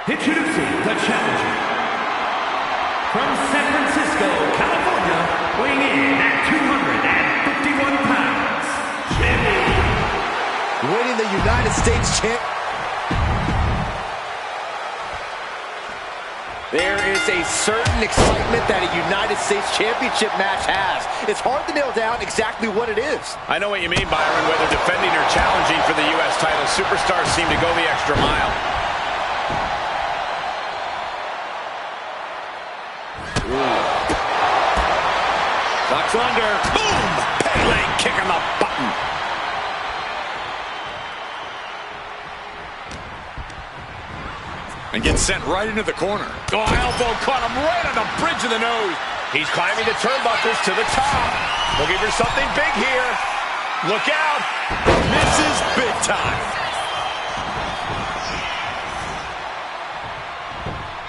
Introducing the challenger. From San Francisco, California, weighing in at 251 pounds, Jimmy. Winning the United States champ. There is a certain excitement that a United States Championship match has. It's hard to nail down exactly what it is. I know what you mean, Byron. Whether defending or challenging for the U.S. title, superstars seem to go the extra mile. Ducks under. Boom! Pele kicking the button. And gets sent right into the corner. Oh, elbow caught him right on the bridge of the nose. He's climbing the turnbuckles to the top. Looking for something big here. Look out. Misses big time.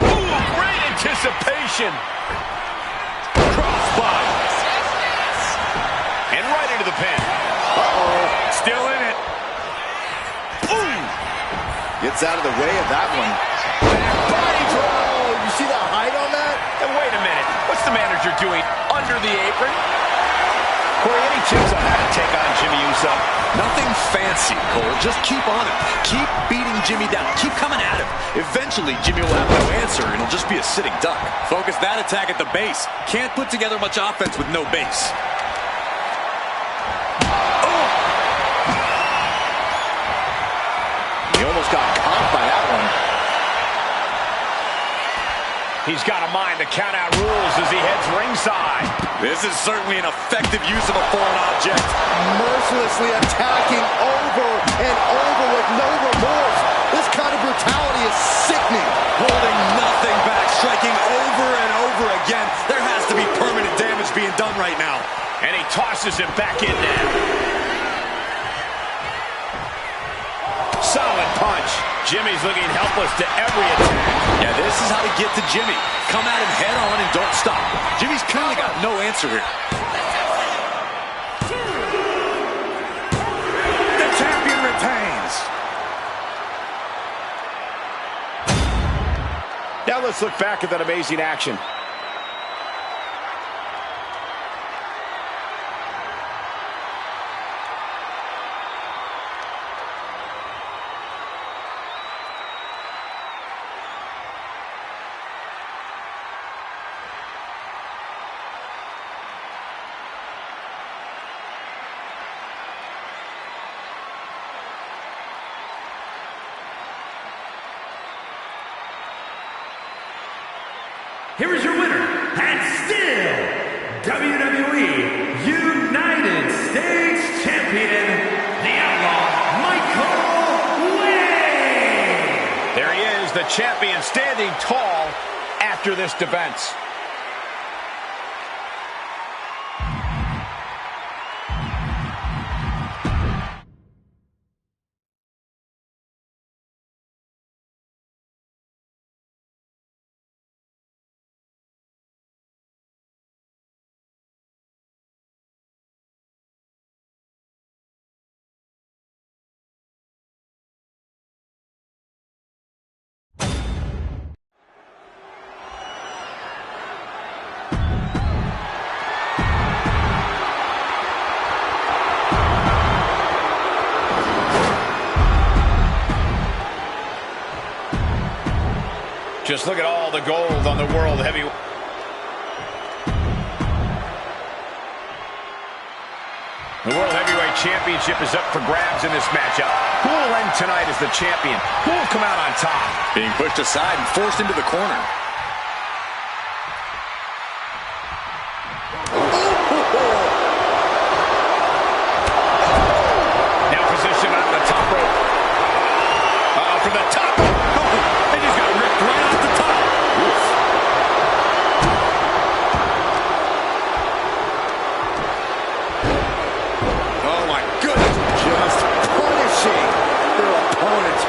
Ooh, great anticipation. Crossbody. And right into the pin. Uh-oh. Still in it. Ooh. Gets out of the way of that one. Body throw! You see the height on that? And wait a minute. What's the manager doing under the apron? Corey, any tips on how to take on Jimmy Uso? Nothing fancy, Cole. Just keep on him. Keep beating Jimmy down. Keep coming at him. Eventually, Jimmy will have no answer, and it'll just be a sitting duck. Focus that attack at the base. Can't put together much offense with no base. Oh! He almost got caught by that one. He's got a mind to count out rules as he heads ringside. This is certainly an effective use of a foreign object. Mercilessly attacking over and over with no remorse. This kind of brutality is sickening. Holding nothing back, striking over and over again. There has to be permanent damage being done right now. And he tosses him back in now. Solid punch. Jimmy's looking helpless to every attack. Yeah, this is how to get to Jimmy. Come at him head on and don't stop. Jimmy's clearly got no answer here. The champion retains. Now let's look back at that amazing action. Here is your winner, and still WWE United States Champion, the Outlaw Michael Wwe. There he is, the champion, standing tall after this defense. Just look at all the gold on the World Heavyweight. The World Heavyweight Championship is up for grabs in this matchup. Who will win tonight as the champion? Who will come out on top? Being pushed aside and forced into the corner. Now positioned on the top rope. From the top. They just got ripped right off the top. Oof. Oh my goodness. Just punishing their opponent.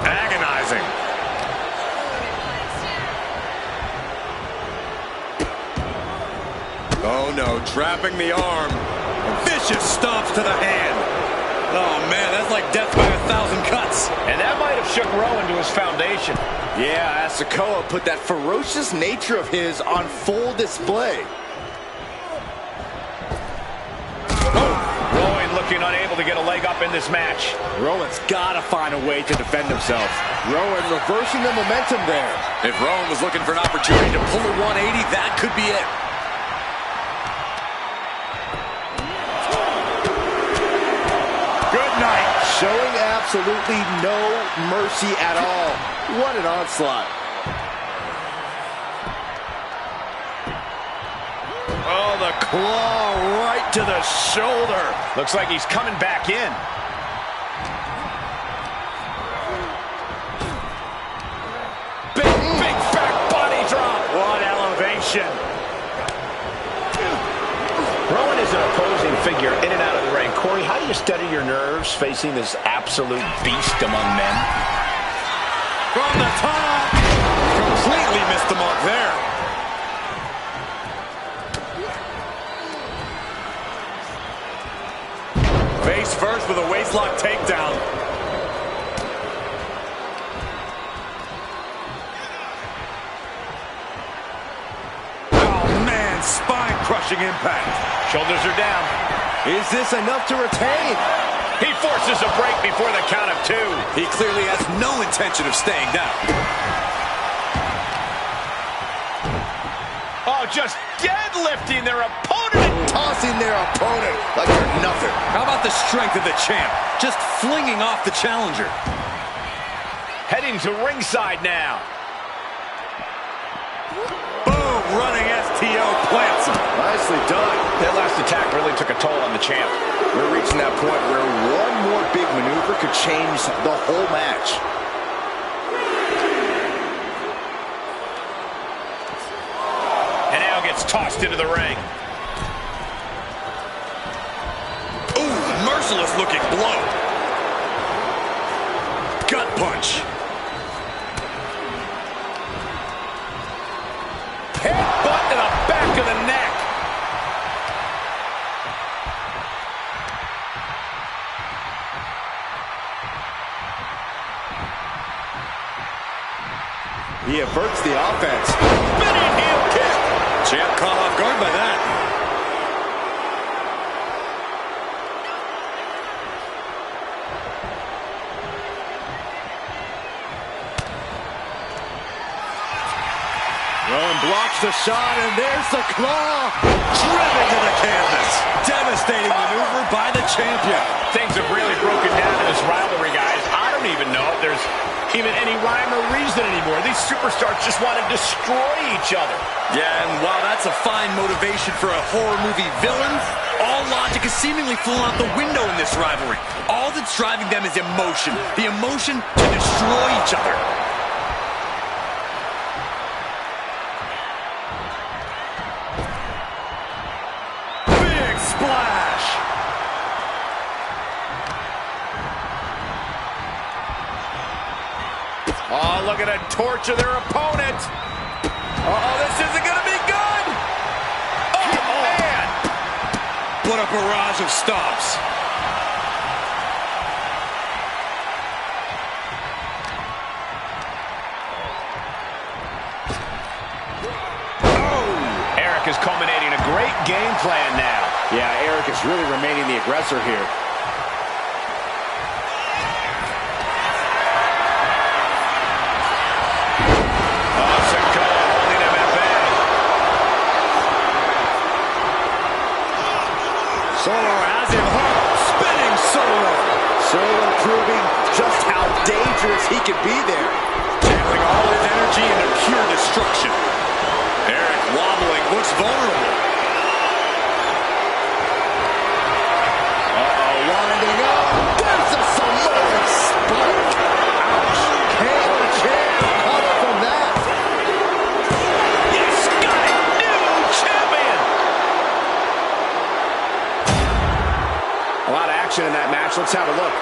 Agonizing. Oh no, trapping the arm. Vicious Vicious stomps to the hand. Oh, man, that's like death by 1,000 cuts. And that might have shook Rowan to his foundation. Yeah, as Sikoa put that ferocious nature of his on full display. Rowan looking unable to get a leg up in this match. Rowan's got to find a way to defend himself. Rowan reversing the momentum there. If Rowan was looking for an opportunity to pull a 180, that could be it. Good night. Showing absolutely no mercy at all. What an onslaught. Oh, the claw right to the shoulder. Looks like he's coming back in. Big back body drop. What elevation. Rowan is an opposing figure in and out of the ring. Corey, how do you steady your nerves facing this absolute beast among men? From the top. Completely missed the mark there. Face first with a waistlock takedown. Oh, man, spine-crushing impact. Shoulders are down. Is this enough to retain? He forces a break before the count of 2. He clearly has no intention of staying down. Oh, just deadlifting their opponent. Tossing their opponent like they're nothing. How about the strength of the champ? Just flinging off the challenger. Heading to ringside now. Boom, running STO plants him. Nicely done. That last attack really took a toll on the champ. We're reaching that point where one more big maneuver could change the whole match. And now gets tossed into the ring. Ooh, merciless looking blow. Gut punch. Headbutt to the back of the neck. He averts the offense. Spinning heel kick. Champ caught off guard by that. Rowan blocks the shot, and there's the claw. Driven to the canvas. Devastating maneuver by the champion. Things have really broken down in this rivalry, guys. I don't even know if there's even any rhyme or reason anymore. These superstars just want to destroy each other. Yeah, and while that's a fine motivation for a horror movie villain, all logic is seemingly flown out the window in this rivalry. All that's driving them is emotion. The emotion to destroy each other. Big splash. Oh, look at it torture their opponent. Uh-oh, this isn't going to be good. Oh, man. What a barrage of stops. Eric is culminating a great game plan now. Yeah, Eric is really remaining the aggressor here. Solo has him hard. Spinning Solo. Solo proving just how dangerous he can be there. Channeling all his energy into pure destruction. Eric wobbling, looks vulnerable. Uh-oh, winding up. There's a Samoan spike. Ouch. Can the champ recover from that? Yes, got it. New champion. A lot of action in that match. Let's have a look.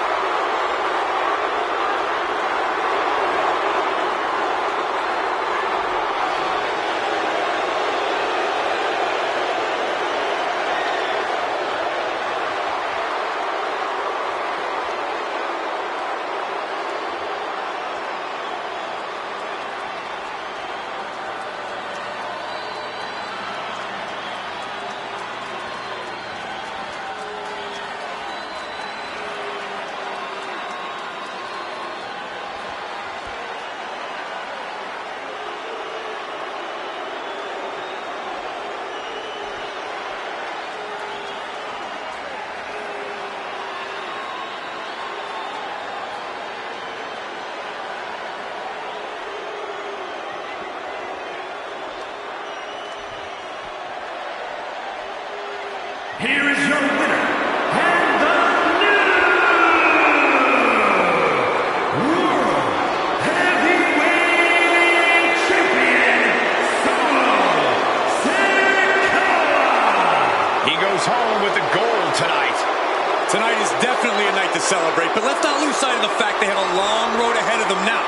Tonight is definitely a night to celebrate, but let's not lose sight of the fact they have a long road ahead of them now.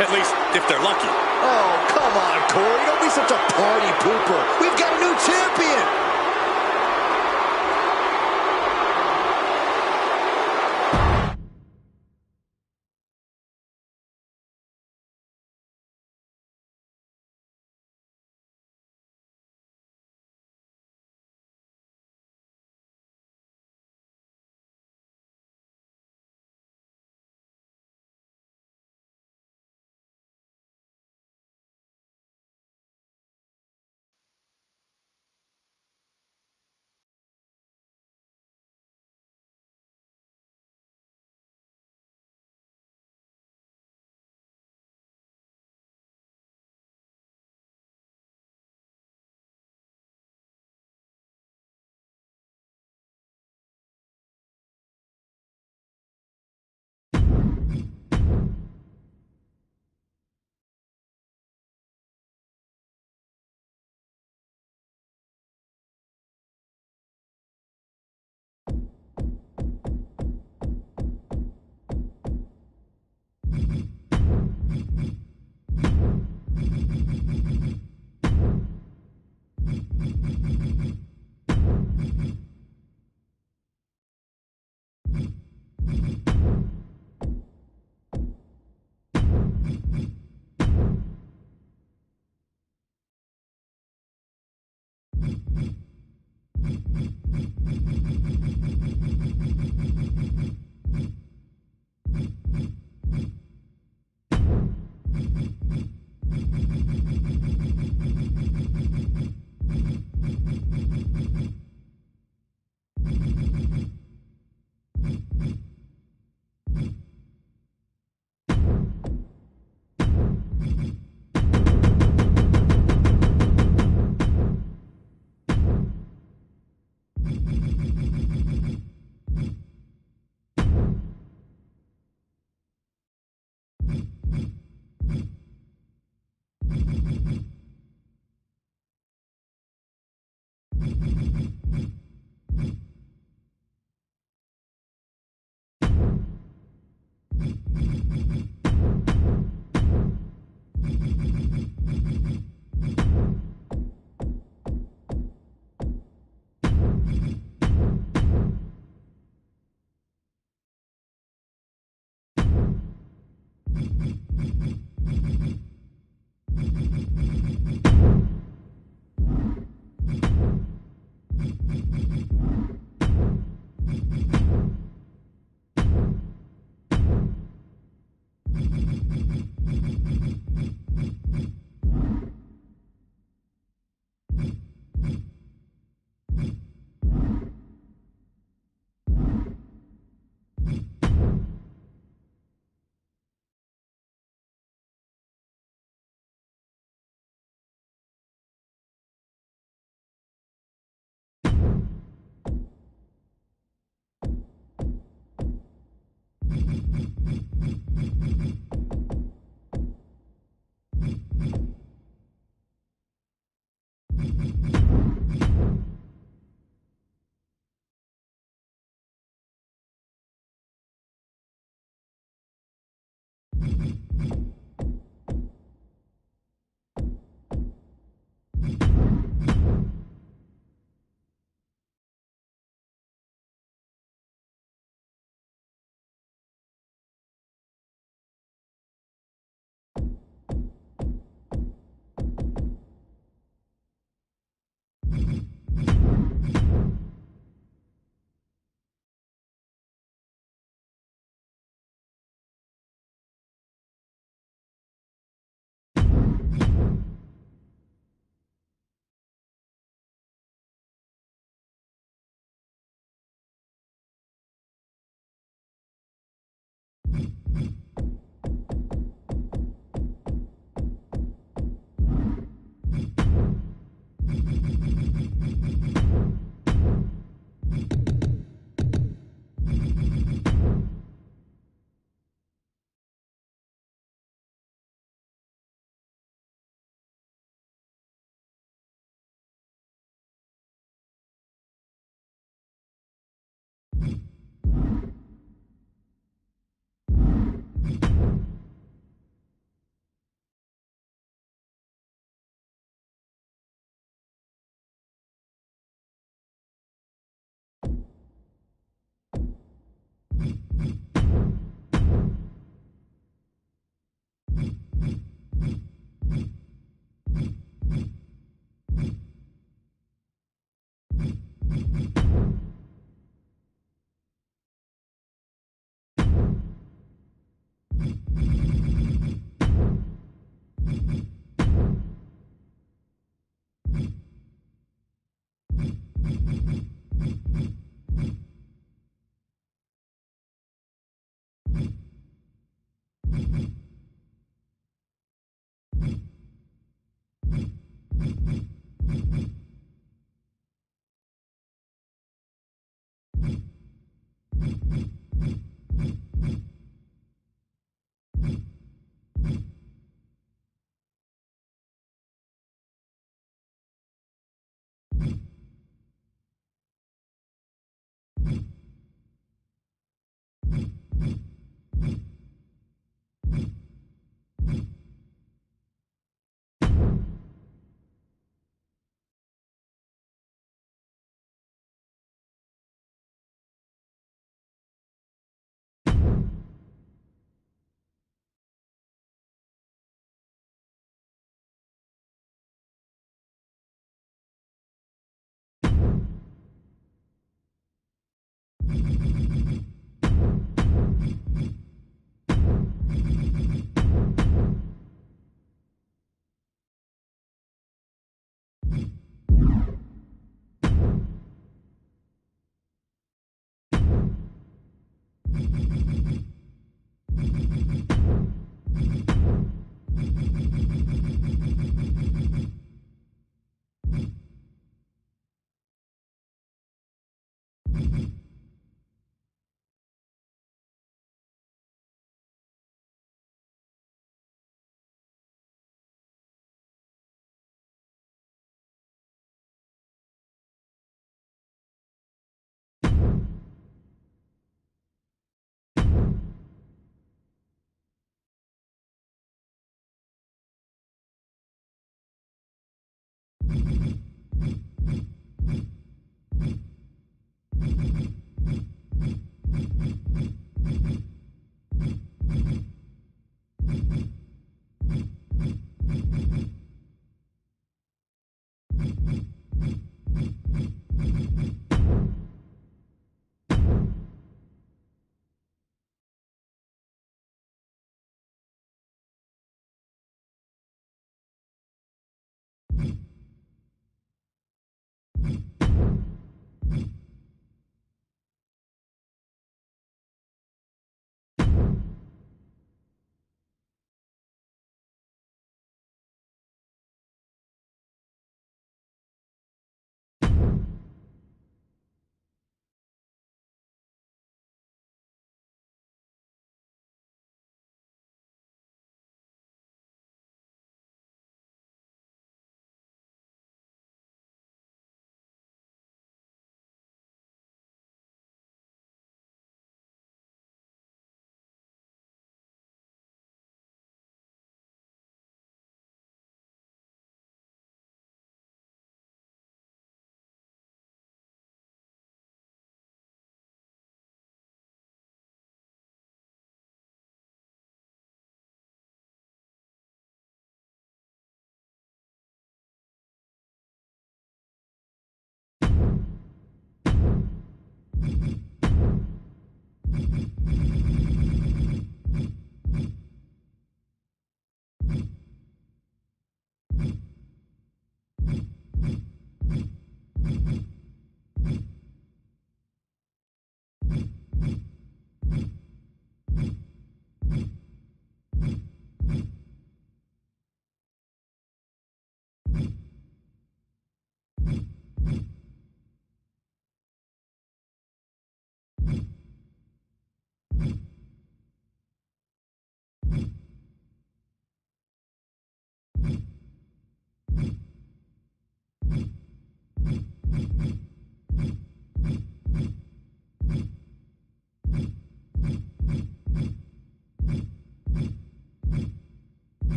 At least, if they're lucky. Oh, come on, Corey. Don't be such a party pooper. We've got a new champion.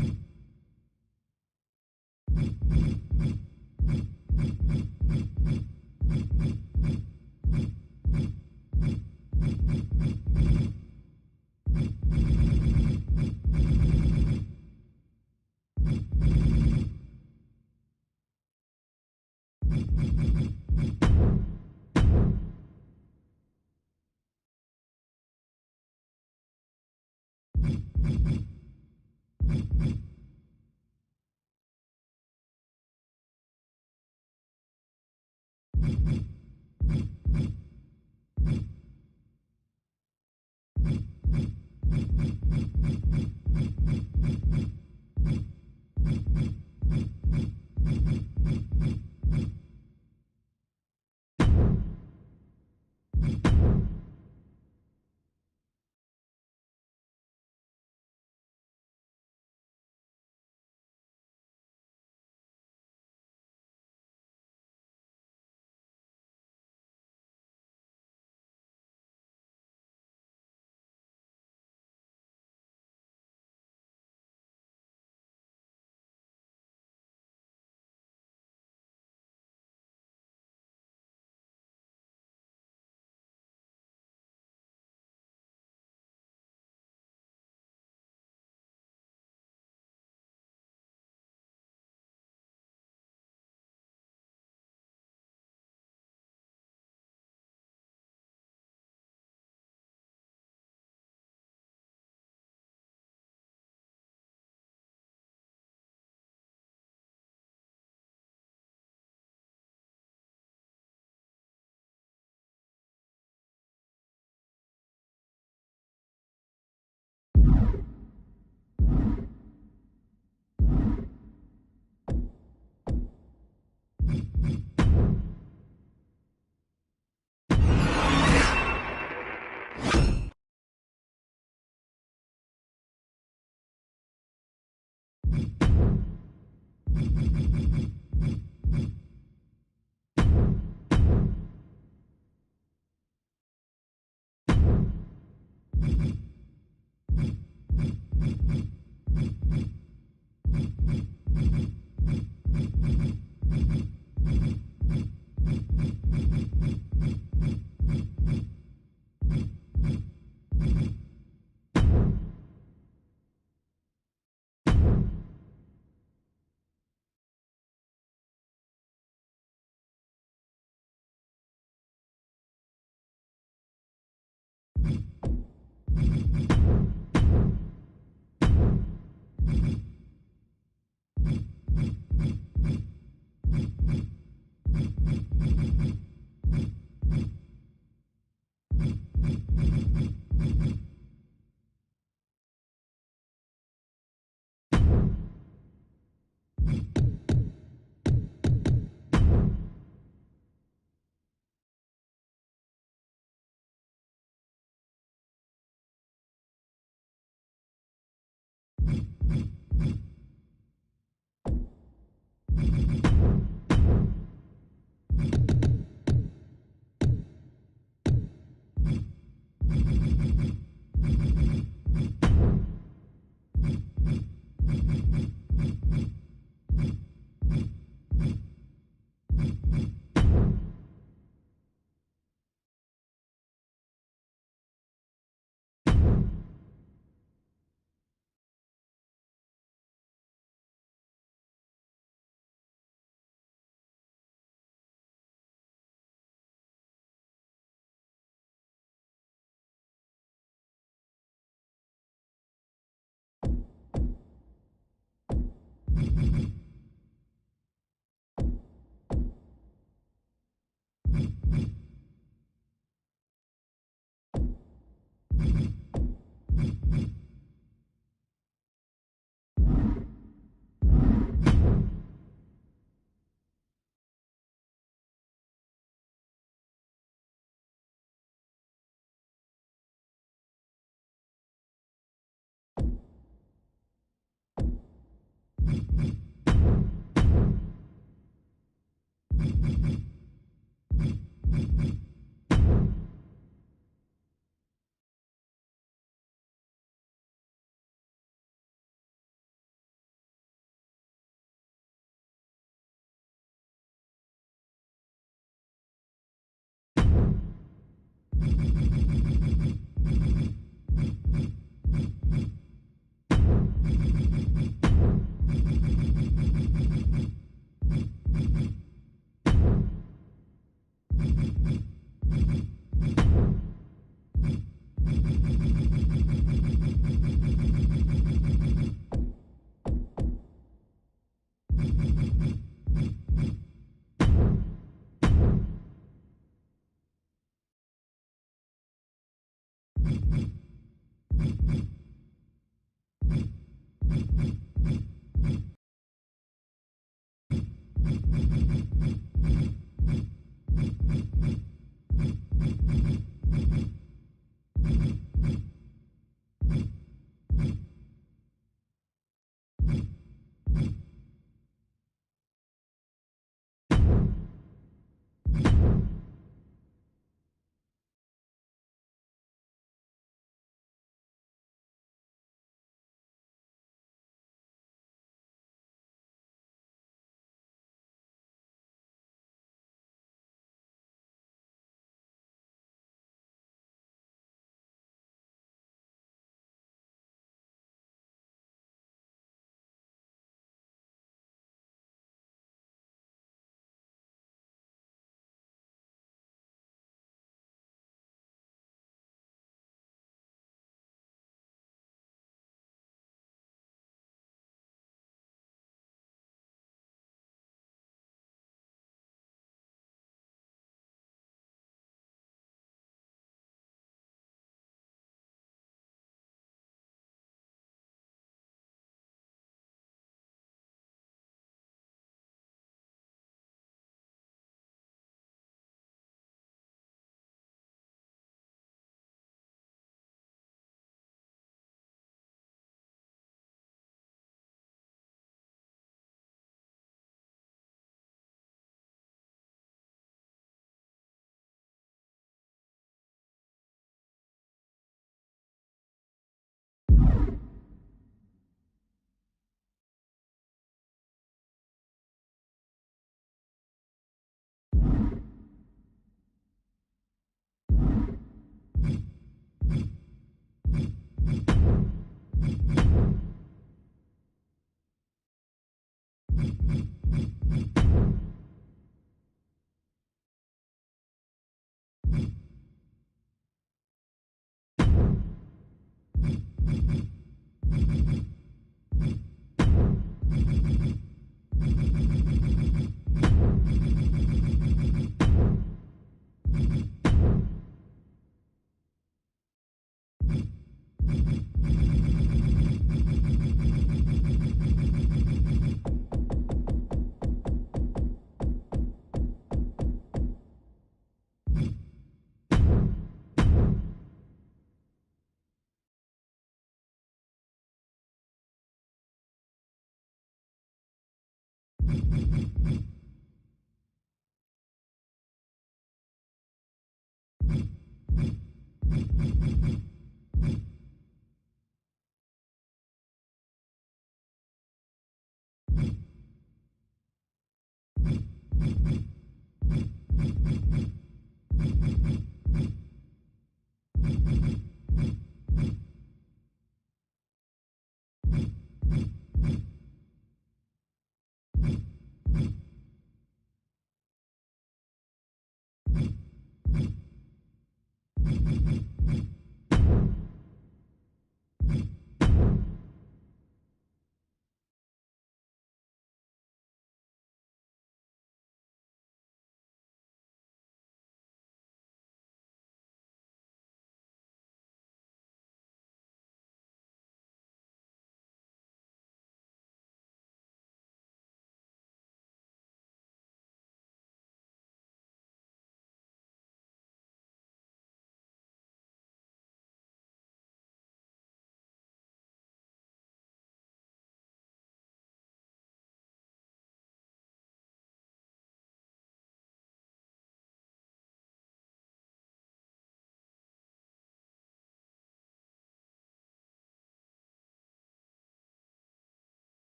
You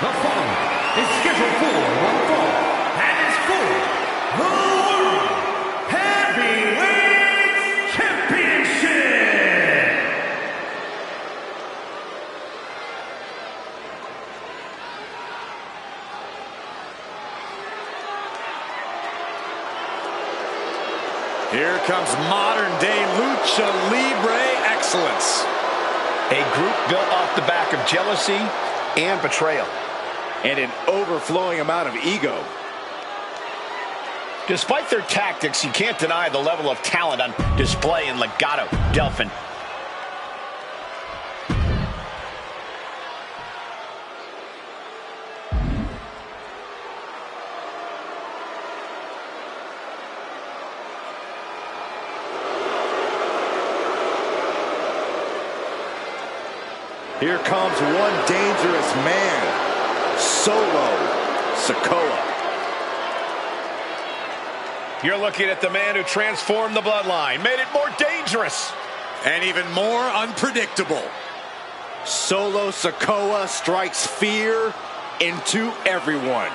The following is scheduled for one fall and is for the World Heavyweight Championship. Here comes modern-day lucha libre excellence. A group built off the back of jealousy and betrayal. And an overflowing amount of ego. Despite their tactics, you can't deny the level of talent on display in Legado del Fantasma. Here comes one dangerous man, Sikoa. You're looking at the man who transformed the bloodline, made it more dangerous. And even more unpredictable. Solo Sikoa strikes fear into everyone.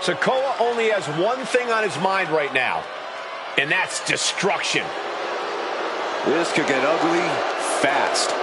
Sikoa only has one thing on his mind right now, and that's destruction. This could get ugly fast.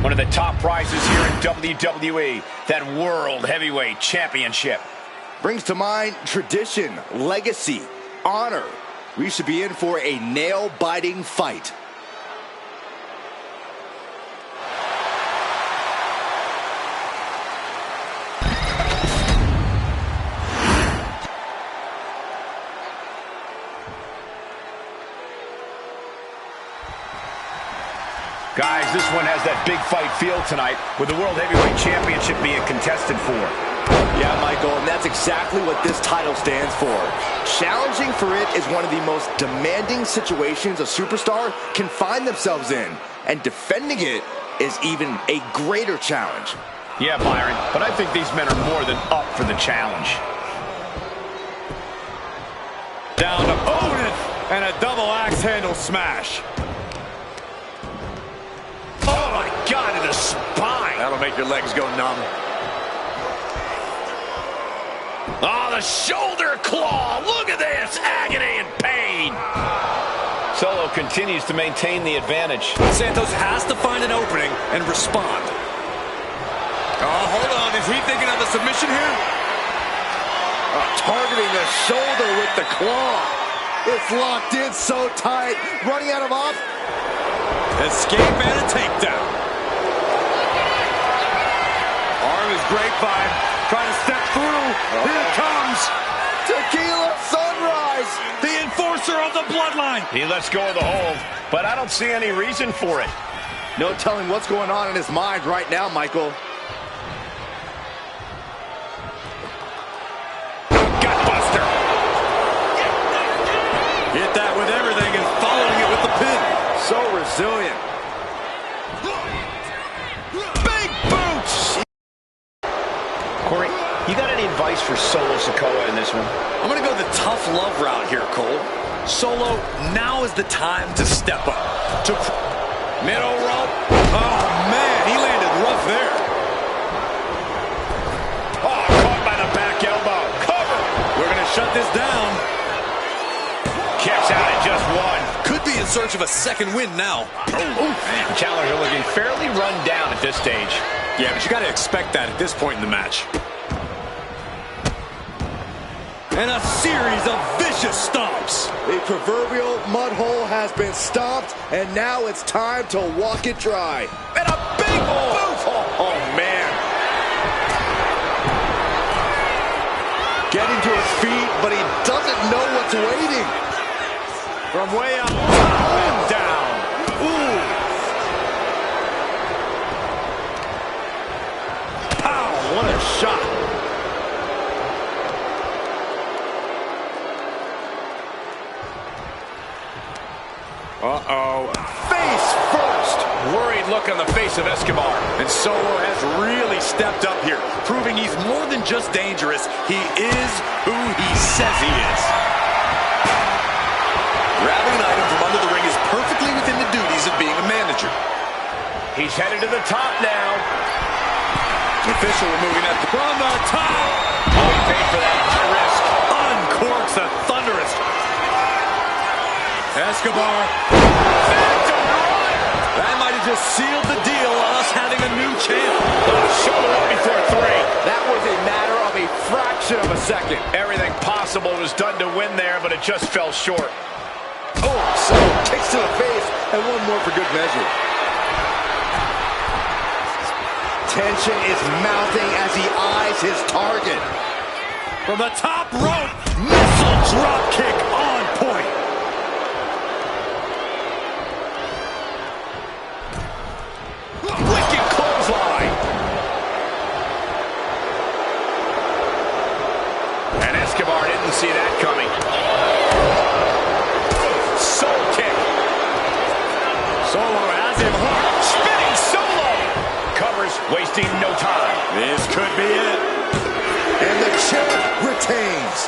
One of the top prizes here in WWE, that World Heavyweight Championship. Brings to mind tradition, legacy, honor. We should be in for a nail-biting fight. Guys, this one has that big fight feel tonight, with the World Heavyweight Championship being contested for. Yeah, Michael, and that's exactly what this title stands for. Challenging for it is one of the most demanding situations a superstar can find themselves in, and defending it is even a greater challenge. Yeah, Byron, but I think these men are more than up for the challenge. Down opponent, and a double axe handle smash. Oh, my God, in the spine. That'll make your legs go numb. Oh, the shoulder claw. Look at this. Agony and pain. Solo continues to maintain the advantage. Santos has to find an opening and respond. Oh, hold on. Is he thinking of a submission here? Targeting the shoulder with the claw. It's locked in so tight. Running out of options. Escape and a takedown. Arm is grapevine. Trying to step through. Here it comes. Tequila sunrise. The enforcer of the bloodline. He lets go of the hold, but I don't see any reason for it. No telling what's going on in his mind right now, Michael. Gutbuster. Hit that with everything and following it with the pin. So resilient. Big boots. Corey, you got any advice for Solo Sikoa in this one? I'm going to go the tough love route here, Cole. Solo, now is the time to step up. Middle rope. Oh, man, he landed rough there. Oh, caught by the back elbow. Cover. We're going to shut this down. Kicks out at just one. Could be in search of a second win now. Challenger looking fairly run down at this stage. Yeah, but you got to expect that at this point in the match. And a series of vicious stomps. The proverbial mud hole has been stomped, and now it's time to walk it dry. And a big boot. Oh, man. Getting to his feet, but he doesn't know what's waiting. From way up top and down. Ooh. Pow, what a shot. Uh-oh. Face first. Worried look on the face of Escobar. And Solo has really stepped up here, proving he's more than just dangerous. He is who he says he is. Grabbing an item from under the ring is perfectly within the duties of being a manager. He's headed to the top now. Official removing that from the top. Oh, he paid for that high risk. Uncorks a thunderous. Escobar. That might have just sealed the deal on us having a new champ. Shoulder up before three. That was a matter of a fraction of a second. Everything possible was done to win there, but it just fell short. Oh, so kicks to the face, and one more for good measure. Tension is mounting as he eyes his target. From the top rope, missile drop kick on point. Wicked clothesline. And Escobar didn't see that coming. Soul kick. Solo has him hooked. Spinning Solo. Covers, wasting no time. This could be it. And the champ retains.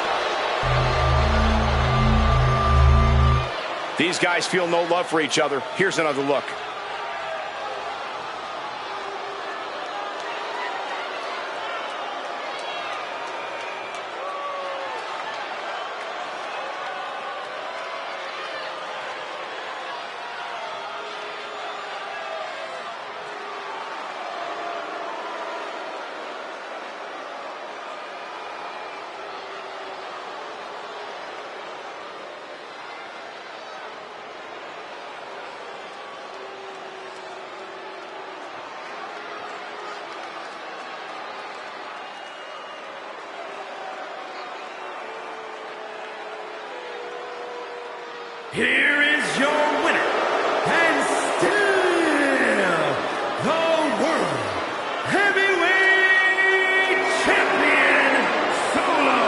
These guys feel no love for each other. Here's another look. here is your winner, and still the World Heavyweight Champion, Solo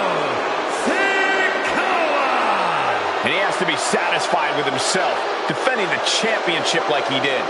Sikoa! And he has to be satisfied with himself, defending the championship like he did.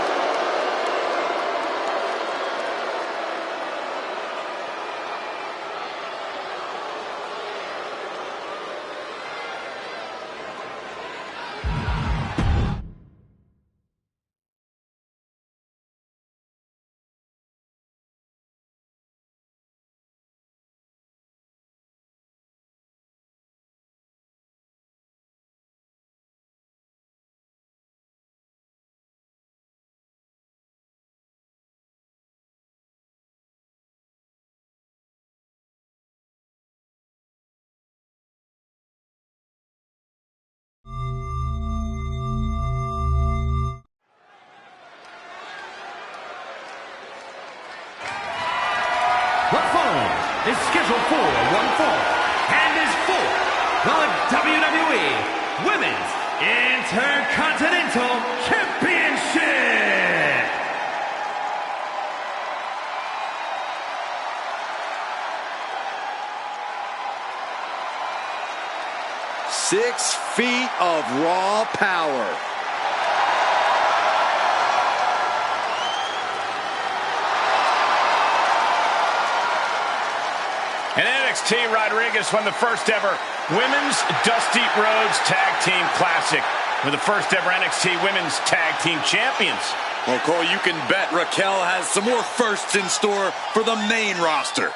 The following is scheduled for one fall and is for the WWE Women's Intercontinental Championship. Six feet of raw power. And NXT Rodriguez won the first ever Women's Dusty Rhodes Tag Team Classic. We're the first ever NXT Women's Tag Team Champions. Well, Cole, you can bet Raquel has some more firsts in store for the main roster.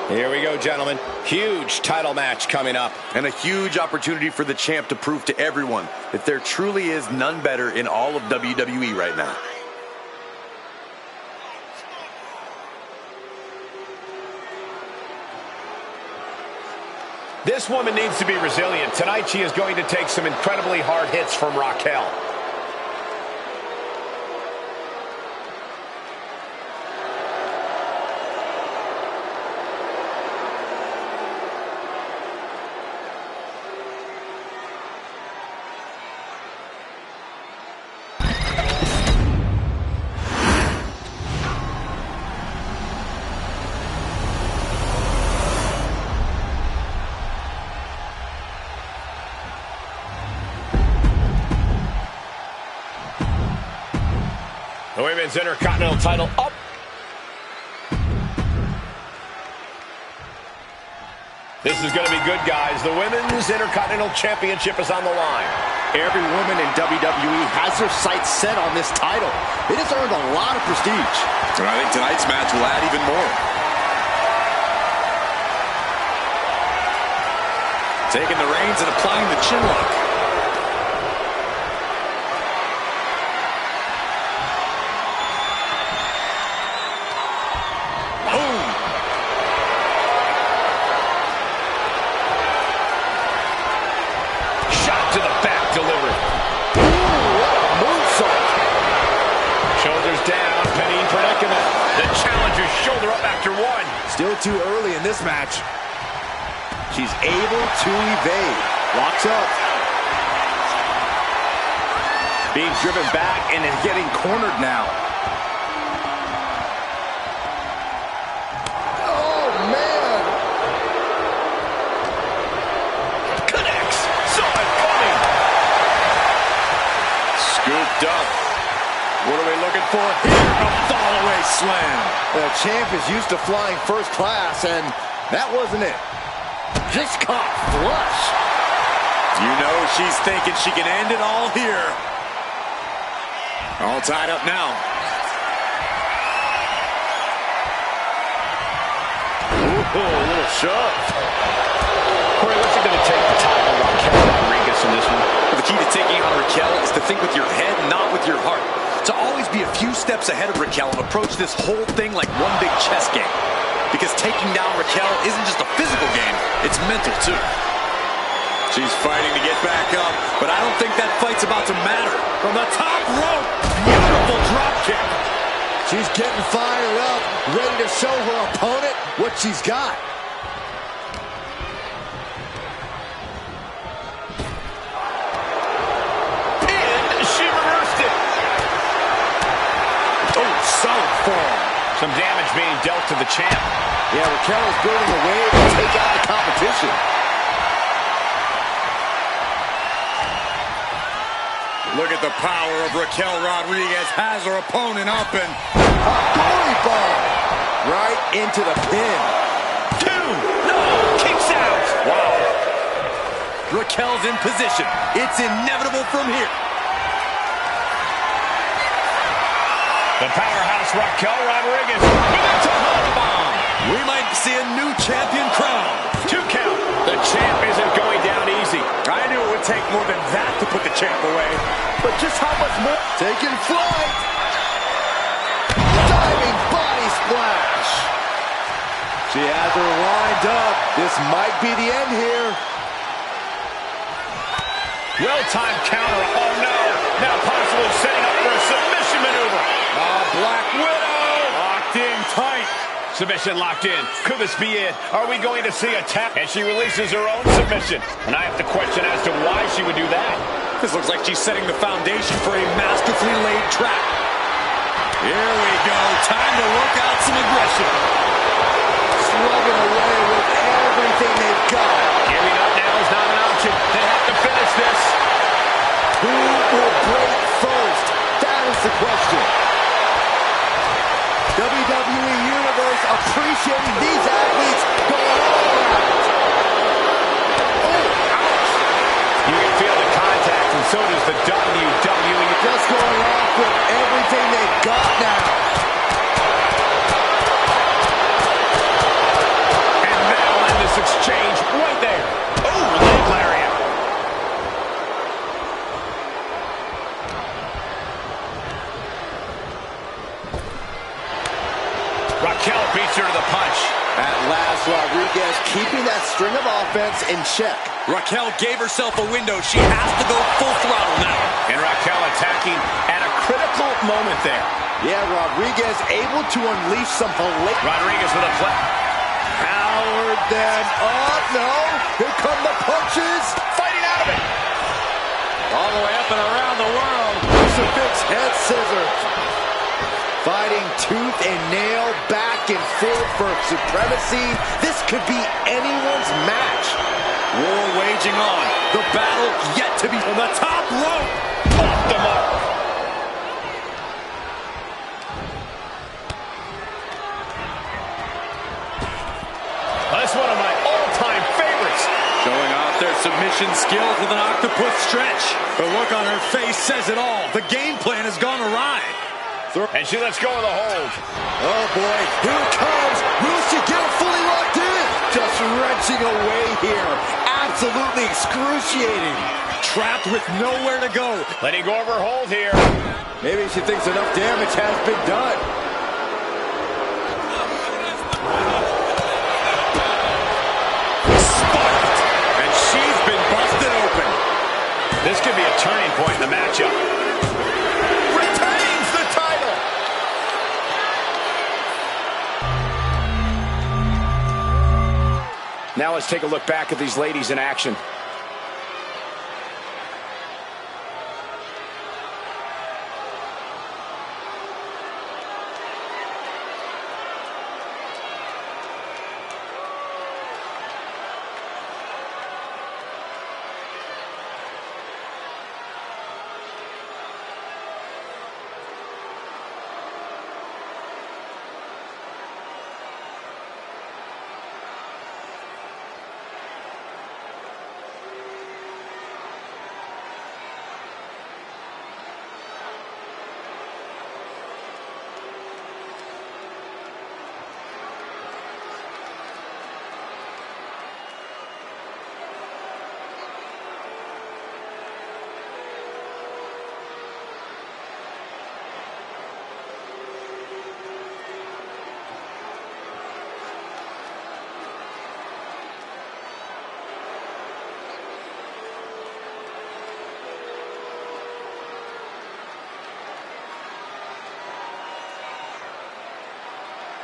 Here we go, gentlemen. Huge title match coming up. And a huge opportunity for the champ to prove to everyone that there truly is none better in all of WWE right now. This woman needs to be resilient. Tonight she is going to take some incredibly hard hits from Raquel. The Women's Intercontinental title up. This is going to be good, guys. The Women's Intercontinental Championship is on the line. Every woman in WWE has their sights set on this title. It has earned a lot of prestige. And I think tonight's match will add even more. Taking the reins and applying the chin lock. Still too early in this match. She's able to evade. Locks up. Being driven back and is getting cornered now. Oh, man. Connects. Saw it coming. Scooped up. What are we looking for here? A fall-away slam. The champ is used to flying first class, and that wasn't it. Just caught flush. You know she's thinking she can end it all here. All tied up now. Ooh, a little shove. Corey, what's it going to take to topple Raquel Rodriguez in this one? The key to taking on Raquel is to think with your head, not with your heart. To always be a few steps ahead of Raquel and approach this whole thing like one big chess game. Because taking down Raquel isn't just a physical game, it's mental too. She's fighting to get back up, but I don't think that fight's about to matter. From the top rope, beautiful drop kick. She's getting fired up, ready to show her opponent what she's got. And she reversed it. Oh, solid form. Some damage being dealt to the champ. Yeah, Raquel is building a way to take out the competition. Look at the power of Raquel Rodriguez. Has her opponent up and... Gory bomb. Right into the pin. 2. No! Kicks out. Wow. Raquel's in position. It's inevitable from here. The powerhouse Raquel Rodriguez with a Tahada bomb. We might see a new champion crowned. 2 count. The champ isn't going down easy. I knew it would take more than that to put the champ away. But just how much more? Taking flight. Diving body splash. She has her lined up. This might be the end here. Well-timed counter. Oh, no. Now possibly setting up for a submission maneuver. Black Widow. Locked in tight. Submission locked in. Could this be it? Are we going to see a tap? And she releases her own submission. And I have to question as to why she would do that. This looks like she's setting the foundation for a masterfully laid trap. Here we go. Time to work out some aggression. Slugging away with everything they've got. Giving up now is not an option. They have to finish this. Who will break first? That is the question. WWE Universe appreciating these athletes going all out. Oh, ouch. You can feel the contact, and so does the WWE. Just going off with everything they've got now. And that'll end this exchange right there. Oh, leg lariat. Raquel beats her to the punch. At last, Rodriguez keeping that string of offense in check. Raquel gave herself a window. She has to go full throttle now. And Raquel attacking at a critical moment there. Yeah, Rodriguez able to unleash some hellacious. Rodriguez with a play. Powered then up. No, here come the punches. Fighting out of it. All the way up and around the world. Crucifix head scissors. Fighting tooth and nail, back and forth for supremacy. This could be anyone's match. War waging on. The battle yet to be on the top rope. Off the mark. That's one of my all-time favorites. Showing off their submission skills with an octopus stretch. The look on her face says it all. The game plan has gone awry. And she lets go of the hold. Oh boy, here it comes. Will she get it fully locked in? Just wrenching away here. Absolutely excruciating. Trapped with nowhere to go. Letting go of her hold here. Maybe she thinks enough damage has been done. Sparked. And she's been busted open. This could be a turning point in the matchup. Retains the title. Now let's take a look back at these ladies in action.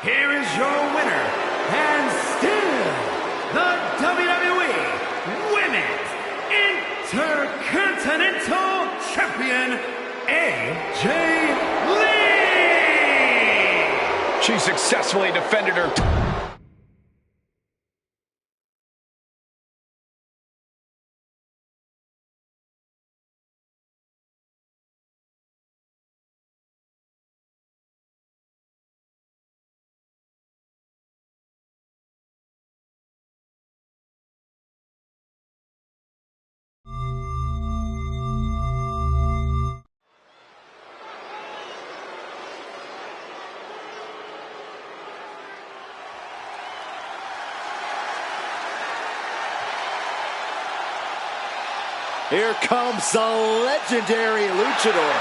here is your winner, and still the WWE Women's Intercontinental Champion, AJ Lee! She successfully defended her. Here comes the legendary luchador.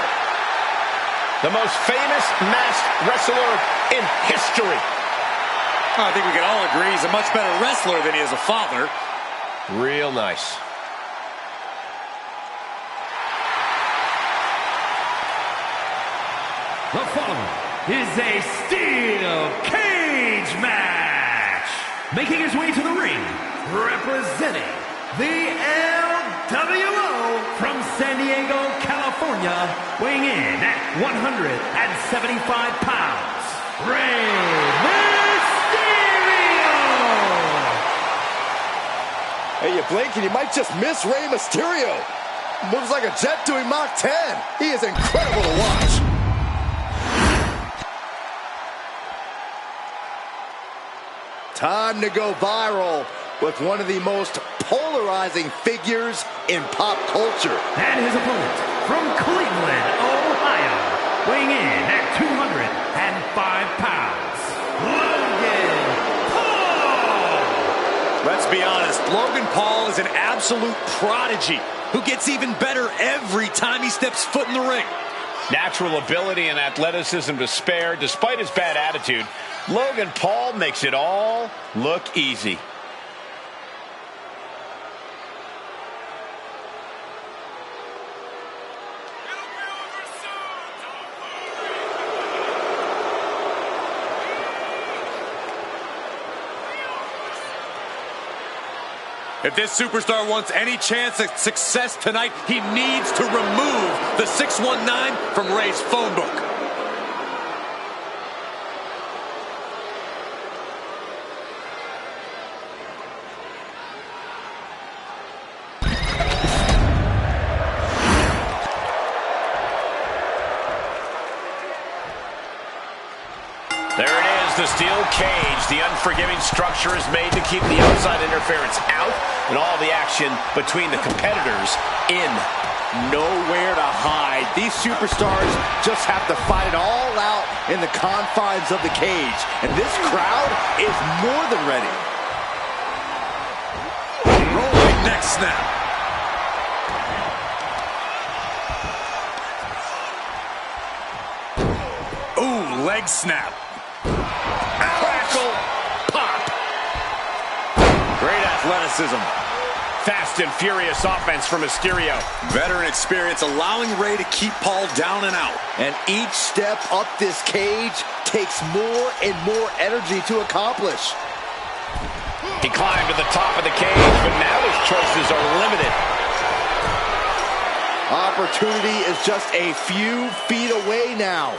The most famous masked wrestler in history. I think we can all agree he's a much better wrestler than he is a father. Real nice. The following is a steel cage match. Making his way to the ring, representing the LWO from San Diego, California, weighing in at 175 pounds, Rey Mysterio! Hey, you blink and you might just miss Rey Mysterio. Moves like a jet doing Mach 10. He is incredible to watch. Time to go viral with one of the most polarizing figures in pop culture. And his opponent from Cleveland, Ohio, weighing in at 205 pounds, Logan Paul! Let's be honest, Logan Paul is an absolute prodigy who gets even better every time he steps foot in the ring. Natural ability and athleticism to spare. Despite his bad attitude, Logan Paul makes it all look easy. If this superstar wants any chance at success tonight, he needs to remove the 619 from Rey's phone book. There it is, the steel cage. The unforgiving structure is made to keep the outside interference out and all the action between the competitors in. Nowhere to hide. These superstars just have to fight it all out in the confines of the cage. And this crowd is more than ready. Rolling neck snap. Ooh, leg snap. Crackle, pop. Great athleticism. Fast and furious offense from Mysterio. Veteran experience allowing Rey to keep Paul down and out. And each step up this cage takes more and more energy to accomplish. He climbed to the top of the cage, but now his choices are limited. Opportunity is just a few feet away now.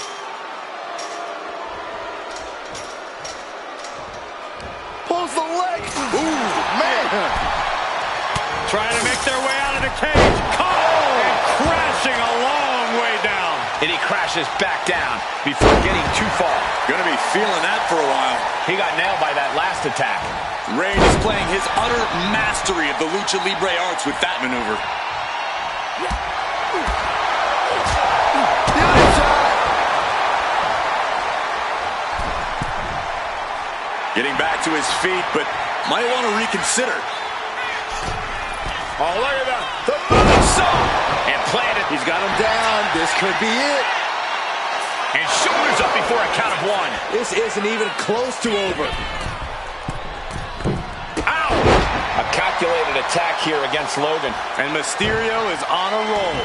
Pulls the leg. Ooh, man. Trying to make their way out of the cage. Caught and crashing a long way down. And he crashes back down before getting too far. Gonna be feeling that for a while. He got nailed by that last attack. Rey displaying his utter mastery of the Lucha Libre arts with that maneuver. Getting back to his feet, but might want to reconsider. Oh, look at that. The moonsault. And planted. He's got him down. This could be it. And shoulders up before a count of one. This isn't even close to over. Ow! A calculated attack here against Logan. And Mysterio is on a roll.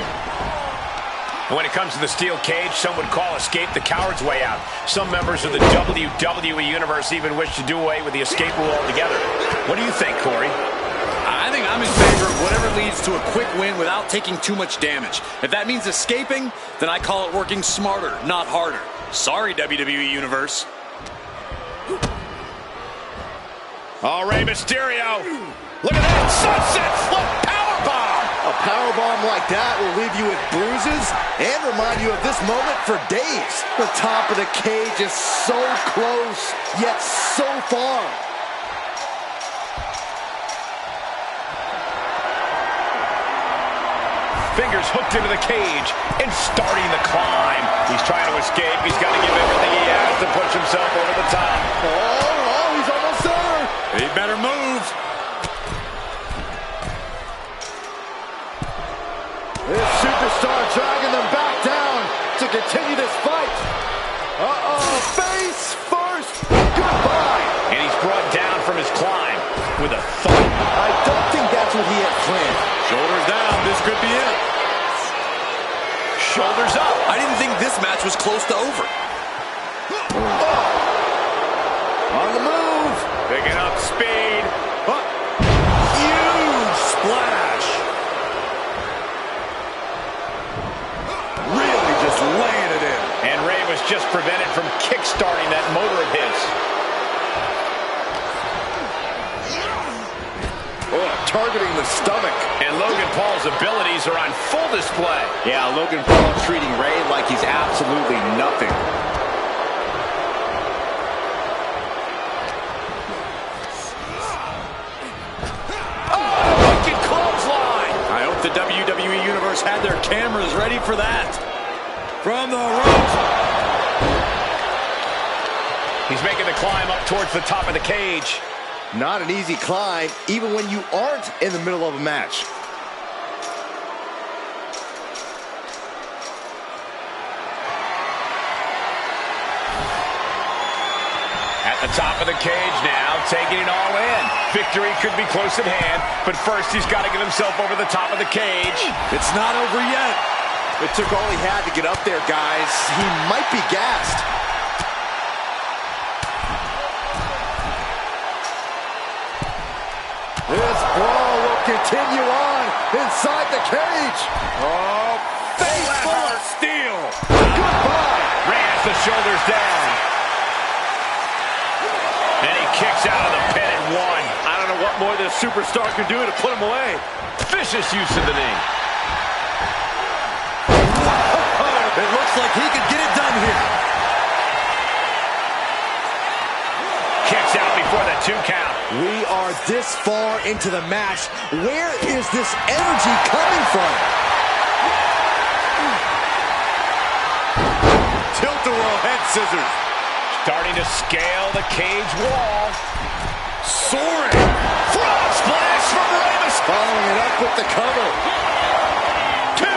And when it comes to the steel cage, some would call escape the coward's way out. Some members of the WWE Universe even wish to do away with the escape rule altogether. What do you think, Corey? I think I'm in favor of whatever leads to a quick win without taking too much damage. If that means escaping, then I call it working smarter, not harder. Sorry, WWE Universe. Oh, Rey Mysterio. Look at that sunset flip powerbomb. A powerbomb like that will leave you with bruises and remind you of this moment for days. The top of the cage is so close, yet so far. Fingers hooked into the cage and starting the climb. He's trying to escape. He's got to give everything he has to push himself over the top. Oh, he's almost there. He better move. This superstar dragging them back down to continue this fight. Face first. Goodbye. And he's brought down from his climb with a thud. I don't think that's what he had planned. Shoulders down. This could be it. Shoulders up. I didn't think this match was close to over. On the move. Picking up speed. Huge splash. Really just laying it in. And Rey was just prevented from kick-starting that motor of his. Targeting the stomach. And Logan Paul's abilities are on full display. Yeah, Logan Paul treating Rey like he's absolutely nothing. Wicked clothesline. I hope the WWE Universe had their cameras ready for that. From the ropes. He's making the climb up towards the top of the cage. Not an easy climb, even when you aren't in the middle of a match. At the top of the cage now, taking it all in. Victory could be close at hand, but first he's got to get himself over the top of the cage. It's not over yet. It took all he had to get up there, guys. He might be gassed. This brawl will continue on inside the cage. Oh, face full of steel. Goodbye. Rey has the shoulders down. And he kicks out of the pin at one. I don't know what more this superstar can do to put him away. Vicious use of the knee. It looks like he could get it done here. Kicks out before the 2 count. We are this far into the match. Where is this energy coming from? Tilt-a-whirl head scissors. Starting to scale the cage wall. Soaring. Frog splash from Rey Mysterio. Following it up with the cover. 2.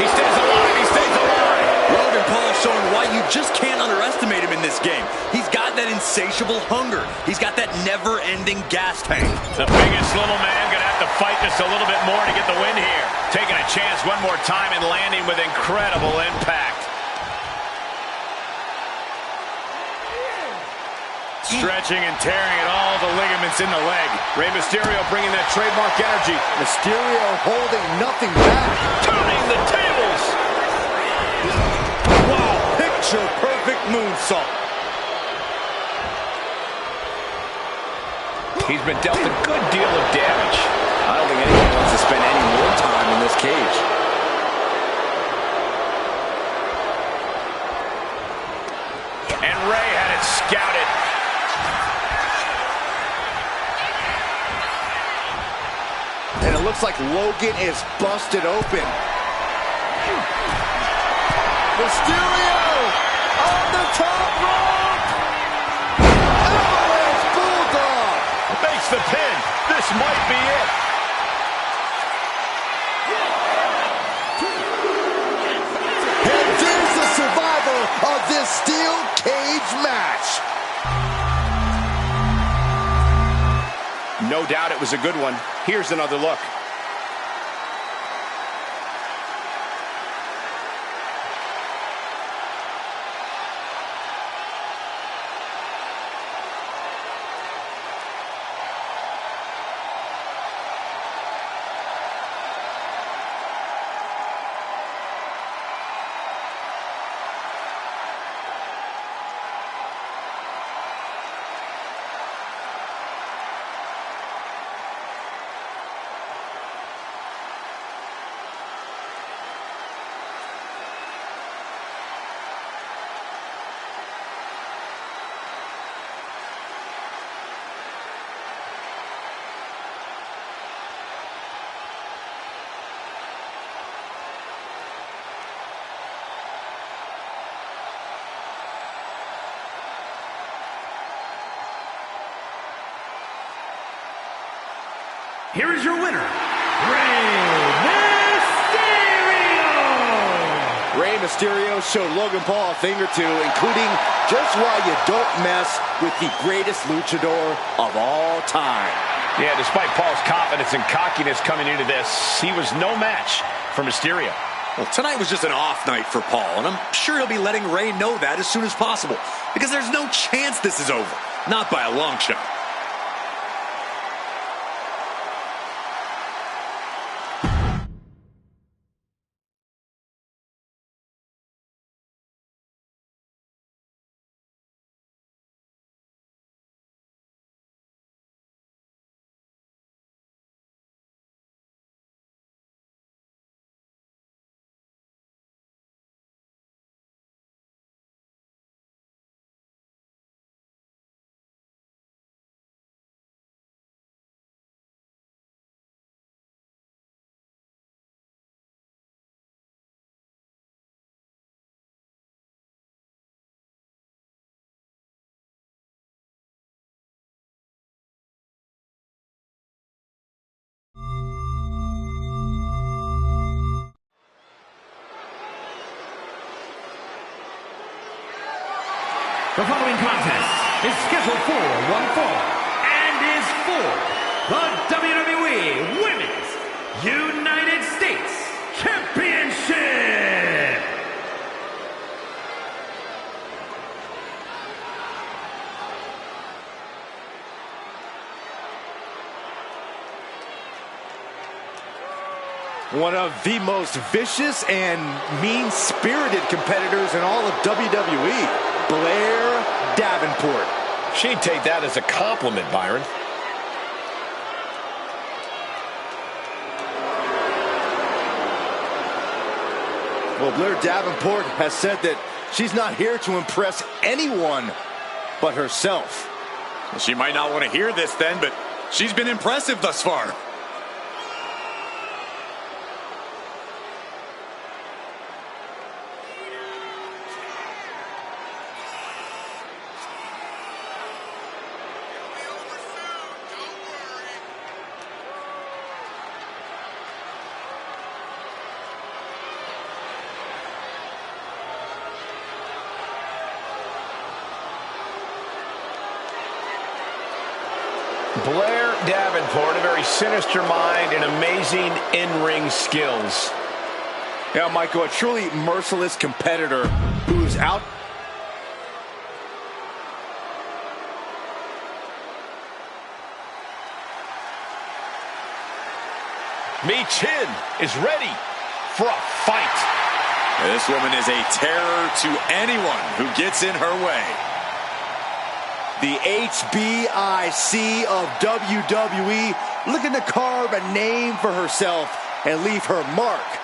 He stays alive. He stays alive. Logan Paul showing why you just can't underestimate him in this game. He's got that insatiable hunger. He's got that never-ending gas tank. The biggest little man gonna have to fight just a little bit more to get the win here. Taking a chance one more time and landing with incredible impact. Stretching and tearing at all the ligaments in the leg. Rey Mysterio bringing that trademark energy. Mysterio holding nothing back. Turning the tables. Wow, picture-perfect moonsault. He's been dealt a good deal of damage. I don't think anyone wants to spend any more time in this cage. And Rey had it scouted. And it looks like Logan is busted open. Mysterio on the top rope. Avalanche Bulldog. Makes the pin. This might be it. And there's the survivor of this steel cage match. No doubt it was a good one. Here's another look. here is your winner, Rey Mysterio! Rey Mysterio showed Logan Paul a thing or two, including just why you don't mess with the greatest luchador of all time. Yeah, despite Paul's confidence and cockiness coming into this, he was no match for Mysterio. Well, tonight was just an off night for Paul, and I'm sure he'll be letting Rey know that as soon as possible, because there's no chance this is over. Not by a long shot. The following contest is scheduled for one fall and is for the WWE Women's United States Championship. One of the most vicious and mean-spirited competitors in all of WWE, Blair Davenport. She'd take that as a compliment, Byron. Well, Blair Davenport has said that she's not here to impress anyone but herself. Well, she might not want to hear this then, but she's been impressive thus far. Blair Davenport, a very sinister mind and amazing in-ring skills. Yeah, Michael, a truly merciless competitor who's out. Chin is ready for a fight. This woman is a terror to anyone who gets in her way. The HBIC of WWE looking to carve a name for herself and leave her mark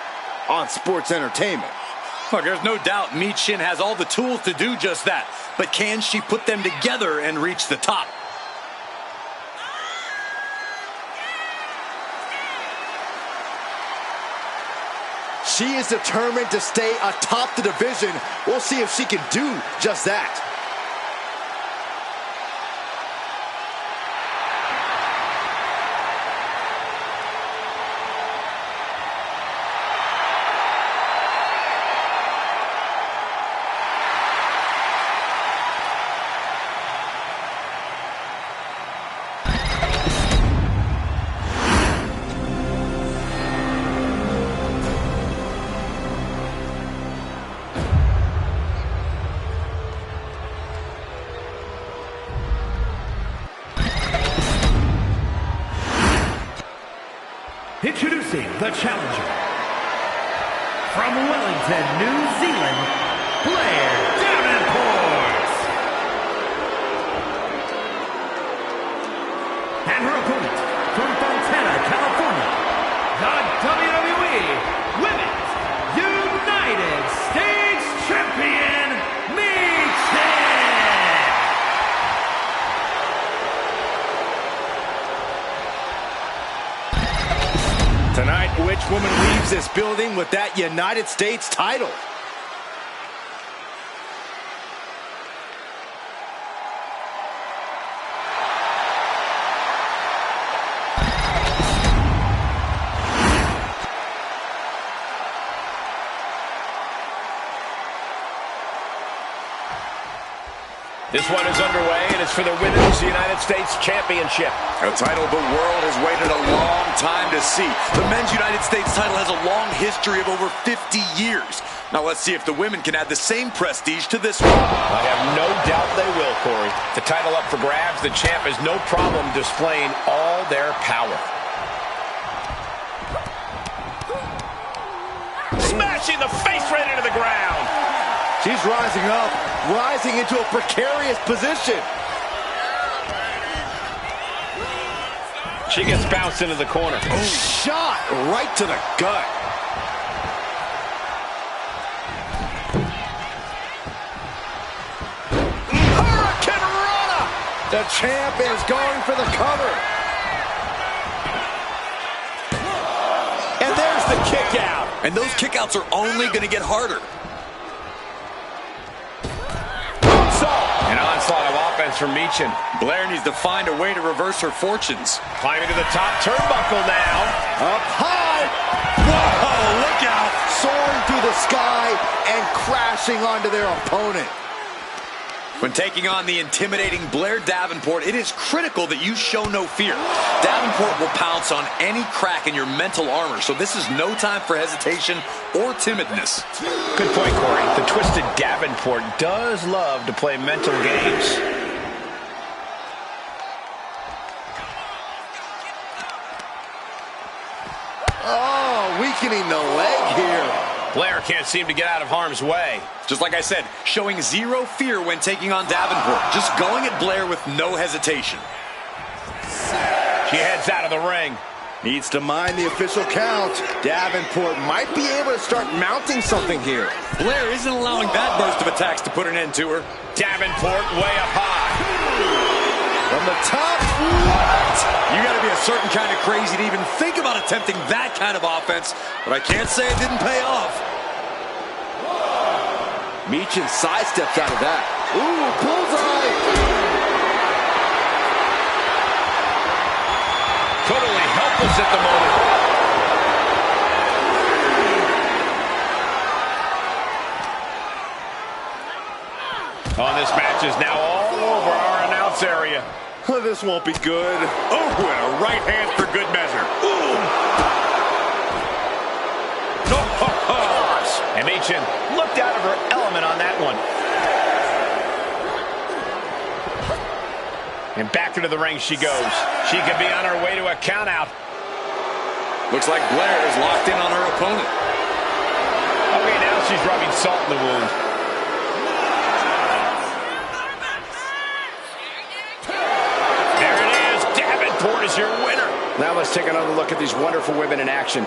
on sports entertainment. Look, there's no doubt Chin has all the tools to do just that. But can she put them together and reach the top? She is determined to stay atop the division. We'll see if she can do just that. Introducing the challenger from Wellington, New Zealand, Blair Davenport. And her opponent from Fontana, California, the WWE Women's United States Champion, Chin. Tonight, which woman leaves this building with that United States title? This one is underway, and it's for the Women's United States Championship. A title the world has waited a long time to see. The Men's United States title has a long history of over 50 years. Now let's see if the women can add the same prestige to this one. I have no doubt they will, Corey. The title up for grabs, the champ has no problem displaying all their power. Smashing the face right into the ground. She's rising up, rising into a precarious position. She gets bounced into the corner. Oh. Shot right to the gut. Hurricane Rana! The champ is going for the cover. And there's the kick out. And those kickouts are only going to get harder. An onslaught of offense from Michin. Blair needs to find a way to reverse her fortunes. Climbing to the top turnbuckle now. Up high. Whoa, look out. Soaring through the sky and crashing onto their opponent. When taking on the intimidating Blair Davenport, it is critical that you show no fear. Davenport will pounce on any crack in your mental armor, so this is no time for hesitation or timidness. Good point, Corey. The twisted Davenport does love to play mental games. Oh, weakening the leg here. Blair can't seem to get out of harm's way. Just like I said, showing zero fear when taking on Davenport. Just going at Blair with no hesitation. She heads out of the ring. Needs to mind the official count. Davenport might be able to start mounting something here. Blair isn't allowing that burst of attacks to put an end to her. Davenport way up high. From the top. What? You got to be a certain kind of crazy to even think about attempting that kind of offense. But I can't say it didn't pay off. Michin sidesteps out of that. Ooh, bullseye. Totally helpless at the moment. Oh, this match is now all over our announce area. This won't be good. Oh, and a right hand for good measure. Ooh. Oh, and Michin looked out of her element on that one. And back into the ring she goes. She could be on her way to a count out. Looks like Blair is locked in on her opponent. Okay, now she's rubbing salt in the wound. There it is. Davenport is your winner. Now let's take another look at these wonderful women in action.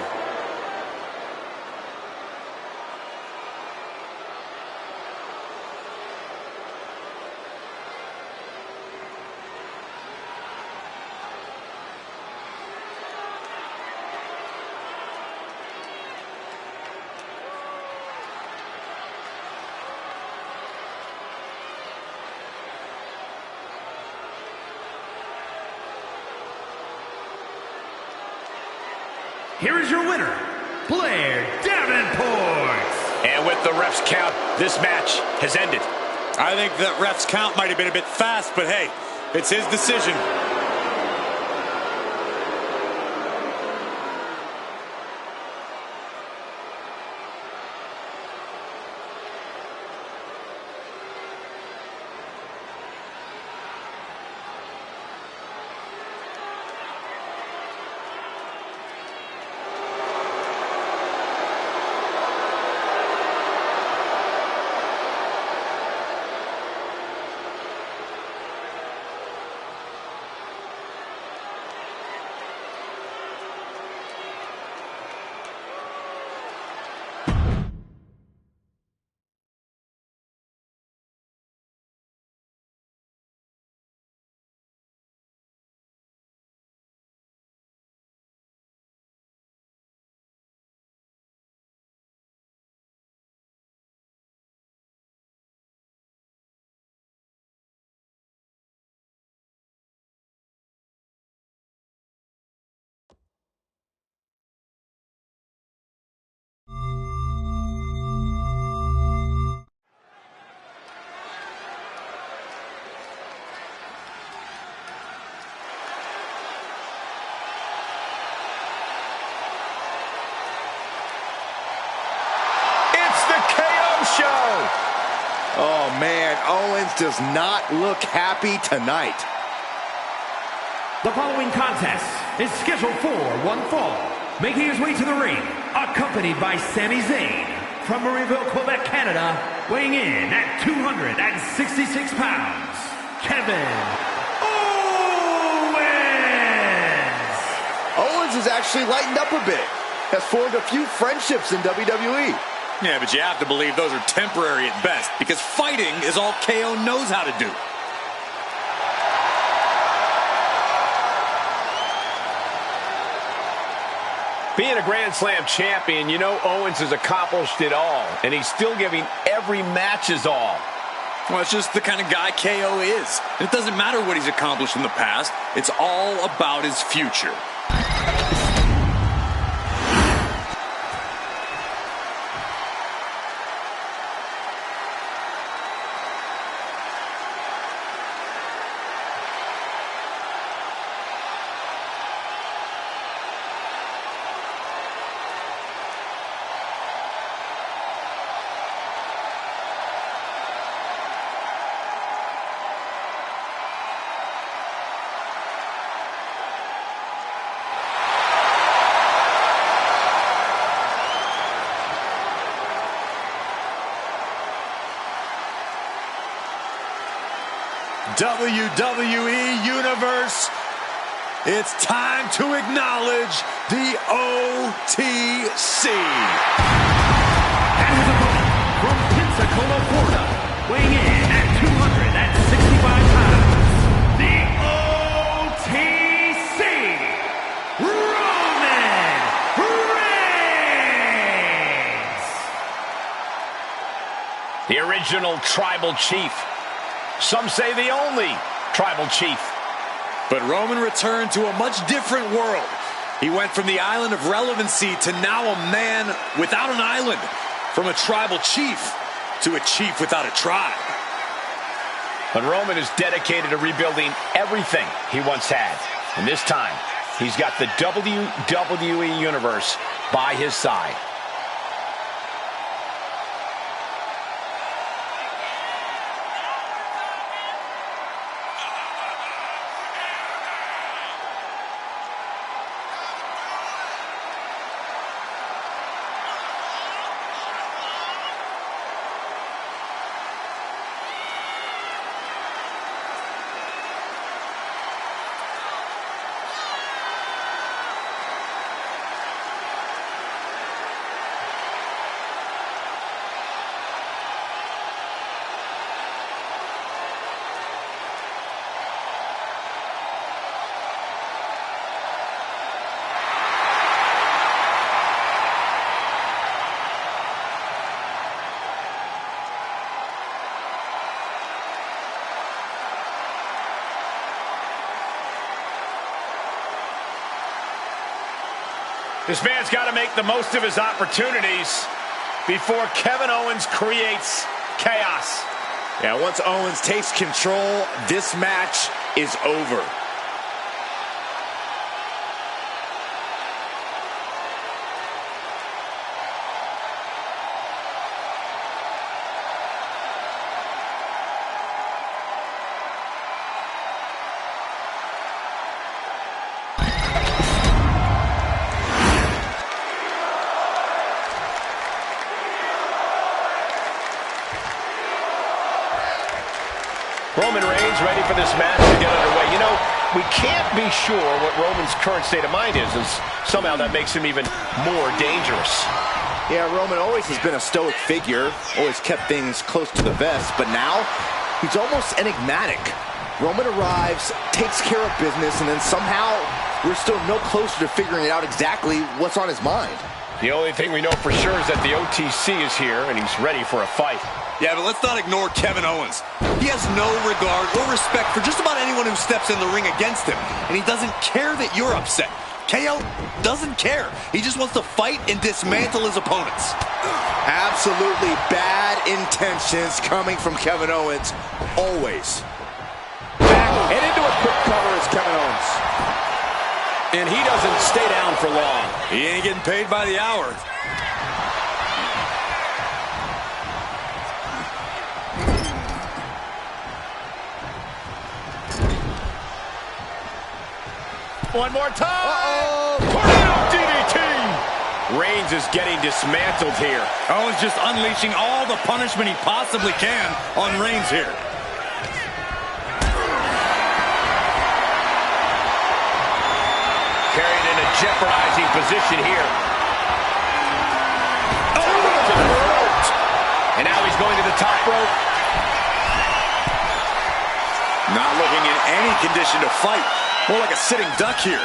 Here is your winner, Blair Davenport. And with the ref's count, this match has ended. I think that ref's count might have been a bit fast, but hey, it's his decision. show. Oh, man, Owens does not look happy tonight. The following contest is scheduled for one fall. Making his way to the ring, accompanied by Sami Zayn, from Wwe2k, Quebec, Canada, weighing in at 266 pounds, Kevin Owens! Owens has actually lightened up a bit. Has formed a few friendships in WWE. Yeah, but you have to believe those are temporary at best, because fighting is all KO knows how to do. Being a Grand Slam champion, you know Owens has accomplished it all, and he's still giving every match his all. Well, it's just the kind of guy KO is. It doesn't matter what he's accomplished in the past. It's all about his future. WWE Universe, it's time to acknowledge the OTC. And his opponent from Pensacola, Florida, weighing in at 265 pounds, the OTC, Roman Reigns! The original tribal chief. Some say the only tribal chief. But Roman returned to a much different world. He went from the island of relevancy to now a man without an island. From a tribal chief to a chief without a tribe. But Roman is dedicated to rebuilding everything he once had. And this time, he's got the WWE Universe by his side. This man's got to make the most of his opportunities before Kevin Owens creates chaos. Yeah, once Owens takes control, this match is over. Roman Reigns ready for this match to get underway. You know, we can't be sure what Roman's current state of mind is, and somehow that makes him even more dangerous. Yeah, Roman always has been a stoic figure, always kept things close to the vest, but now he's almost enigmatic. Roman arrives, takes care of business, and then somehow we're still no closer to figuring out exactly what's on his mind. The only thing we know for sure is that the OTC is here, and he's ready for a fight. Yeah, but let's not ignore Kevin Owens. He has no regard or respect for just about anyone who steps in the ring against him. And he doesn't care that you're upset. KO doesn't care. He just wants to fight and dismantle his opponents. Absolutely bad intentions coming from Kevin Owens, always. Back and into a quick cover is Kevin Owens. And he doesn't stay down for long. He ain't getting paid by the hour. one more time. Uh-oh. Tornado DDT. Reigns is getting dismantled here. Owens just unleashing all the punishment he possibly can on Reigns here. Carried in a jeopardizing position here. And now he's going to the top rope. Not looking in any condition to fight. More like a sitting duck here.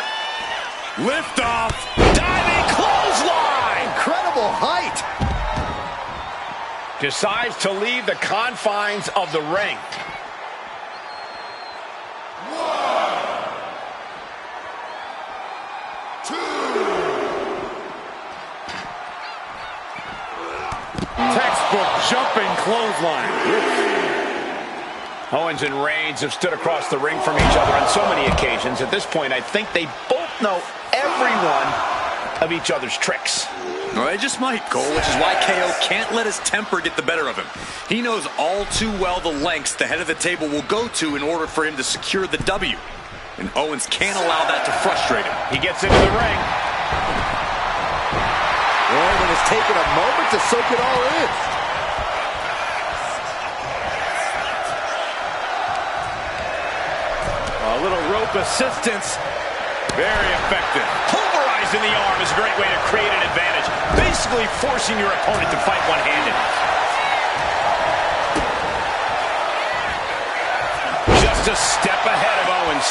Lift off. Diving clothesline. Incredible height. Decides to leave the confines of the ring. Textbook jumping clothesline. Owens and Reigns have stood across the ring from each other on so many occasions. At this point, I think they both know every one of each other's tricks. Well, they just might, Cole, which is why KO can't let his temper get the better of him. He knows all too well the lengths the head of the table will go to in order for him to secure the W. And Owens can't allow that to frustrate him. He gets into the ring. Roman has taken a moment to soak it all in. A little rope assistance. Very effective. Pulverizing the arm is a great way to create an advantage. Basically forcing your opponent to fight one-handed. Just a step ahead of Owens.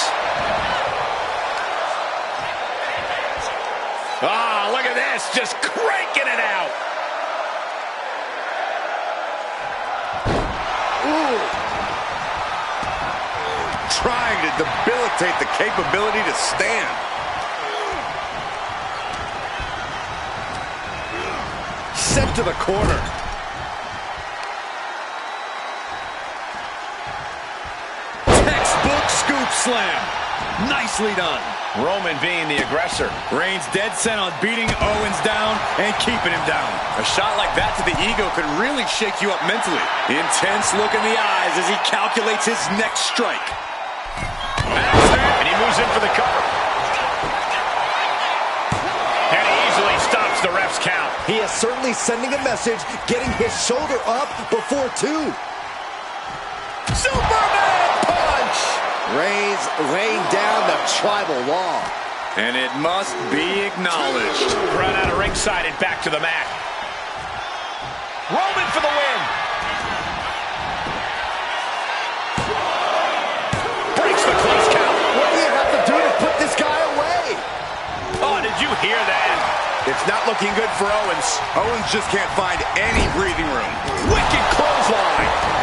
Ah, look at this. Just cranking it out. Ooh. Trying to debilitate the capability to stand. Sent to the corner. Textbook scoop slam. Nicely done. Roman being the aggressor. Reigns dead set on beating Owens down and keeping him down. A shot like that to the ego could really shake you up mentally. Intense look in the eyes as he calculates his next strike. And he moves in for the cover. And he easily stops the ref's count. He is certainly sending a message, getting his shoulder up before two. Superman punch! Reigns laying down the tribal law. And it must be acknowledged. Run out of ringside and back to the mat. Roman for the win. Breaks the close count. What do you have to do to put this guy away? Oh, did you hear that? It's not looking good for Owens. Owens just can't find any breathing room. Wicked clothesline.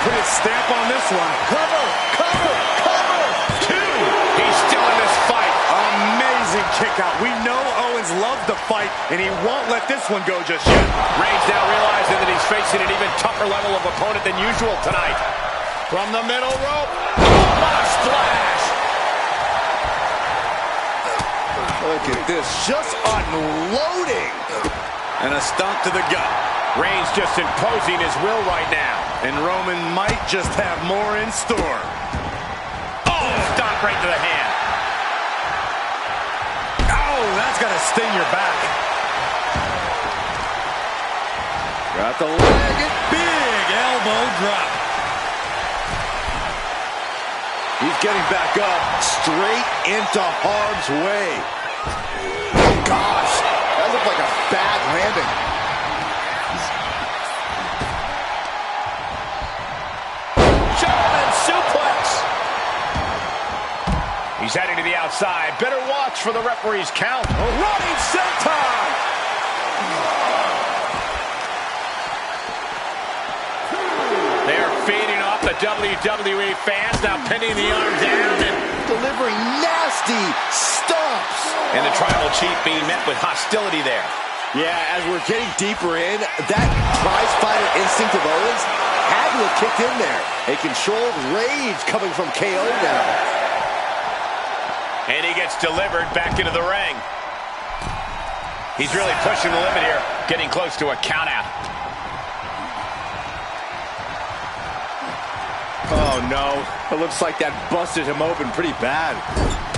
Put his stamp on this one. Cover, cover, cover. Two. He's still in this fight. Amazing kick out. We know Owens loves to fight, and he won't let this one go just yet. Reigns now realizing that he's facing an even tougher level of opponent than usual tonight. From the middle rope. Oh, what a splash. Look at this, just unloading. And a stomp to the gut. Reigns just imposing his will right now. And Roman might just have more in store. Oh, stomp right to the hand. Oh, that's got to sting your back. Got the leg and Big elbow drop. he's getting back up, straight into harm's way. Oh gosh, that looked like a bad landing. He's heading to the outside. Better watch for the referee's count. A running senton. They are feeding off the WWE fans, now pinning the arm down and Delivering nasty stomps. And the tribal chief being met with hostility there. Yeah, as we're getting deeper in, that prize fighter instinct of Owens had to have kicked in there. A controlled rage coming from KO now. And he gets delivered back into the ring. He's really pushing the limit here, getting close to a count out. no. It looks like that busted him open pretty bad.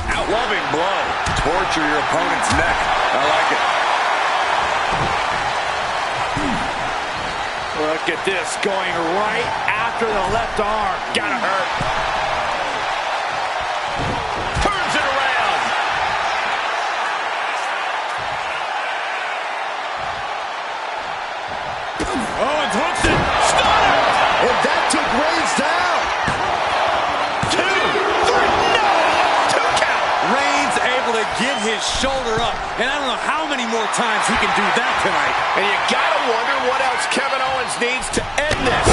Outloving blow. Torture your opponent's neck. I like it. Look at this, going right after the left arm. Gotta hurt. Turns it around. Owens hooks it. Stunner. And that took Reigns down. 2, 3, no! 2 count. Reigns able to get his shoulder up, and I don't know how many more times he can do that tonight. And you gotta wonder what else Kevin Owens needs to end this.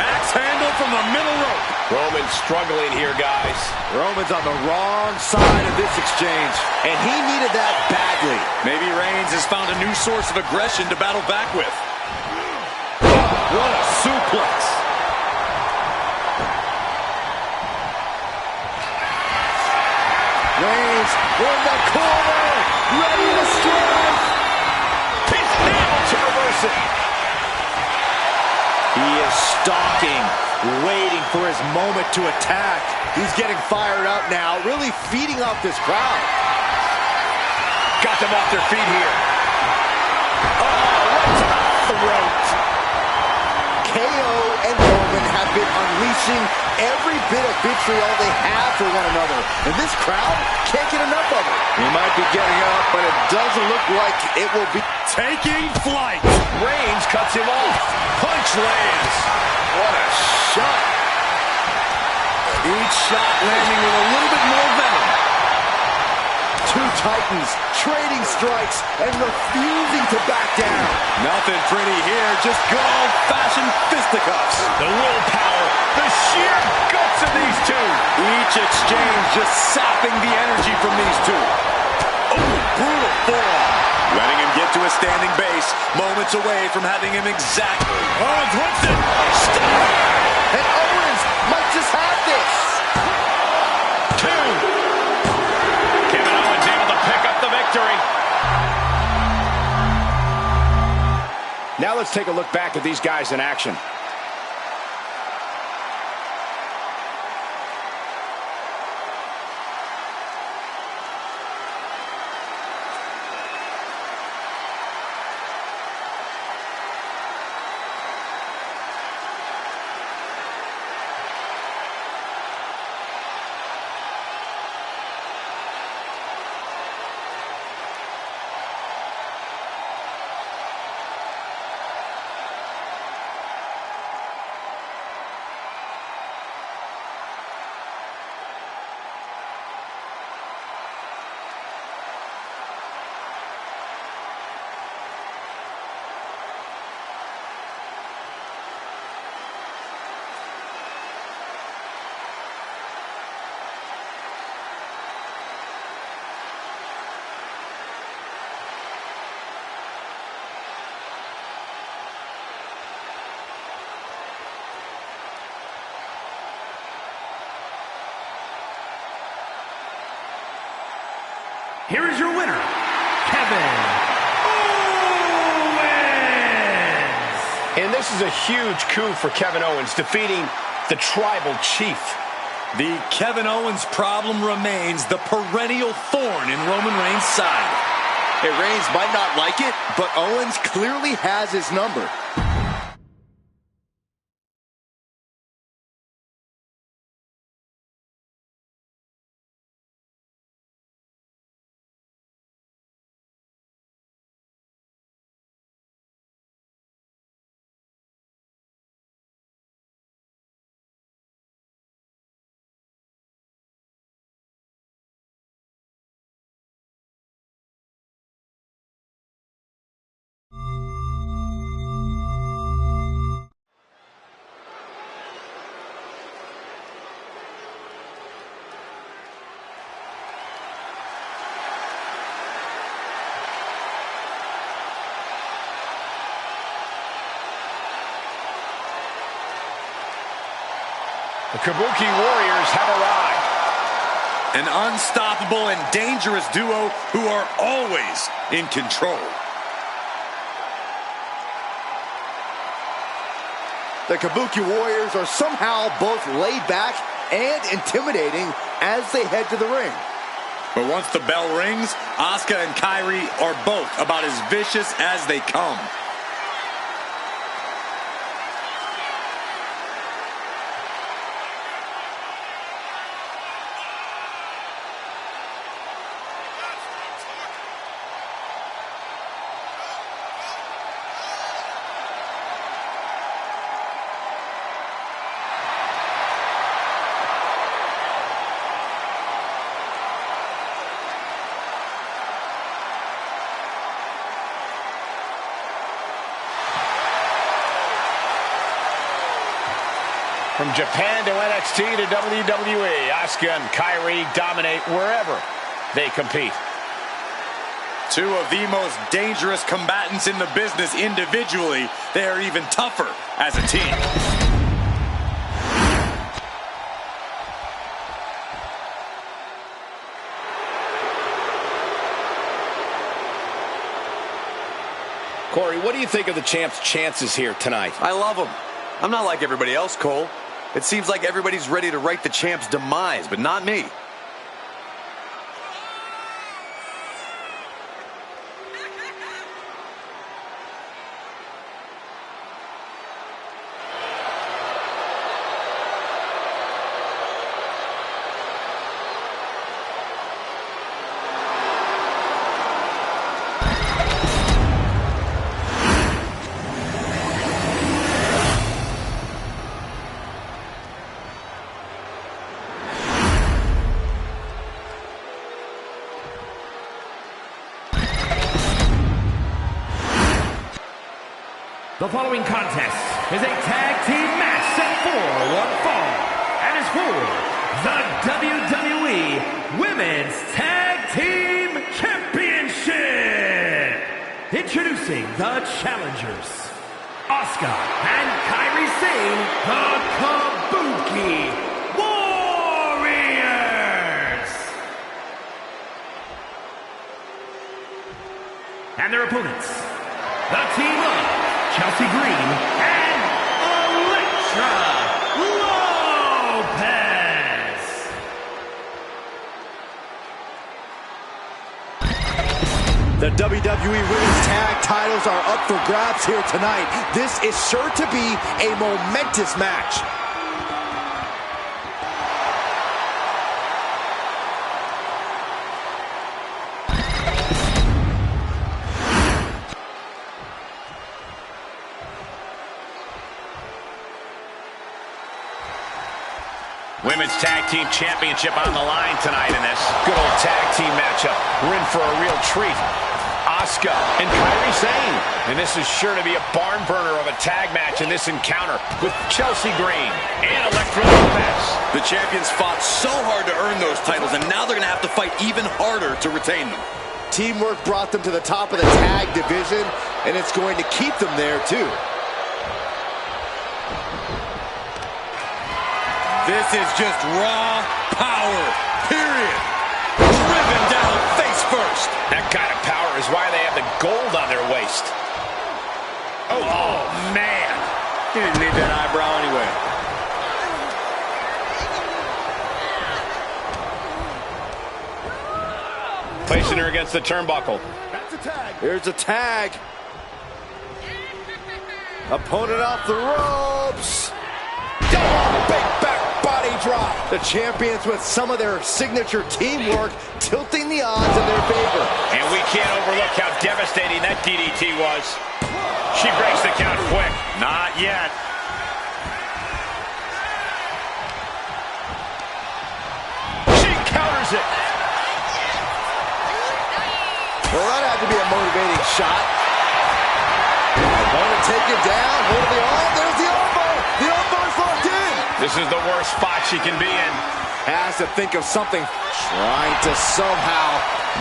Axe handle from the middle rope. Roman's struggling here, guys. Roman's on the wrong side of this exchange, and he needed that badly. Maybe Reigns has found a new source of aggression to battle back with. What a suplex. Reigns in the corner, ready to strike. He's able to reverse it. He is stalking, waiting for his moment to attack. He's getting fired up now, really feeding off this crowd. Got them off their feet here. Oh, right to the throat. KO and Roman have been unleashing every bit of vitriol they have for one another. And this crowd can't get enough of it. He might be getting up, but it doesn't look like it will be Taking flight. Reigns cuts him off. Punch lands. What a shot. Each shot landing with a little bit more venom. Two titans trading strikes and refusing to back down. Nothing pretty here, just good old-fashioned fisticuffs. The willpower, the sheer guts of these two. Each exchange just sapping the energy from these two. Oh, brutal forearm. Letting him get to a standing base, moments away from having him exactly. Owens whips it. Stop. And Owens might just have this. 2. Kevin Owens able to pick up the victory. Now let's take a look back at these guys in action. Here is your winner, Kevin Owens. And this is a huge coup for Kevin Owens, defeating the Tribal Chief. The Kevin Owens problem remains the perennial thorn in Roman Reigns' side. Hey, Reigns might not like it, but Owens clearly has his number. The Kabuki Warriors have arrived. An unstoppable and dangerous duo who are always in control. The Kabuki Warriors are somehow both laid back and intimidating as they head to the ring. But once the bell rings, Asuka and Kairi are both about as vicious as they come. From Japan to NXT to WWE, Asuka and Kairi dominate wherever they compete. Two of the most dangerous combatants in the business individually. They are even tougher as a team. Corey, what do you think of the champ's chances here tonight? I love him. I'm not like everybody else, Cole. It seems like everybody's ready to write the champ's demise, but not me. The following contest is a tag team match set for one fall and is for the WWE Women's Tag Team Championship. Introducing the challengers, Asuka and Kairi Sane, the Kabuki Warriors. And their opponents, the team of Chelsea Green and Elektra Lopez. The WWE Women's Tag titles are up for grabs here tonight. This is sure to be a momentous match. Women's Tag Team Championship on the line tonight in this good old tag team matchup. We're in for a real treat. Asuka and Kairi Sane. And this is sure to be a barn burner of a tag match in this encounter with Chelsea Green and Elektra Lopez. The champions fought so hard to earn those titles, and now they're going to have to fight even harder to retain them. Teamwork brought them to the top of the tag division, and it's going to keep them there too. This is just raw power, period. Driven down face first. That kind of power is why they have the gold on their waist. Oh man. He didn't need that eyebrow anyway. Placing her against the turnbuckle. That's a tag. Here's a tag. Opponent off the ropes. Oh, big back body drop. The champions with some of their signature teamwork tilting the odds in their favor. And we can't overlook how devastating that DDT was. She breaks the count quick. Not yet. She counters it. Well, that had to be a motivating shot. Opponent taken down. Hold the arm. There's the elbow. The elbow's locked in. This is the worst spot she can be in. Has to think of something. Trying to somehow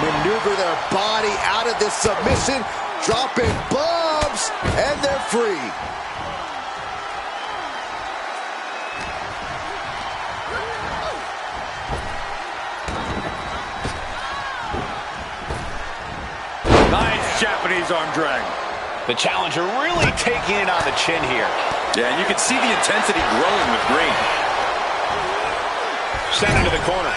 maneuver their body out of this submission. Dropping bombs. And they're free. Nice Japanese arm drag. The challenger really taking it on the chin here. Yeah, and you can see the intensity growing with Green. Sent into the corner.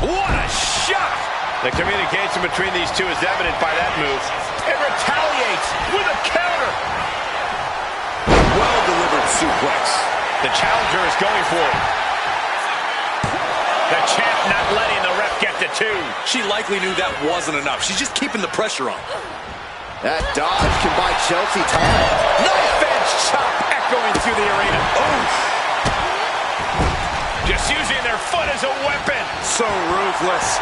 What a shot! The communication between these two is evident by that move. It retaliates with a counter. Well-delivered suplex. The challenger is going for it. The champ not letting the ref get to two. She likely knew that wasn't enough. She's just keeping the pressure on. That dodge can buy Chelsea time. Knife edge chop echoing through the arena. Oof. Just using their foot as a weapon. So ruthless.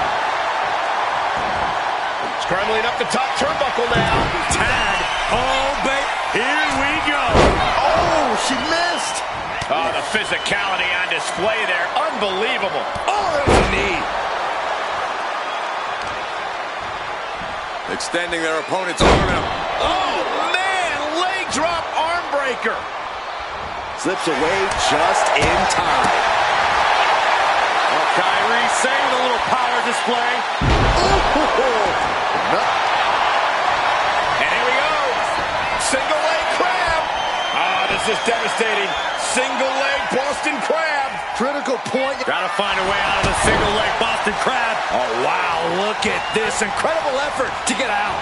Scrambling up the top turnbuckle now. Tag. Oh, baby. Here we go. Oh, she missed. Oh, the physicality on display there. Unbelievable. Oh, there's a knee. Extending their opponent's arm out. Oh, man. Leg drop arm breaker. Slips away just in time. Oh, Kyrie saving a little power display. No. And here we go. Single leg crab. Oh, this is devastating. Single leg Boston crab. Critical point. Gotta find a way out of the single leg Boston crab. Oh, wow. Look at this incredible effort to get out.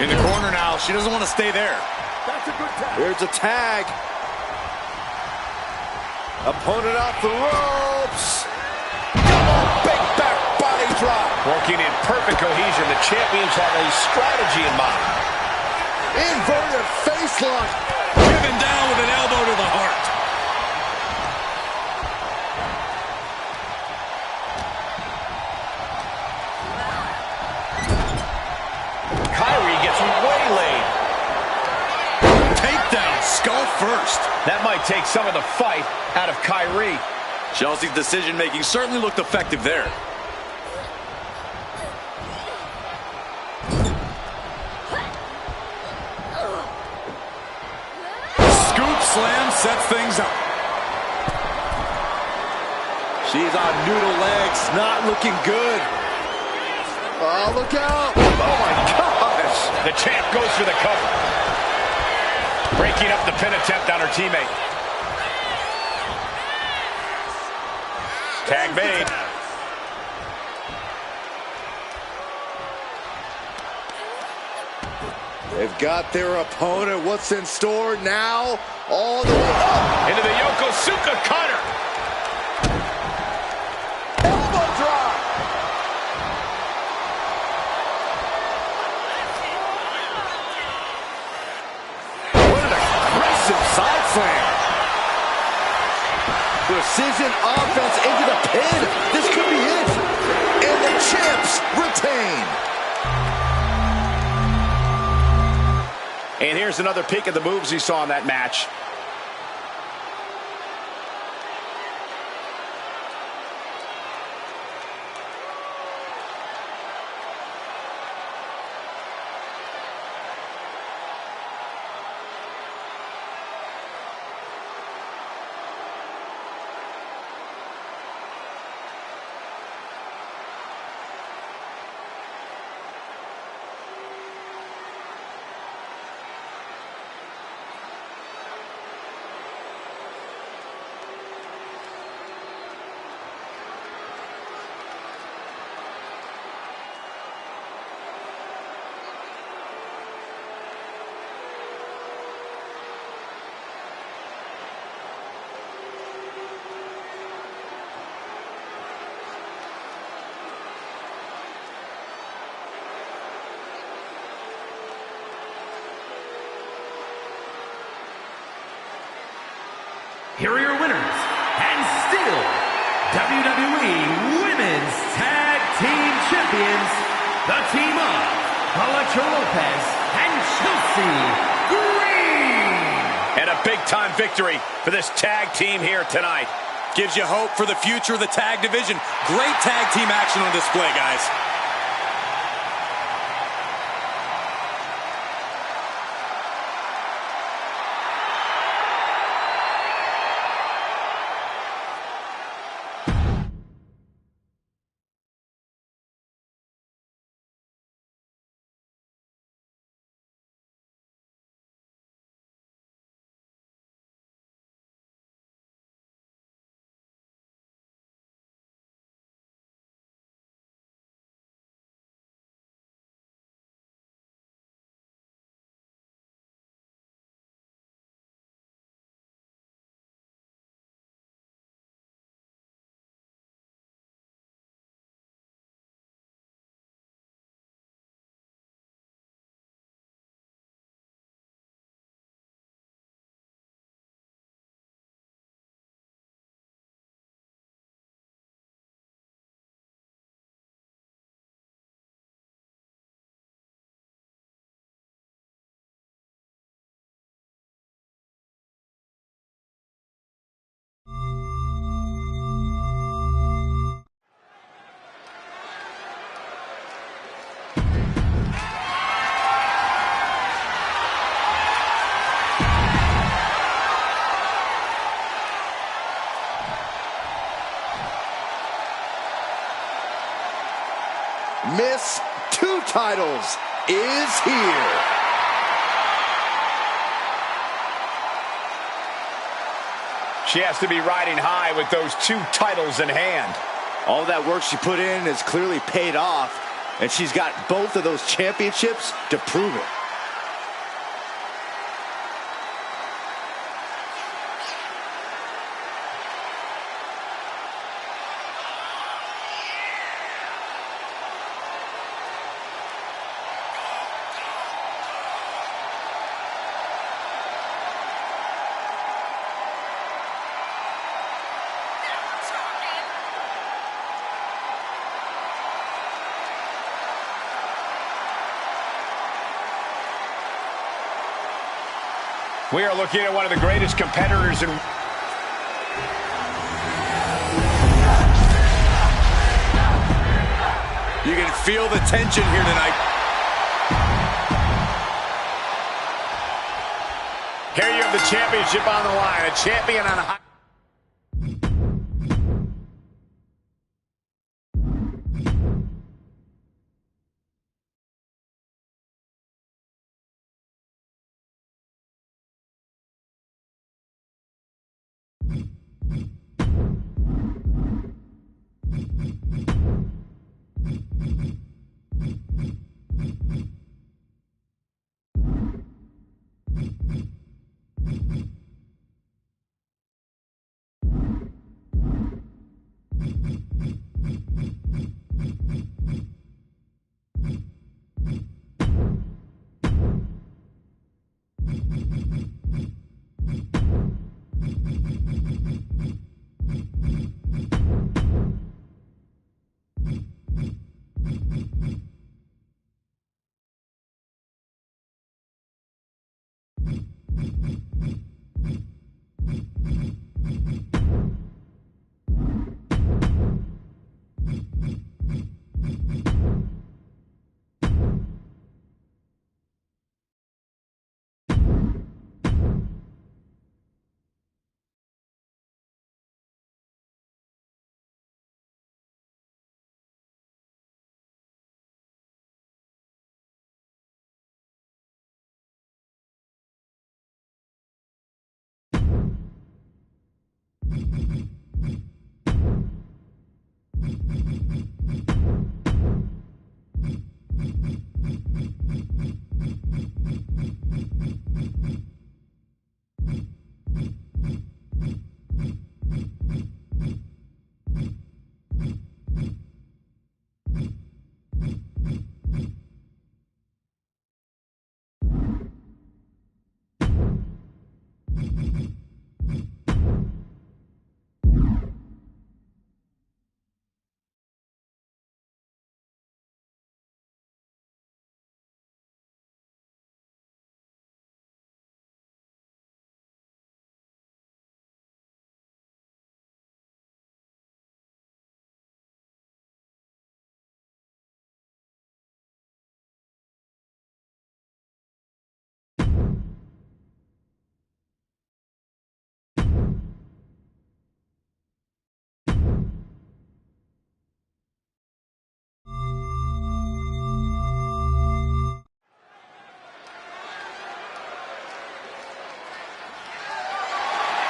In the corner now. She doesn't want to stay there. That's a good tag. Here's a tag. Opponent off the ropes. Big back body drop. Working in perfect cohesion. The champions have a strategy in mind. Inverted face lock. Driven down with an elbow to the heart. Kyrie gets waylaid. Takedown, skull first. That might take some of the fight out of Kyrie. Chelsea's decision-making certainly looked effective there. Scoop slam sets things up. She's on noodle legs. Not looking good. Oh, look out. Oh, my gosh. The champ goes for the cover. Breaking up the pin attempt on her teammate. Tag made. They've got their opponent. What's in store now? All the way up. Into the Yokosuka cutter. Elbow drop. What an aggressive side slam. Precision offense into the pin. This could be it. And the champs retain. And here's another peek at the moves you saw in that match. Here are your winners, and still WWE Women's Tag Team Champions, the team of Electra Lopez and Chelsea Green. And a big-time victory for this tag team here tonight. Gives you hope for the future of the tag division. Great tag team action on display, guys. Miss Two Titles is here. She has to be riding high with those 2 titles in hand. All that work she put in has clearly paid off, and she's got both of those championships to prove it. We are looking at one of the greatest competitors in... You can feel the tension here tonight. Here you have the championship on the line. A champion on a high...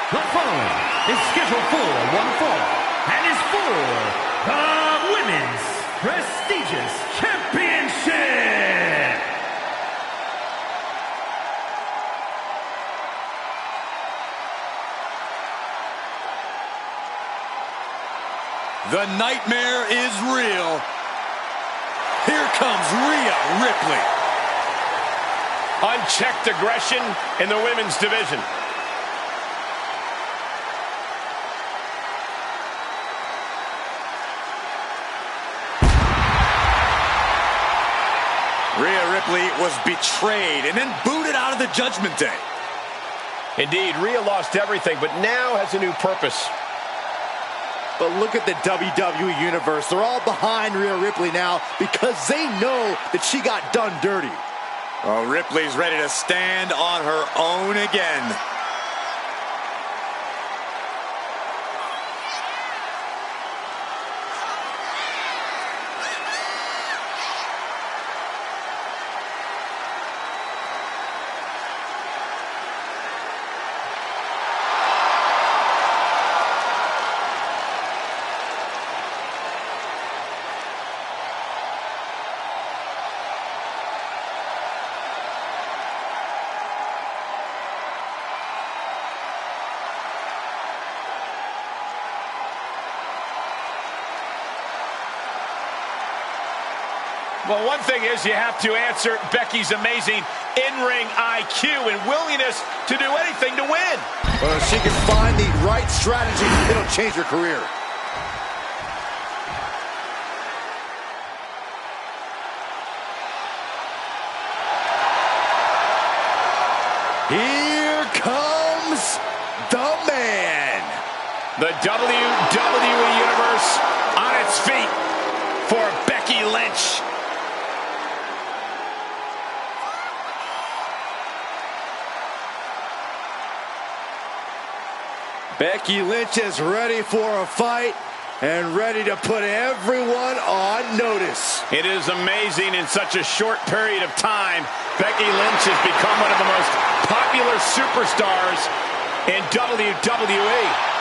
The following is scheduled for one fall and is for the Women's Prestigious Championship. The nightmare is real. Here comes Rhea Ripley. Unchecked aggression in the women's division. Rhea Ripley was betrayed and then booted out of the Judgment Day. Indeed, Rhea lost everything, but now has a new purpose. But look at the WWE Universe. They're all behind Rhea Ripley now because they know that she got done dirty. Oh, Ripley's ready to stand on her own again. Well, one thing is you have to answer Becky's amazing in-ring IQ and willingness to do anything to win. Well, if she can find the right strategy, it'll change her career. Here comes the man. The WWE Universe on its feet for Becky Lynch. Becky Lynch is ready for a fight and ready to put everyone on notice. It is amazing in such a short period of time, Becky Lynch has become one of the most popular superstars in WWE.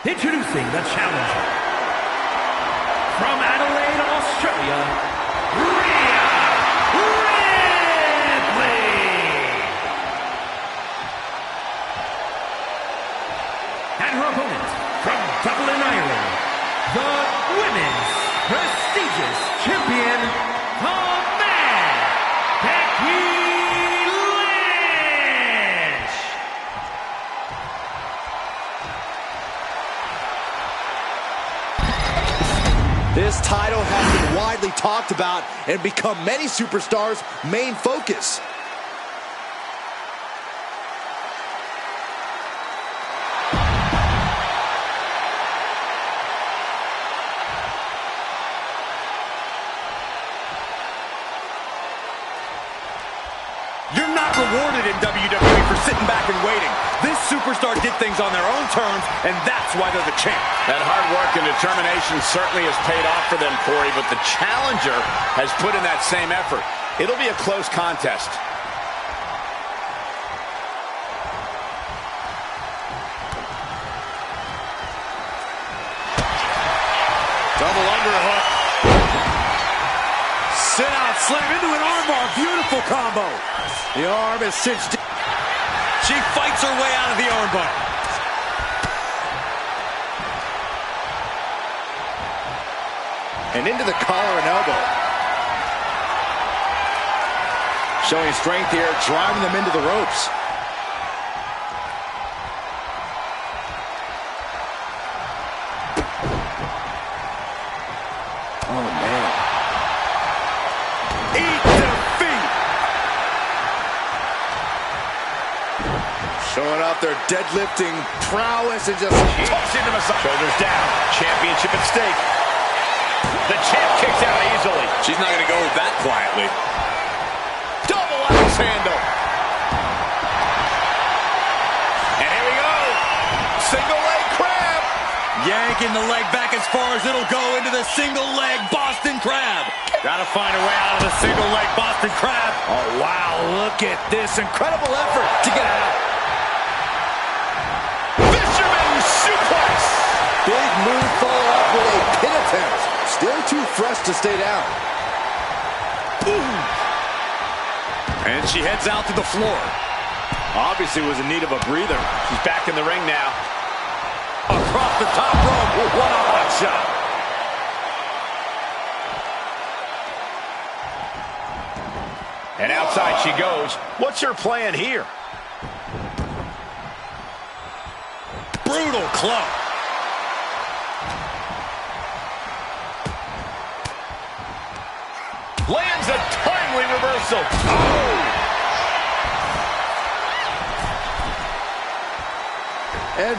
Introducing the challenger from Adelaide, Australia, Rhea Ripley. And her opponent from Dublin, Ireland, the women's prestigious champion of man, Becky Lynch. This title has been widely talked about and become many superstars' main focus. You're not rewarded in WWE for sitting back and waiting. This superstar did things on their own terms, and that's why they're the champ. That hard work and determination certainly has paid off for them, Corey, but the challenger has put in that same effort. It'll be a close contest. Double underhook. Sit out, slam into an armbar. Beautiful combo. The arm is cinched. She fights her way out of the armbar. And into the collar and elbow. Showing strength here, driving them into the ropes. Oh, man. Eat defeat! Showing off their deadlifting prowess and just Tossing them aside. Shoulders down. Championship at stake. The champ kicks out easily. She's not going to go that quietly. Double axe handle. And here we go. Single leg crab. Yanking the leg back as far as it'll go into the single leg Boston Crab. Gotta find a way out of the single leg Boston Crab. oh, wow, look at this incredible effort to get out. Fisherman suplex. Big move followed up with a pin attempt. Still too fresh to stay down. And she heads out to the floor. Obviously was in need of a breather. She's back in the ring now. Across the top rope. What a hot shot. And outside she goes. What's her plan here? Brutal club. Lands a timely reversal. Oh! And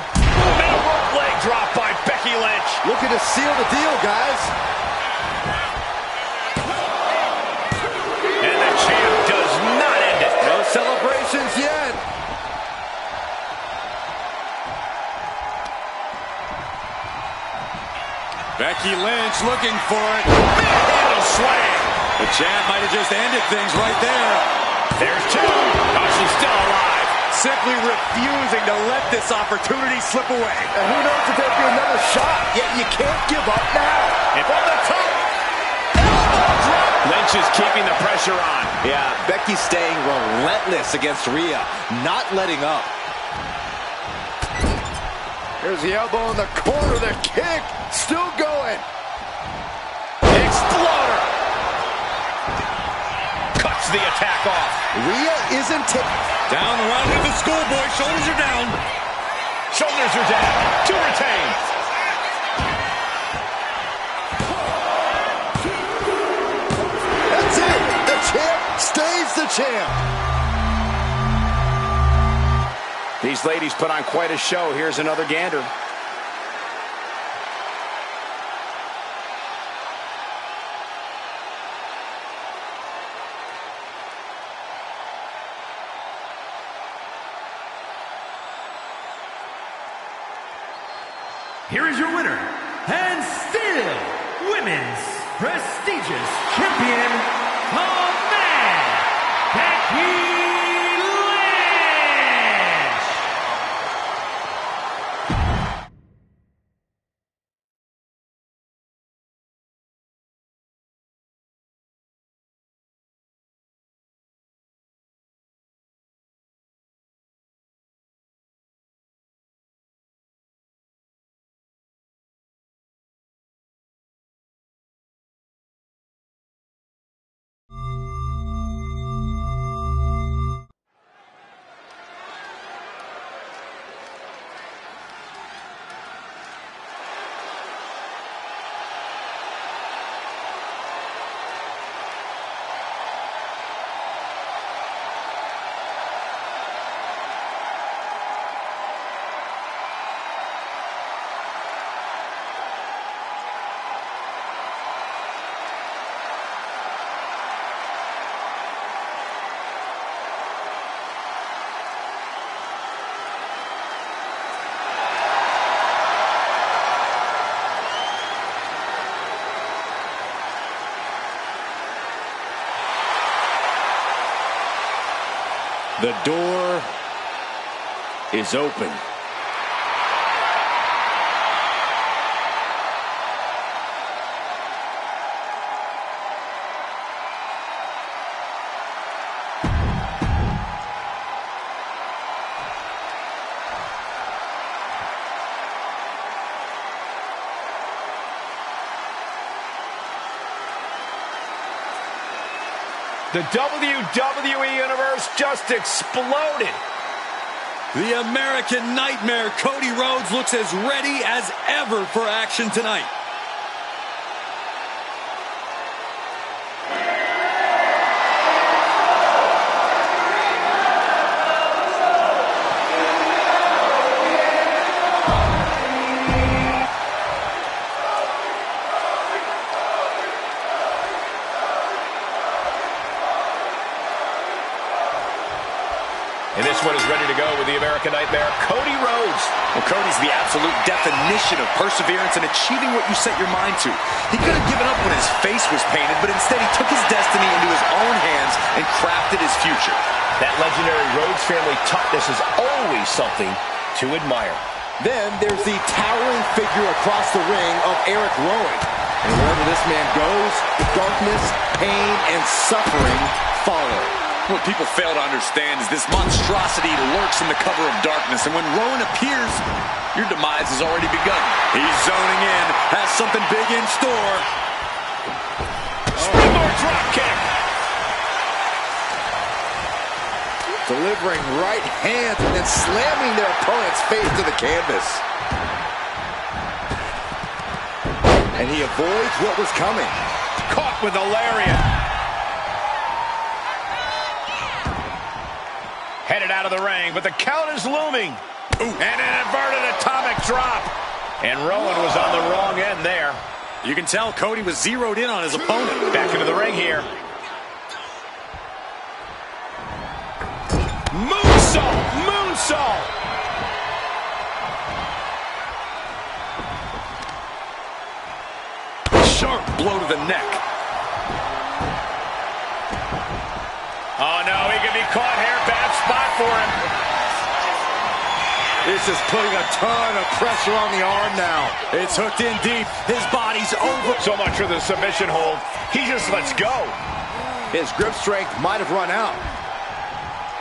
Middle rope leg drop by Becky Lynch. looking to seal the deal, guys. And the champ does not end it. No celebrations yet. Becky Lynch looking for it. Big handle swing. The champ might have just ended things right there. There's two. Oh, she's still alive. Simply refusing to let this opportunity slip away. And who knows if there'll be another shot, yet you can't give up now. And from the top. Elbow drop. Lynch is keeping the pressure on. Yeah, Becky's staying relentless against Rhea, not letting up. Here's the elbow in the corner, the kick, still going. Exploder. Cuts the attack off. Rhea isn't Down around with the schoolboy, shoulders are down. Shoulders are down. To retain. That's it. The champ stays the champ. These ladies put on quite a show. Here's another gander. Here is your winner, and still women's prestigious champion, the man, Becky Lynch. The door is open. The WWE Universe just exploded. The American Nightmare, Cody Rhodes, looks as ready as ever for action tonight. And this one is ready to go with the American Nightmare, Cody Rhodes. Well, Cody's the absolute definition of perseverance and achieving what you set your mind to. He could have given up when his face was painted, but instead he took his destiny into his own hands and crafted his future. That legendary Rhodes family toughness is always something to admire. Then there's the towering figure across the ring of Eric Rowan. And wherever this man goes, darkness, pain, and suffering follow. What people fail to understand is this monstrosity lurks in the cover of darkness, and when Rowan appears, your demise has already begun. He's zoning in, has something big in store. Springboard drop kick. Delivering right hands and then slamming their opponent's face to the canvas. And he avoids what was coming. Caught with a lariat. Headed out of the ring, but the count is looming. Ooh. And an inverted atomic drop. And Rowan was on the wrong end there. You can tell Cody was zeroed in on his opponent. Back into the ring here. Moonsault! Moonsault! Sharp blow to the neck. Oh, no, he could be caught here. Bad spot for him. This is putting a ton of pressure on the arm now. It's hooked in deep. His body's over. So much for the submission hold. He just lets go. His grip strength might have run out.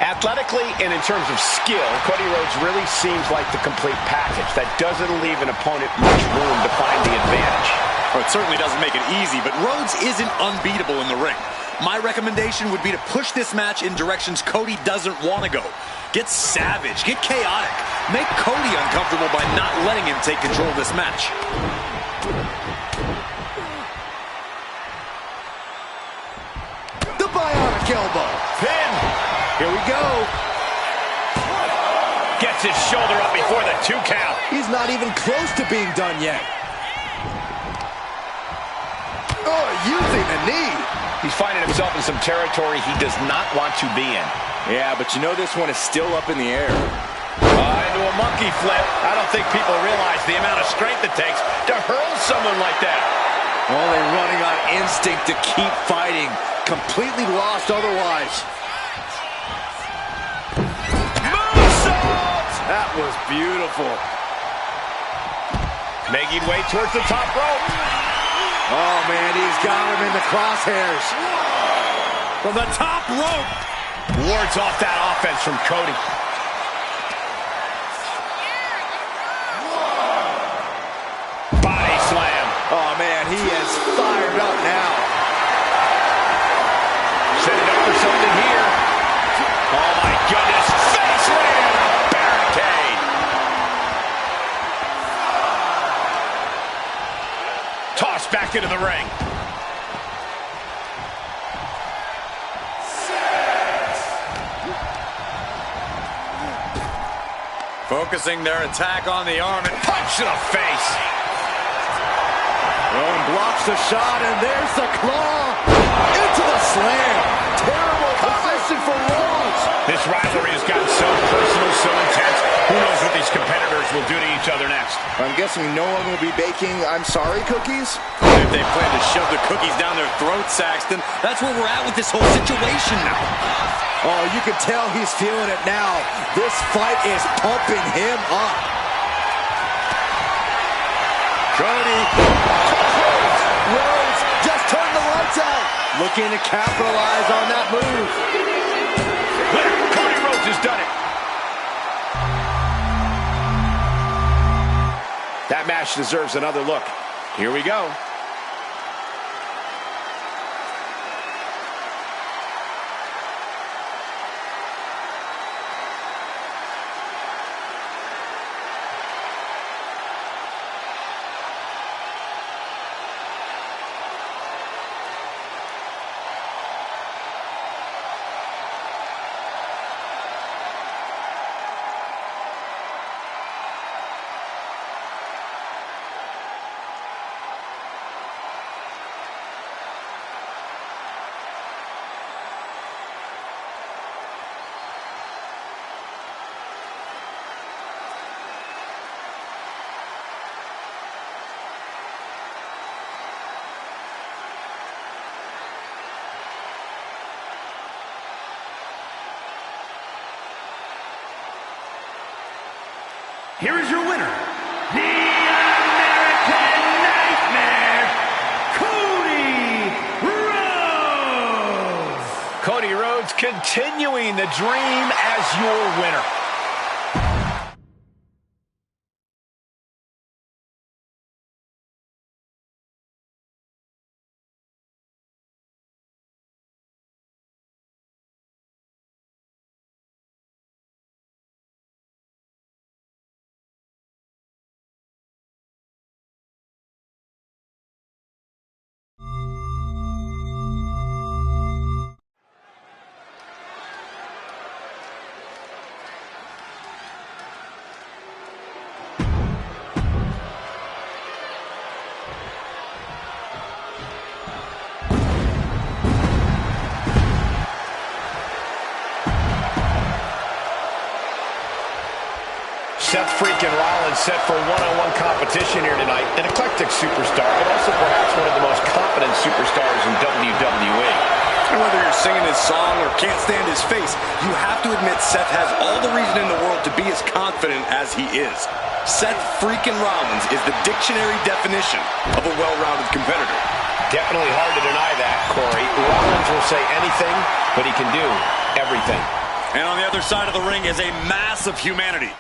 Athletically and in terms of skill, Cody Rhodes really seems like the complete package. That doesn't leave an opponent much room to find the advantage. Well, it certainly doesn't make it easy, but Rhodes isn't unbeatable in the ring. My recommendation would be to push this match in directions Cody doesn't want to go. Get savage, get chaotic. Make Cody uncomfortable by not letting him take control of this match. The bionic elbow. Pin. Here we go. Gets his shoulder up before the 2 count. He's not even close to being done yet. Oh, using the knee. He's finding himself in some territory he does not want to be in. Yeah, but you know this one is still up in the air. Into a monkey flip. I don't think people realize the amount of strength it takes to hurl someone like that. Only running on instinct to keep fighting. Completely lost otherwise. Moonsault! That was beautiful. Making way towards the top rope. Oh, man, he's got him in the crosshairs. From the top rope. Wards off that offense from Cody. Body slam. Oh, man, he is fired up now. Setting up for something here. Oh, my goodness. Face slam. Barricade. Tossed back into the ring. Focusing their attack on the arm and Punch to the face. Rowan blocks the shot, and there's the claw. Into the slam. Terrible position for Rhodes. This rivalry has gotten so personal, so intense. Who knows what these competitors will do to each other next? I'm guessing no one will be baking I'm sorry cookies? if they plan to shove the cookies down their throats, Saxton. That's where we're at with this whole situation now. Oh, you can tell he's feeling it now. This fight is pumping him up. Cody. Rhodes just turned the lights out. Looking to capitalize on that move. Cody Rhodes has done it. That match deserves another look. Here we go. Here is your winner, the American Nightmare, Cody Rhodes. Cody Rhodes continuing the dream as your winner. Seth freaking Rollins set for one-on-one competition here tonight. An eclectic superstar, but also perhaps one of the most competent superstars in WWE. And whether you're singing his song or can't stand his face. You have to admit Seth has all the reason in the world to be as confident as he is. Seth freaking Rollins is the dictionary definition of a well-rounded competitor. Definitely hard to deny that, Corey. Rollins will say anything, but he can do everything. And on the other side of the ring is a mass of humanity.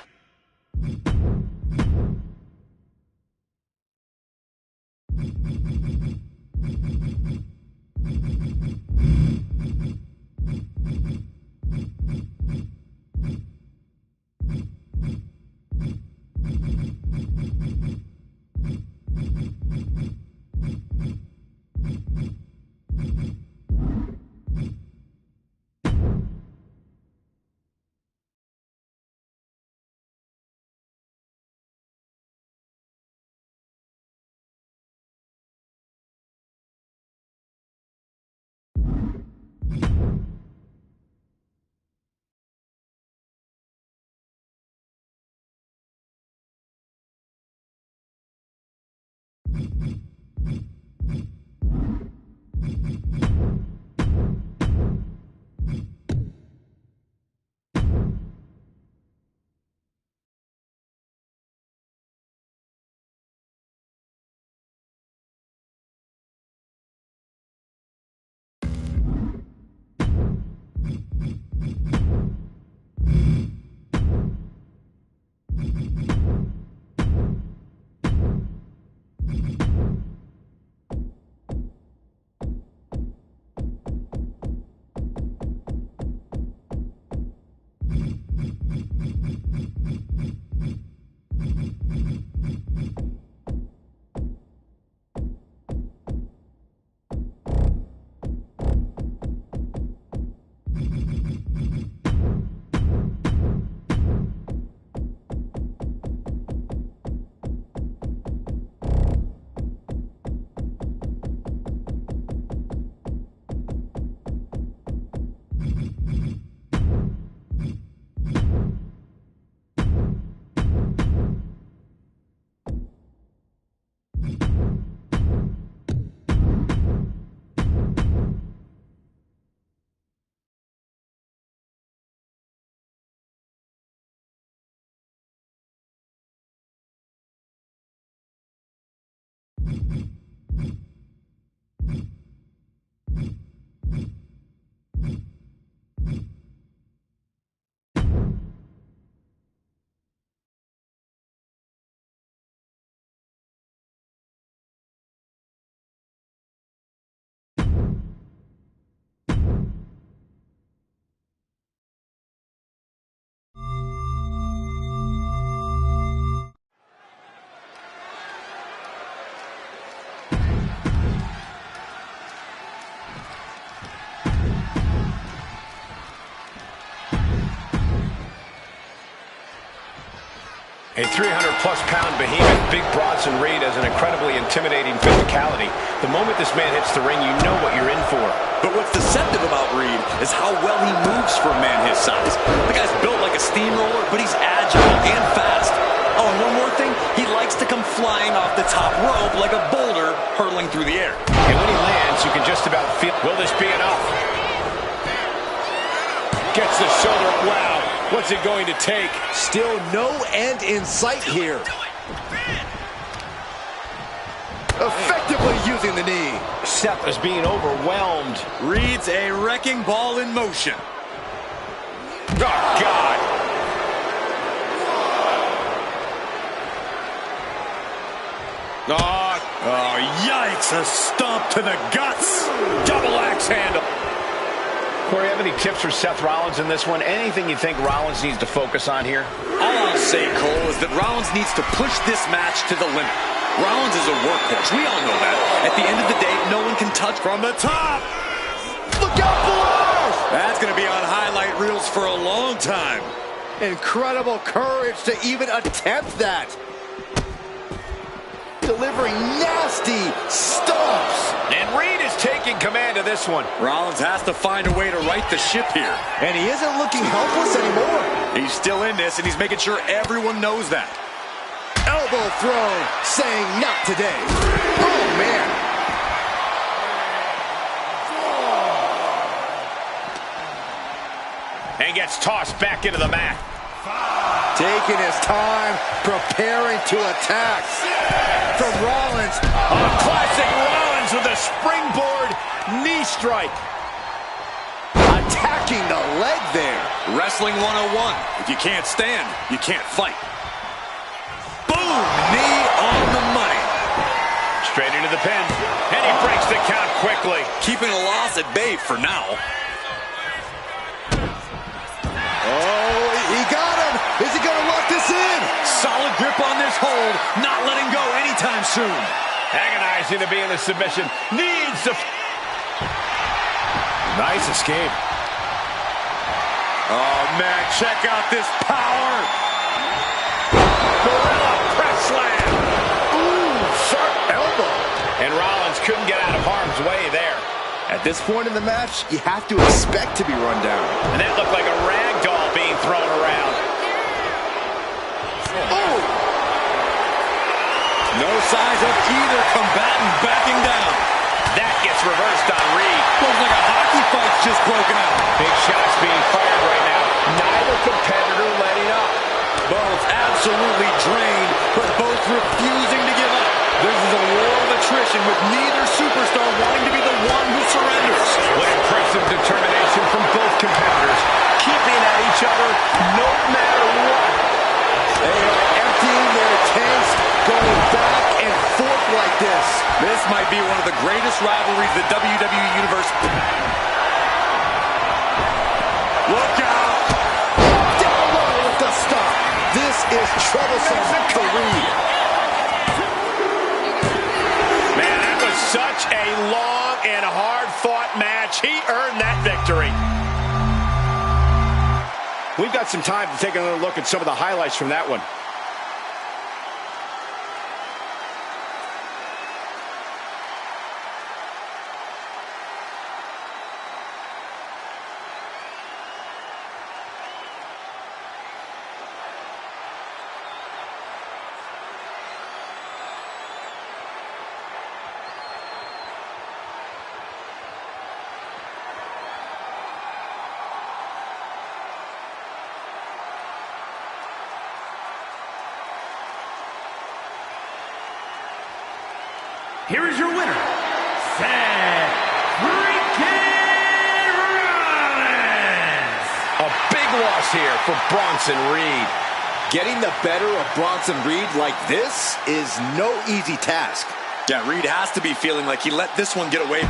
A 300-plus pound behemoth, Big Bronson Reed has an incredibly intimidating physicality. The moment this man hits the ring, you know what you're in for. But what's deceptive about Reed is how well he moves for a man his size. The guy's built like a steamroller, but he's agile and fast. Oh, and one more thing, he likes to come flying off the top rope like a boulder hurtling through the air. And when he lands, you can just about feel, will this be enough? Gets the shoulder, wow. What's it going to take? Still no end in sight here. Effectively using the knee. Seth is being overwhelmed. Reed's a wrecking ball in motion. Oh, God. Oh, yikes. A stomp to the guts. Double axe handle. Corey, have any tips for Seth Rollins in this one? Anything you think Rollins needs to focus on here? All I'll say, Cole, is that Rollins needs to push this match to the limit. Rollins is a workhorse. We all know that. At the end of the day, no one can touch from the top. Look out below! That's going to be on highlight reels for a long time. Incredible courage to even attempt that. Delivering nasty stomps. And Reed is taking command of this one. Rollins has to find a way to right the ship here. And he isn't looking helpless anymore. He's still in this, and he's making sure everyone knows that. Elbow throw, saying not today. Oh, man. gets tossed back into the mat. Taking his time, preparing to attack. From Rollins. Classic Rollins with a springboard knee strike. Attacking the leg there. Wrestling 101. If you can't stand, you can't fight. Boom! Knee on the money. Straight into the pin. And he breaks the count quickly. Keeping a loss at bay for now. Oh, he got him. Is he going to lock this in? Solid grip on this hold. Not letting go anytime soon. Agonizing to be in the submission. Needs to... Nice escape. Oh, man, check out this power. Gorilla press slam. Ooh, sharp elbow. And Rollins couldn't get out of harm's way there. At this point in the match, you have to expect to be run down. And that looked like a rag doll being thrown around. Oh! No signs of either combatant backing down. That gets reversed on Reed. Looks like a hockey fight's just broken out. Big shots being fired right now. Neither competitor letting up. Both absolutely drained, but both refusing to give up. This is a war of attrition with neither superstar wanting to be the one who surrenders. What impressive determination from both competitors. Keeping at each other no matter what. They are emptying their tanks, going back and forth like this. This might be one of the greatest rivalries the WWE Universe... Look out. Down low with the stop. This is troublesome to Reed. Man, that was such a long and hard-fought match. He earned that victory. We've got some time to take another look at some of the highlights from that one. Here is your winner, Seth freaking Rollins. A big loss here for Bronson Reed. Getting the better of Bronson Reed like this is no easy task. Yeah, Reed has to be feeling like he let this one get away.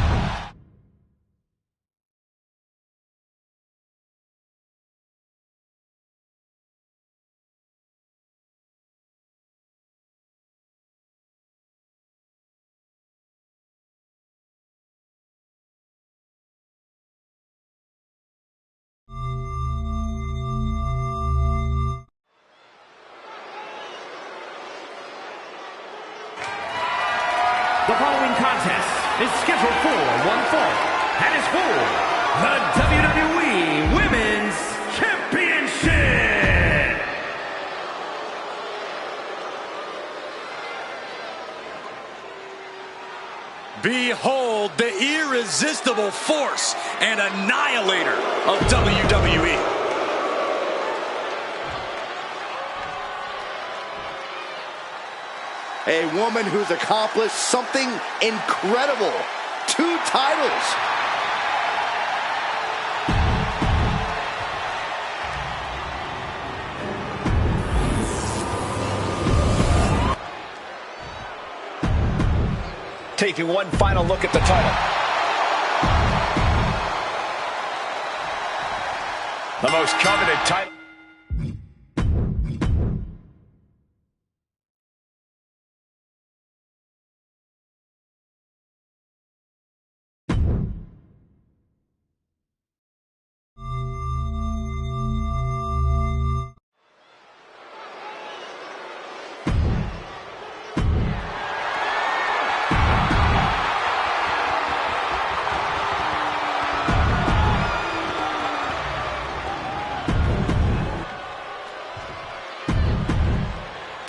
The following contest is scheduled for one fall and is for the WWE Women's Championship. Behold the irresistible force and annihilator of WWE. A woman who's accomplished something incredible. 2 titles. Taking one final look at the title. The most coveted title.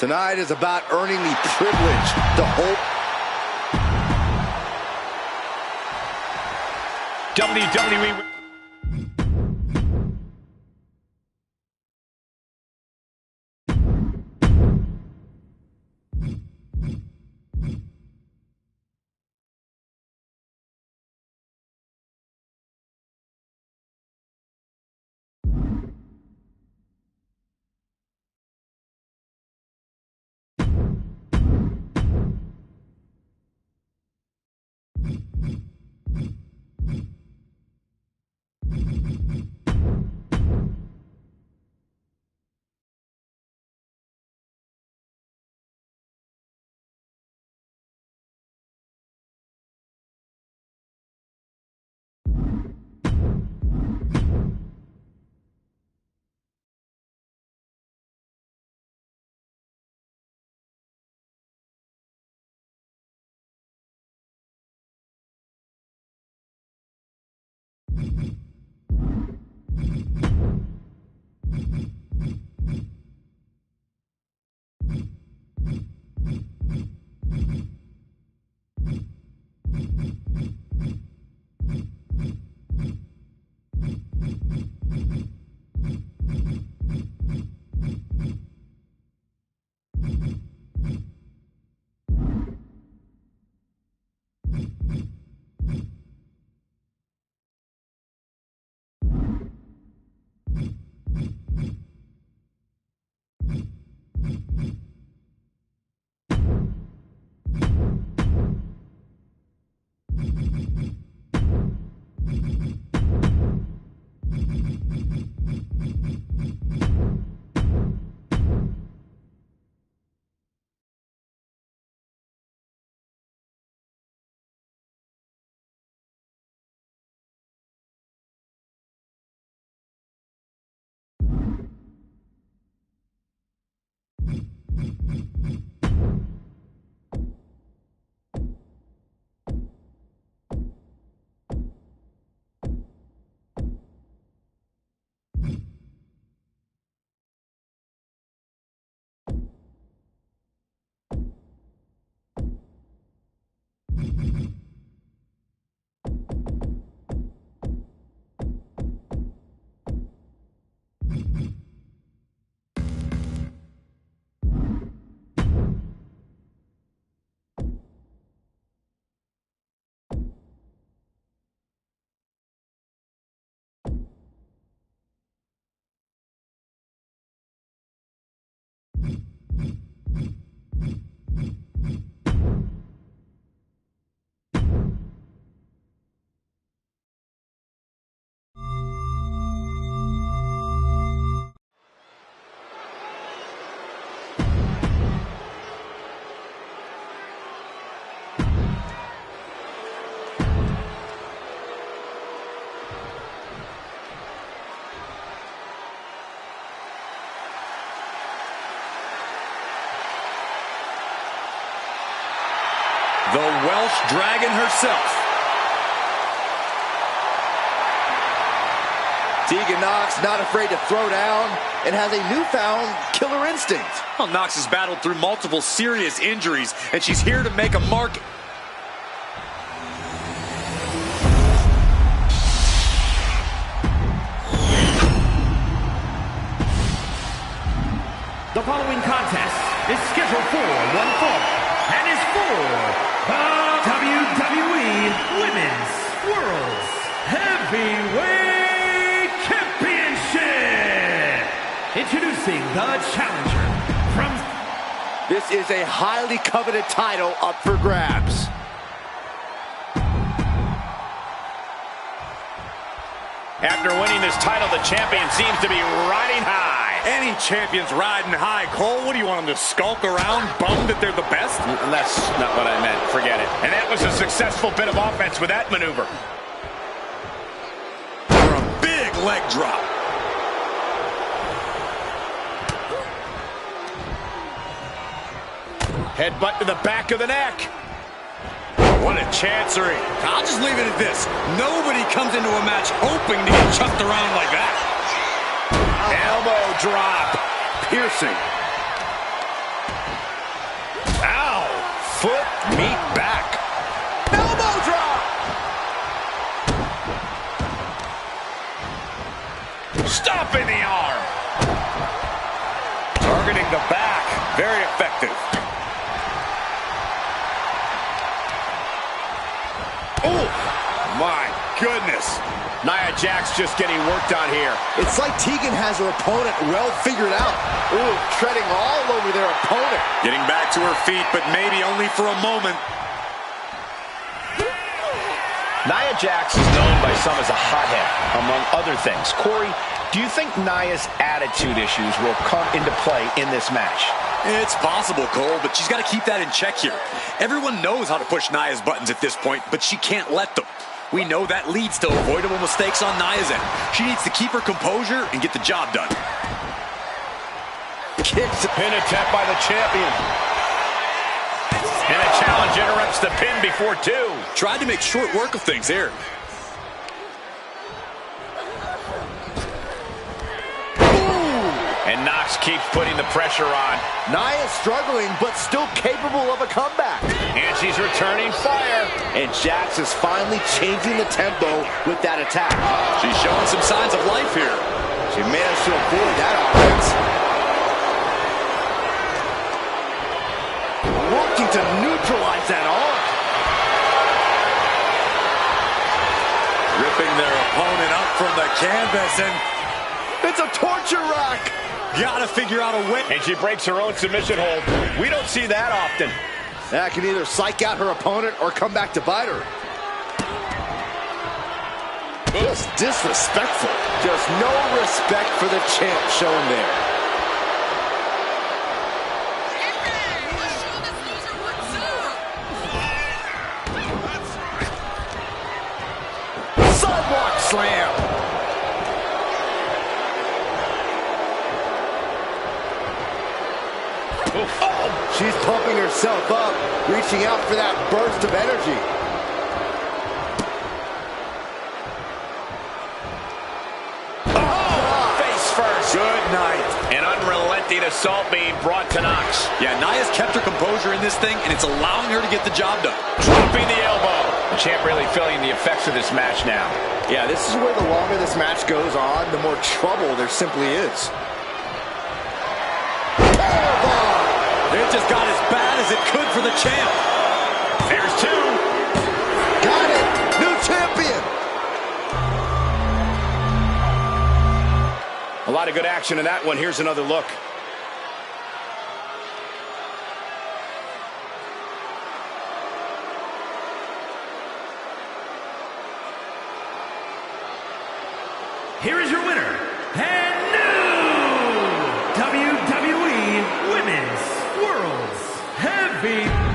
Tonight is about earning the privilege to hold. WWE. The Welsh Dragon herself. Tegan Nox not afraid to throw down and has a newfound killer instinct. Well, Nox has battled through multiple serious injuries, and she's here to make a mark. The following contest is scheduled for one fall and is for the WWE Women's World Heavyweight Championship. Introducing the challenger from... This is a highly coveted title up for grabs. After winning this title, the champion seems to be riding high. Any champion's riding high. Cole, what do you want them to skulk around, bummed that they're the best? That's not what I meant. Forget it. And that was a successful bit of offense with that maneuver. For a big leg drop. Headbutt to the back of the neck. What a chancery. I'll just leave it at this. Nobody comes into a match hoping to get chucked around like that. Elbow drop. Piercing. Ow. Foot meet back. Elbow drop. Stopping the arm. Targeting the back. Very effective. Oh, my goodness. Nia Jax just getting worked on here. It's like Tegan has her opponent well figured out. Ooh, treading all over their opponent. Getting back to her feet, but maybe only for a moment. Nia Jax is known by some as a hothead, among other things. Corey, do you think Nia's attitude issues will come into play in this match? It's possible, Cole, but she's got to keep that in check here. Everyone knows how to push Nia's buttons at this point, but she can't let them. We know that leads to avoidable mistakes on Nia's end. She needs to keep her composure and get the job done. Kicks a pin attempt by the champion. And the challenge interrupts the pin before two. Tried to make short work of things here. And Knox keeps putting the pressure on. Nia struggling, but still capable of a comeback. And she's returning fire. And Jax is finally changing the tempo with that attack. She's showing some signs of life here. She managed to avoid that offense. Working to neutralize that arm. Ripping their opponent up from the canvas, and it's a torture rack. gotta figure out a way. And she breaks her own submission hold. We don't see that often. That can either psych out her opponent or come back to bite her. Just disrespectful. Just no respect for the champ shown there. Sidewalk slam. Oh, she's pumping herself up, reaching out for that burst of energy. Good night. An unrelenting assault being brought to Knox. Yeah, Nia's kept her composure in this thing, and it's allowing her to get the job done. Dropping the elbow. The champ really feeling the effects of this match now. Yeah, this is where the longer this match goes on, the more trouble there simply is. It just got as bad as it could for the champ. There's two. Got it. New champion. A lot of good action in that one. Here's another look. Here is your winner, and new WWE Women's World's Heavy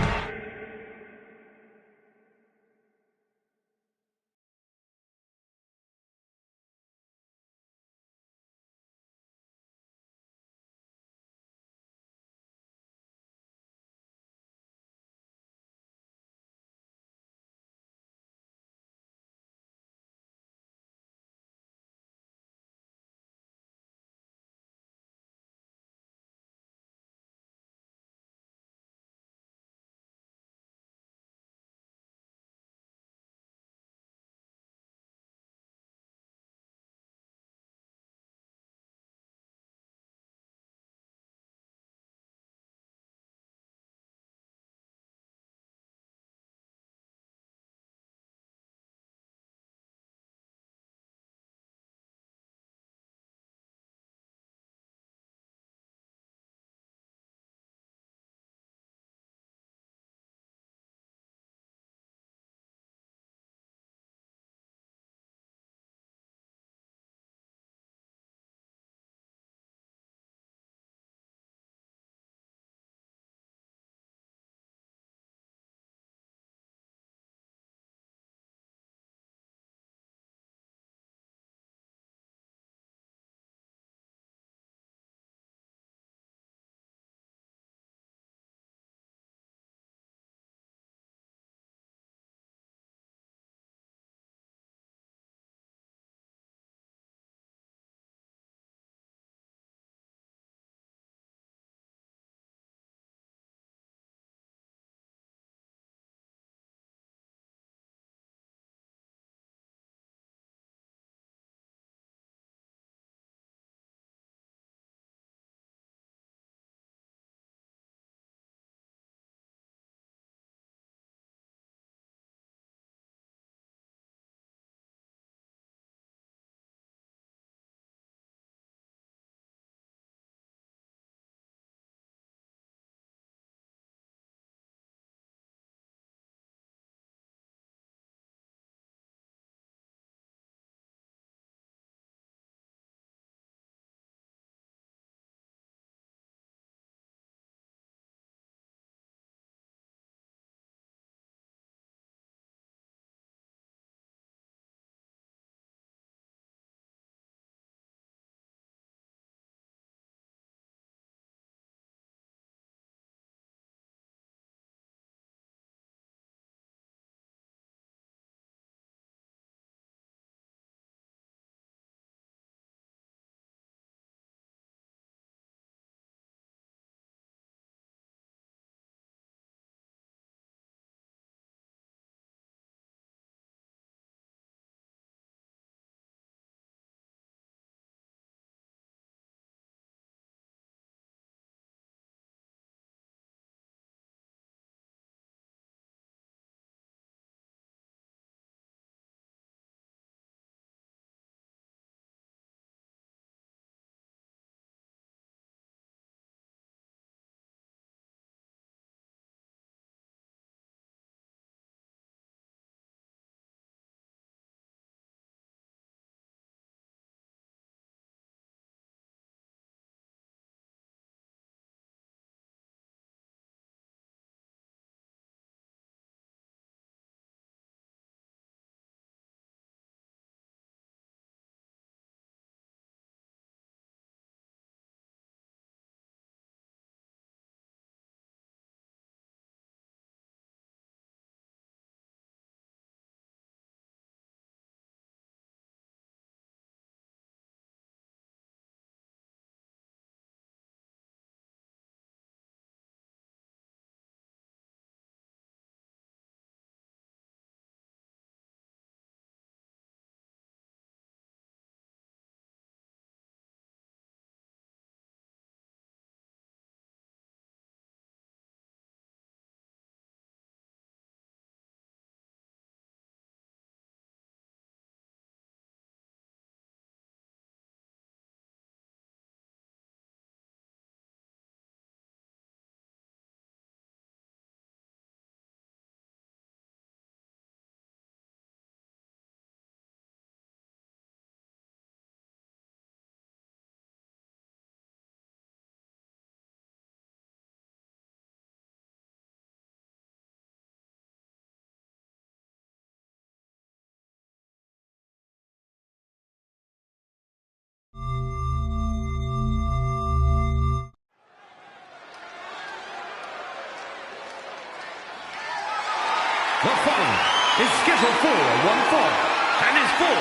The following is scheduled for one fall and is for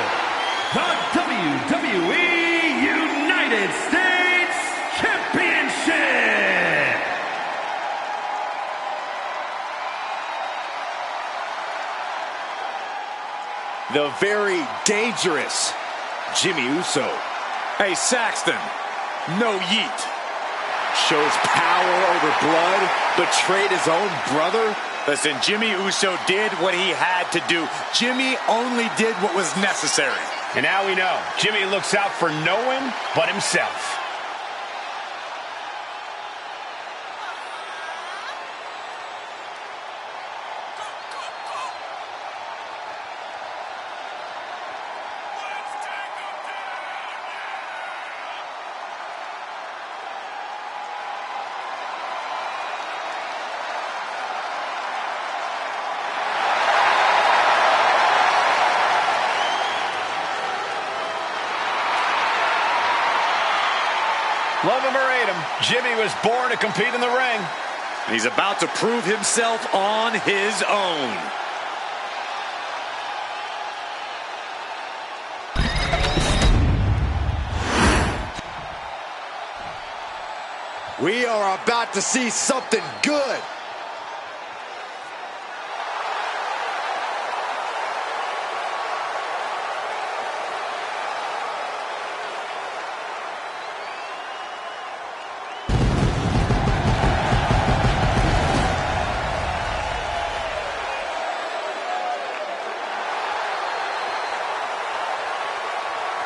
the WWE United States Championship. The very dangerous Jimmy Uso. Hey, Saxton, no yeet. Shows power over blood, betrayed his own brother. Listen, Jimmy Uso did what he had to do. Jimmy only did what was necessary. And now we know, Jimmy looks out for no one but himself. Love him or hate him, Jimmy was born to compete in the ring. He's about to prove himself on his own. We are about to see something good.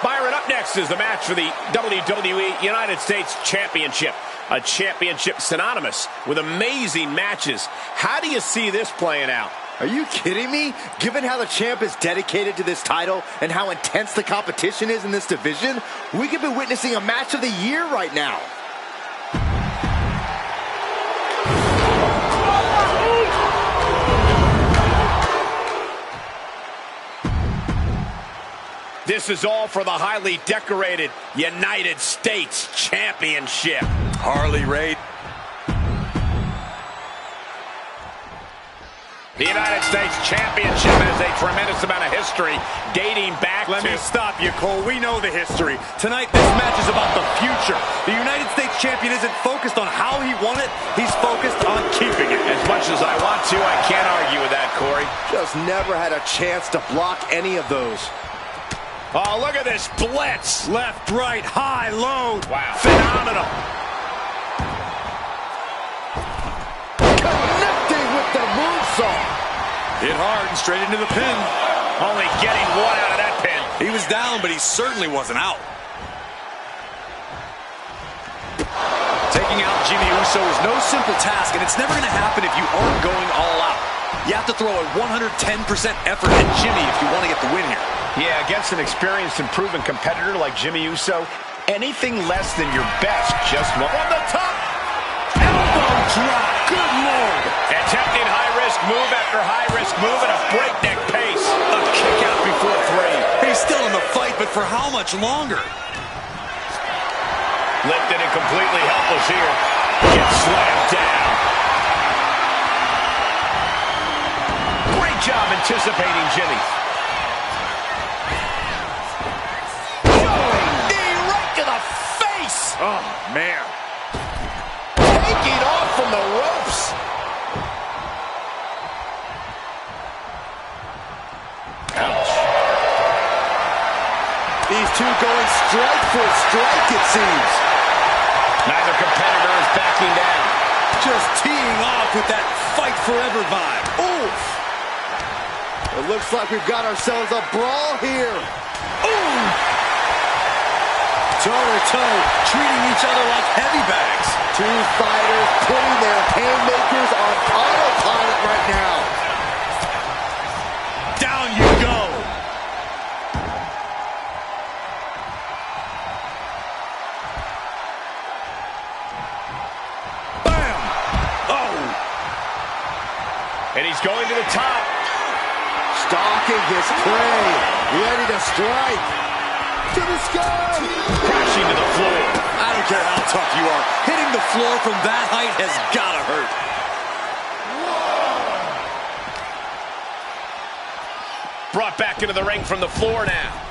Byron, up next is the match for the WWE United States Championship. A championship synonymous with amazing matches. How do you see this playing out? Are you kidding me? Given how the champ is dedicated to this title and how intense the competition is in this division, we could be witnessing a match of the year right now. This is all for the highly decorated United States Championship. Harley Race. The United States Championship has a tremendous amount of history dating back Let to... me stop you, Cole. We know the history. Tonight, this match is about the future. The United States champion isn't focused on how he won it. He's focused on keeping it. As much as I want to, I can't argue with that, Corey. Just never had a chance to block any of those. Oh, look at this blitz. Left, right, high, low. Wow. Phenomenal. Connecting with the moonsault. Hit hard and straight into the pin. Only getting one out of that pin. He was down, but he certainly wasn't out. Taking out Jimmy Uso is no simple task, and it's never going to happen if you aren't going all out. You have to throw a 110% effort at Jimmy if you want to get the win here. Yeah, against an experienced and proven competitor like Jimmy Uso, anything less than your best just won't. From the top, elbow drop. Good Lord. Attempting high-risk move after high-risk move at a breakneck pace. A kick out before 3. He's still in the fight, but for how much longer? Lifted and completely helpless here. Gets slammed down. Great job anticipating Jimmy. Oh, man. Taking off from the ropes. Ouch. These two going strike for strike, it seems. Neither competitor is backing down. Just teeing off with that fight forever vibe. Oof. It looks like we've got ourselves a brawl here. Ooh. Toe-to-toe, treating each other like heavy bags. Two fighters putting their haymakers on autopilot right now. Down you go. Bam! Oh! And he's going to the top. Stalking his prey, ready to strike. To the sky! Crashing to the floor. I don't care how tough you are. Hitting the floor from that height has gotta hurt. brought back into the ring from the floor now.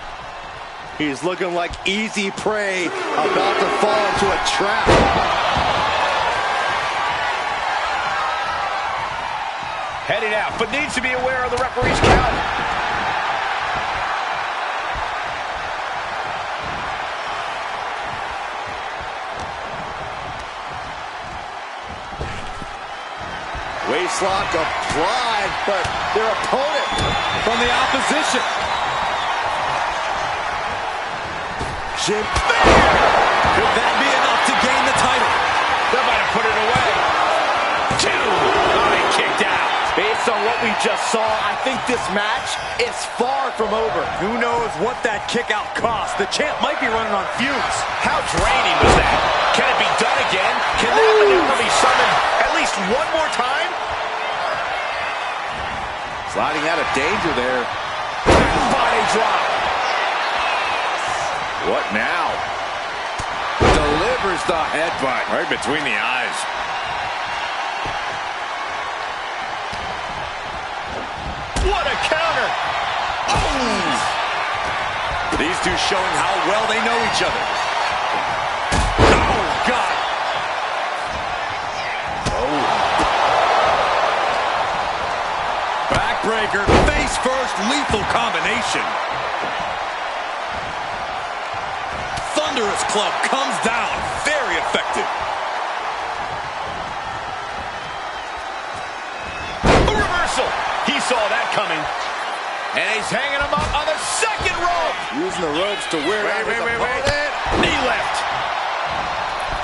He's looking like easy prey, about to fall into a trap. Heading out, but needs to be aware of the referee's count. Waistlock applied, but their opponent from the opposition. Jim, Could that be enough to gain the title? That might have put it away. 2. Oh, he kicked out. based on what we just saw, I think this match is far from over. Who knows what that kick out cost? The champ might be running on fumes. How draining was that? Can it be done again? Can that maneuver be summoned at least one more time? Sliding out of danger there. Body drop. What now? Delivers the headbutt. Right between the eyes. What a counter! Oh! These two showing how well they know each other. Oh, God! Oh. Backbreaker, face first, lethal combination. Thunderous club comes down, very effective. A reversal! He saw that coming. And he's hanging him up on the second rope. Using the ropes to wear out his opponent. Knee lift.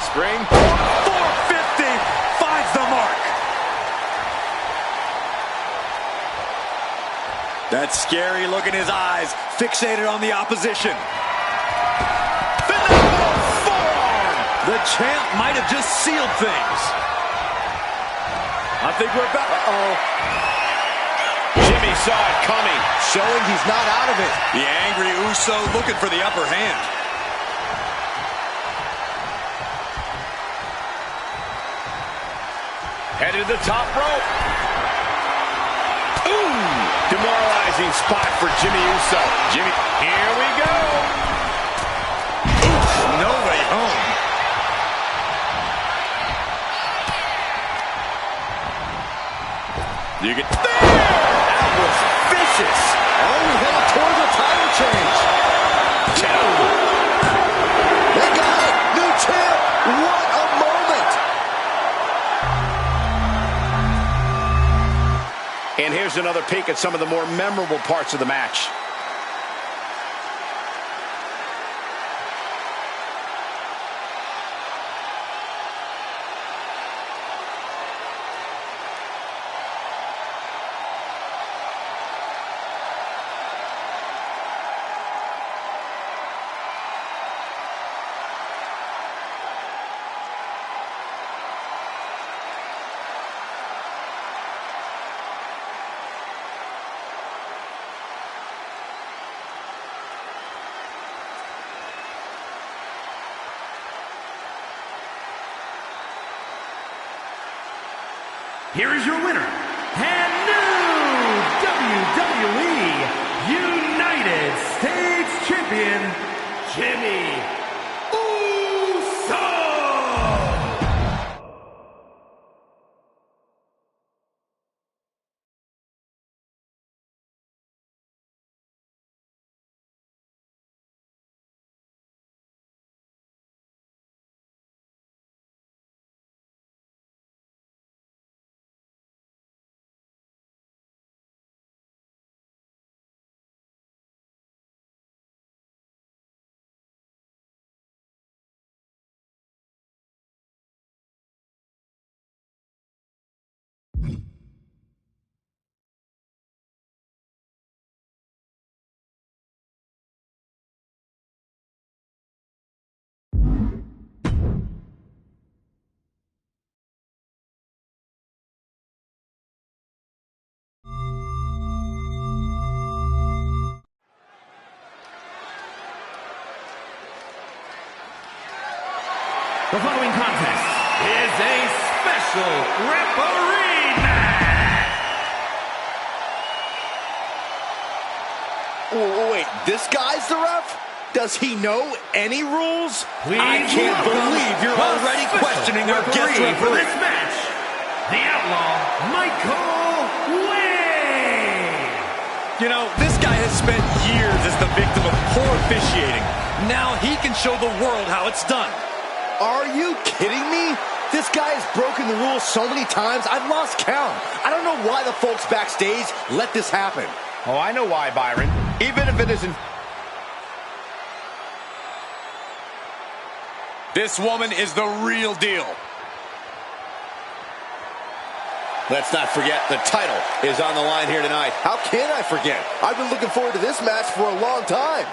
Spring. 450 finds the mark. That scary look in his eyes, fixated on the opposition. Phenomenal forearm. The champ might have just sealed things. I think we're back. Jimmy saw it coming. Showing he's not out of it. The angry Uso looking for the upper hand. Headed to the top rope. Ooh! Demoralizing spot for Jimmy Uso. Jimmy, here we go. Oof, no way home. You get there. That was vicious. Oh, we headed toward the title change. 2. They got it. New champ. What a moment. And here's another peek at some of the more memorable parts of the match. Here is your winner, and new WWE United States Champion, Jimmy Uso! The following contest is a special referee match. Wait, this guy's the ref? Does he know any rules? I can't believe you're already questioning our guest referee. For this match, the Outlaw, Michael Wwe. You know, this guy has spent years as the victim of poor officiating. Now he can show the world how it's done. Are you kidding me? This guy has broken the rules so many times, I've lost count. I don't know why the folks backstage let this happen. Oh, I know why, Byron. Even if it isn't... This woman is the real deal. Let's not forget, the title is on the line here tonight. How can I forget? I've been looking forward to this match for a long time.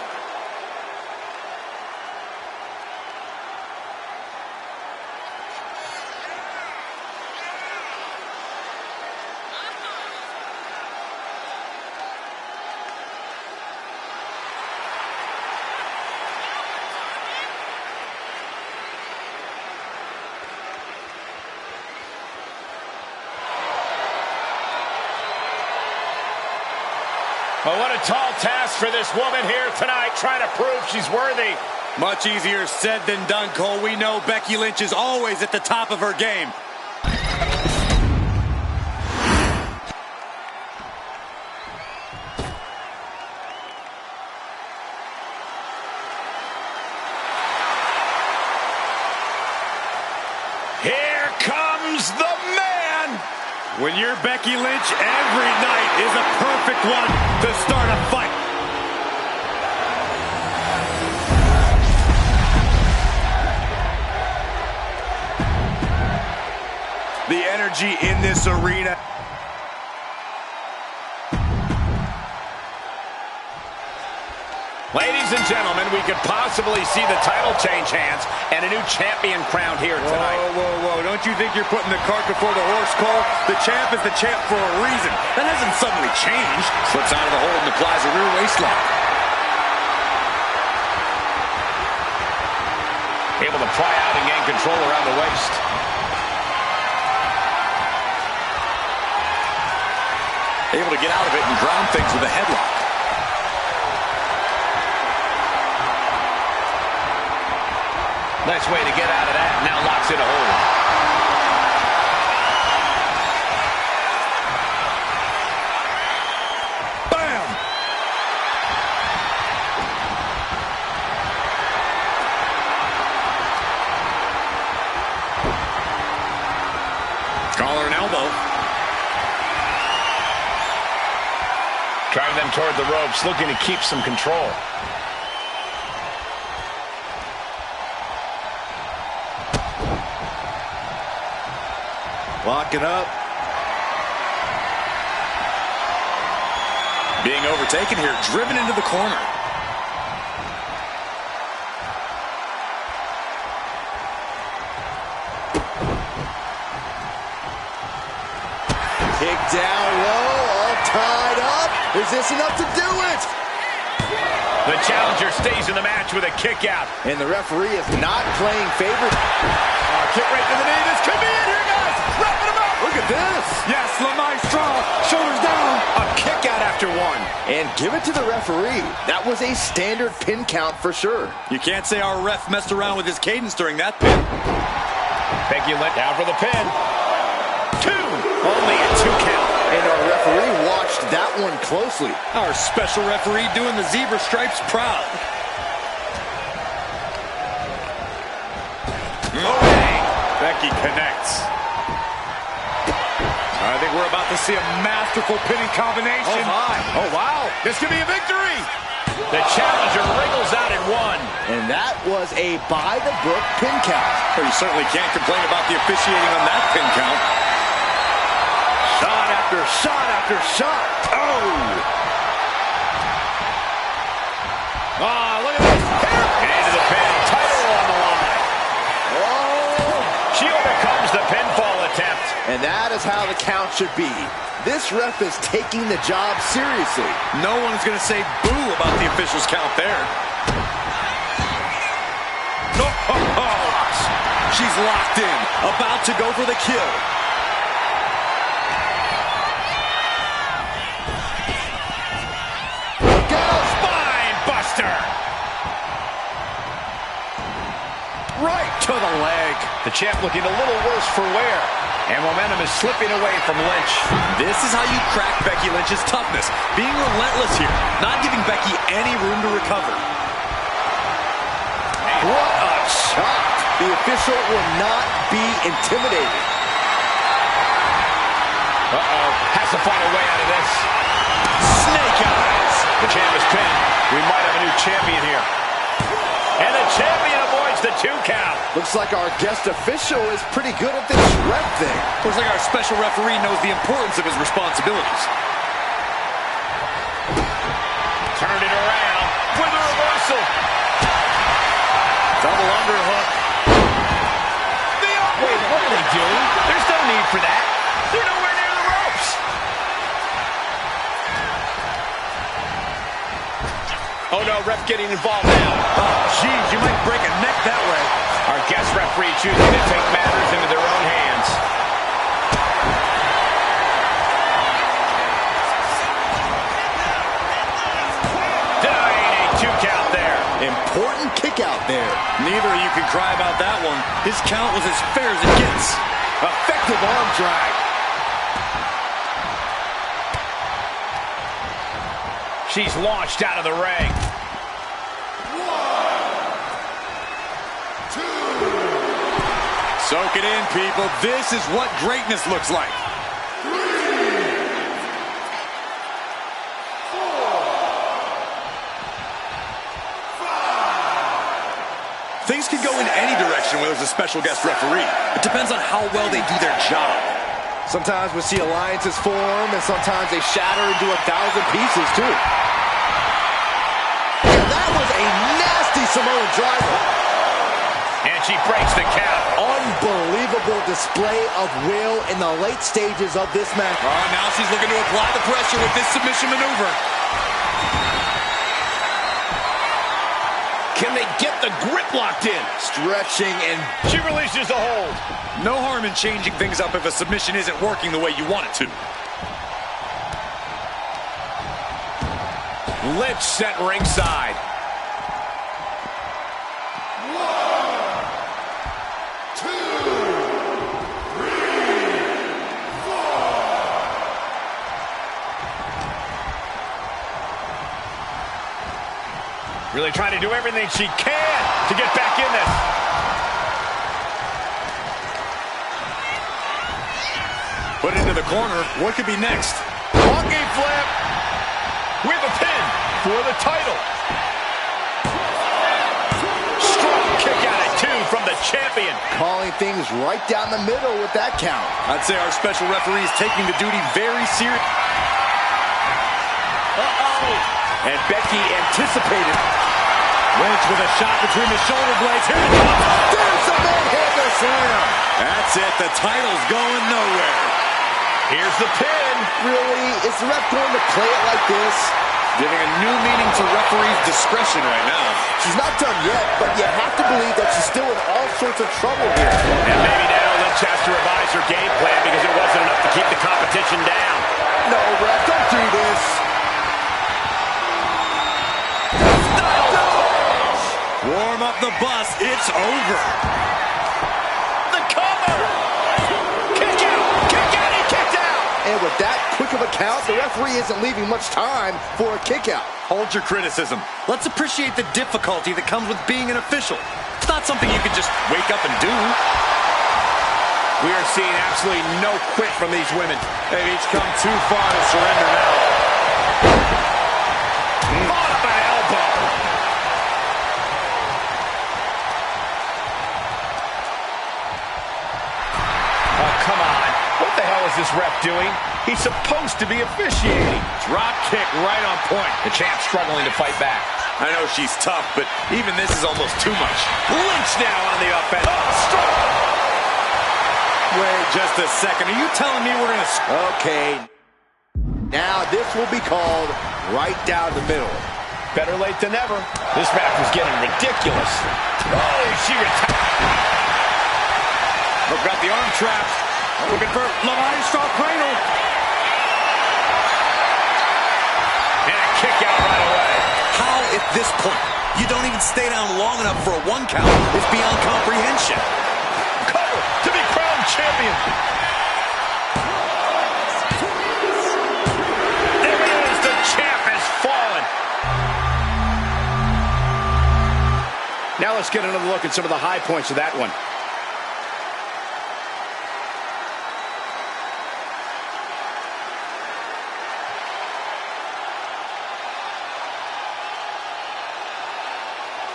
Well, what a tall task for this woman here tonight, trying to prove she's worthy. Much easier said than done, Cole. We know Becky Lynch is always at the top of her game. Here comes the man! When you're Becky Lynch, every night is a perfect one to start a fight. The energy in this arena. Ladies and gentlemen, we could possibly see the title change hands and a new champion crowned here tonight. Whoa. Don't you think you're putting the cart before the horse, Cole? The champ is the champ for a reason. That hasn't suddenly changed. Slips out of the hold and applies a rear waistlock. Able to pry out and gain control around the waist. Able to get out of it and ground things with a headlock. Nice way to get out of that. Now locks in a hold. Bam! Collar and elbow. Driving them toward the ropes, looking to keep some control. Locking up. Being overtaken here, driven into the corner. Kick down low, all tied up. Is this enough to do it? The challenger stays in the match with a kick out. And the referee is not playing favorite. Kick right to the knee. This could be it here, guys. Wrapping him up. Look at this. Yes, La Maestra, shoulders down. A kick out after one. And give it to the referee. That was a standard pin count for sure. You can't say our ref messed around with his cadence during that pin. Becky Lynch down for the pin. Two. Only a 2 count. And our referee watched that one closely. Our special referee doing the zebra stripes proud. Becky connects. I think we're about to see a masterful pinning combination. Oh, my. Oh, wow. This could be a victory. The challenger wriggles out in one. And that was a by-the-book pin count. Well, you certainly can't complain about the officiating on that pin count. Shot after shot after shot. Look at this. Into the pin. Title on the line. She overcomes the pinfall attempt. And that is how the count should be. This ref is taking the job seriously. No one's going to say boo about the official's count there. She's locked in, about to go for the kill. Look out, right to the leg. The champ looking a little worse for wear. And momentum is slipping away from Lynch. This is how you crack Becky Lynch's toughness. Being relentless here, not giving Becky any room to recover. What a shot. The official will not be intimidated. Uh-oh. Has to find a way out of this. Snake eyes. The champ is pinned. We might have a new champion here. And the champion avoids the 2 count. Looks like our guest official is pretty good at this ref thing. Looks like our special referee knows the importance of his responsibilities. Turned it around with a reversal. Double underhook. Wait, what are they doing? There's no need for that. They're nowhere near the ropes. Oh no, ref getting involved now. Oh, geez, you might break a neck that way. Our guest referee choosing to take matters into their own hands. Denying a 2 count there. Important kick out there. Neither of you can cry about that one. His count was as fair as it gets. Effective arm drag. She's launched out of the ring. 1, 2. Soak it in, people. This is what greatness looks like. 3, 4. Things can go in any direction when there's a special guest referee. It depends on how well they do their job. Sometimes we see alliances form, and sometimes they shatter into 1,000 pieces, too. And that was a nasty Samoan driver. And she breaks the count. Unbelievable display of will in the late stages of this match. Now she's looking to apply the pressure with this submission maneuver. Can they get the grip locked in? Stretching and She releases the hold. No harm in changing things up if a submission isn't working the way you want it to. Lynch set ringside. 1, 2, 3, 4. Really trying to do everything she can to get back in this. Put into the corner. What could be next? Monkey flip with a pin for the title. Strong kick out at 2 from the champion. Calling things right down the middle with that count. I'd say our special referee is taking the duty very serious. And Becky anticipated. Lynch with a shot between the shoulder blades. Here it comes. There's the manhandle slam. That's it. The title's going nowhere. Here's the pin. Really? Is the ref going to play it like this? Giving a new meaning to referee's discretion right now. She's not done yet, but you have to believe that she's still in all sorts of trouble here. And maybe now Lynch has to revise her game plan because it wasn't enough to keep the competition down. No, ref, don't do this. Warm up the bus. It's over. The cover. Kick out. Kick out. He kicked out. And with that quick of a count, the referee isn't leaving much time for a kick out. Hold your criticism. Let's appreciate the difficulty that comes with being an official. It's not something you can just wake up and do. We are seeing absolutely no quit from these women. They've each come too far to surrender now. Caught up an elbow. Oh, come on. What the hell is this ref doing? He's supposed to be officiating. Drop kick right on point. The champ's struggling to fight back. I know she's tough, but even this is almost too much. Lynch now on the offense. Oh, strong. Wait just a second. Are you telling me we're going to... Okay. Now this will be called right down the middle. Better late than never. This match was getting ridiculous. Oh, she retired. Look, got the arm trapped. Looking for La Maestro cradle. And a kick out right away. How at this point You don't even stay down long enough for a 1 count. It's beyond comprehension. Cover to be crowned champion. There it is. The champ has fallen. Now let's get another look at some of the high points of that one.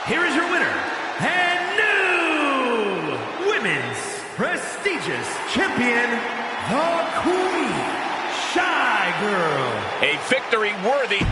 Here is your winner, and new women's prestigious champion, the Queen, Shy Girl. A victory worthy.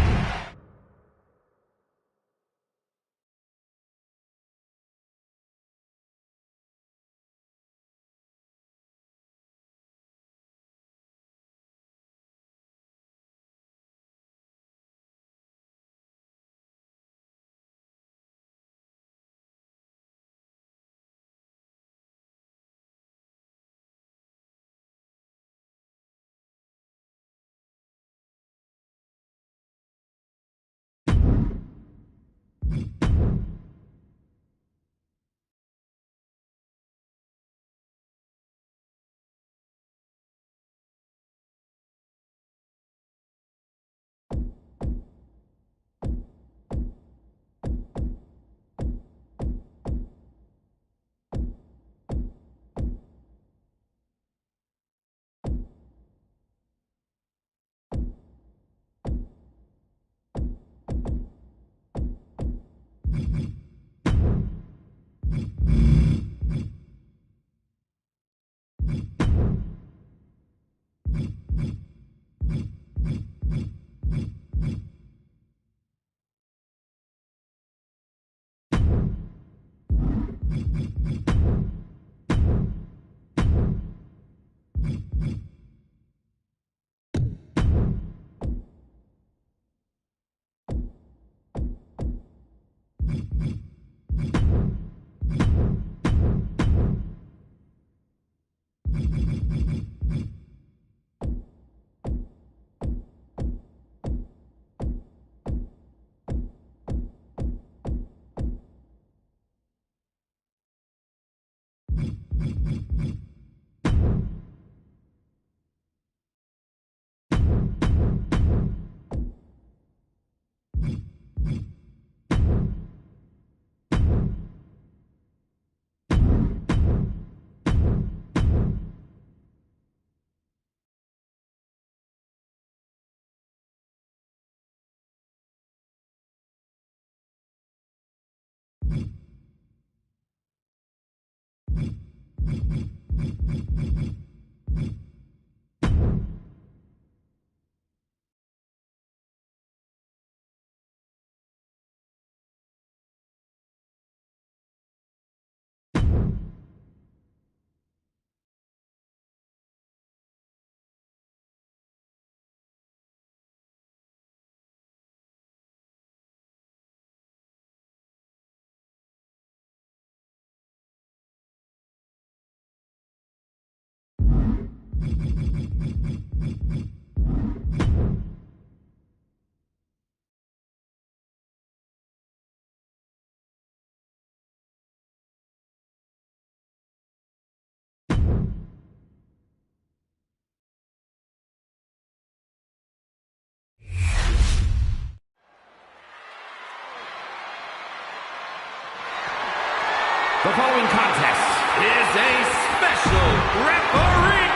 The following contest is a special referee.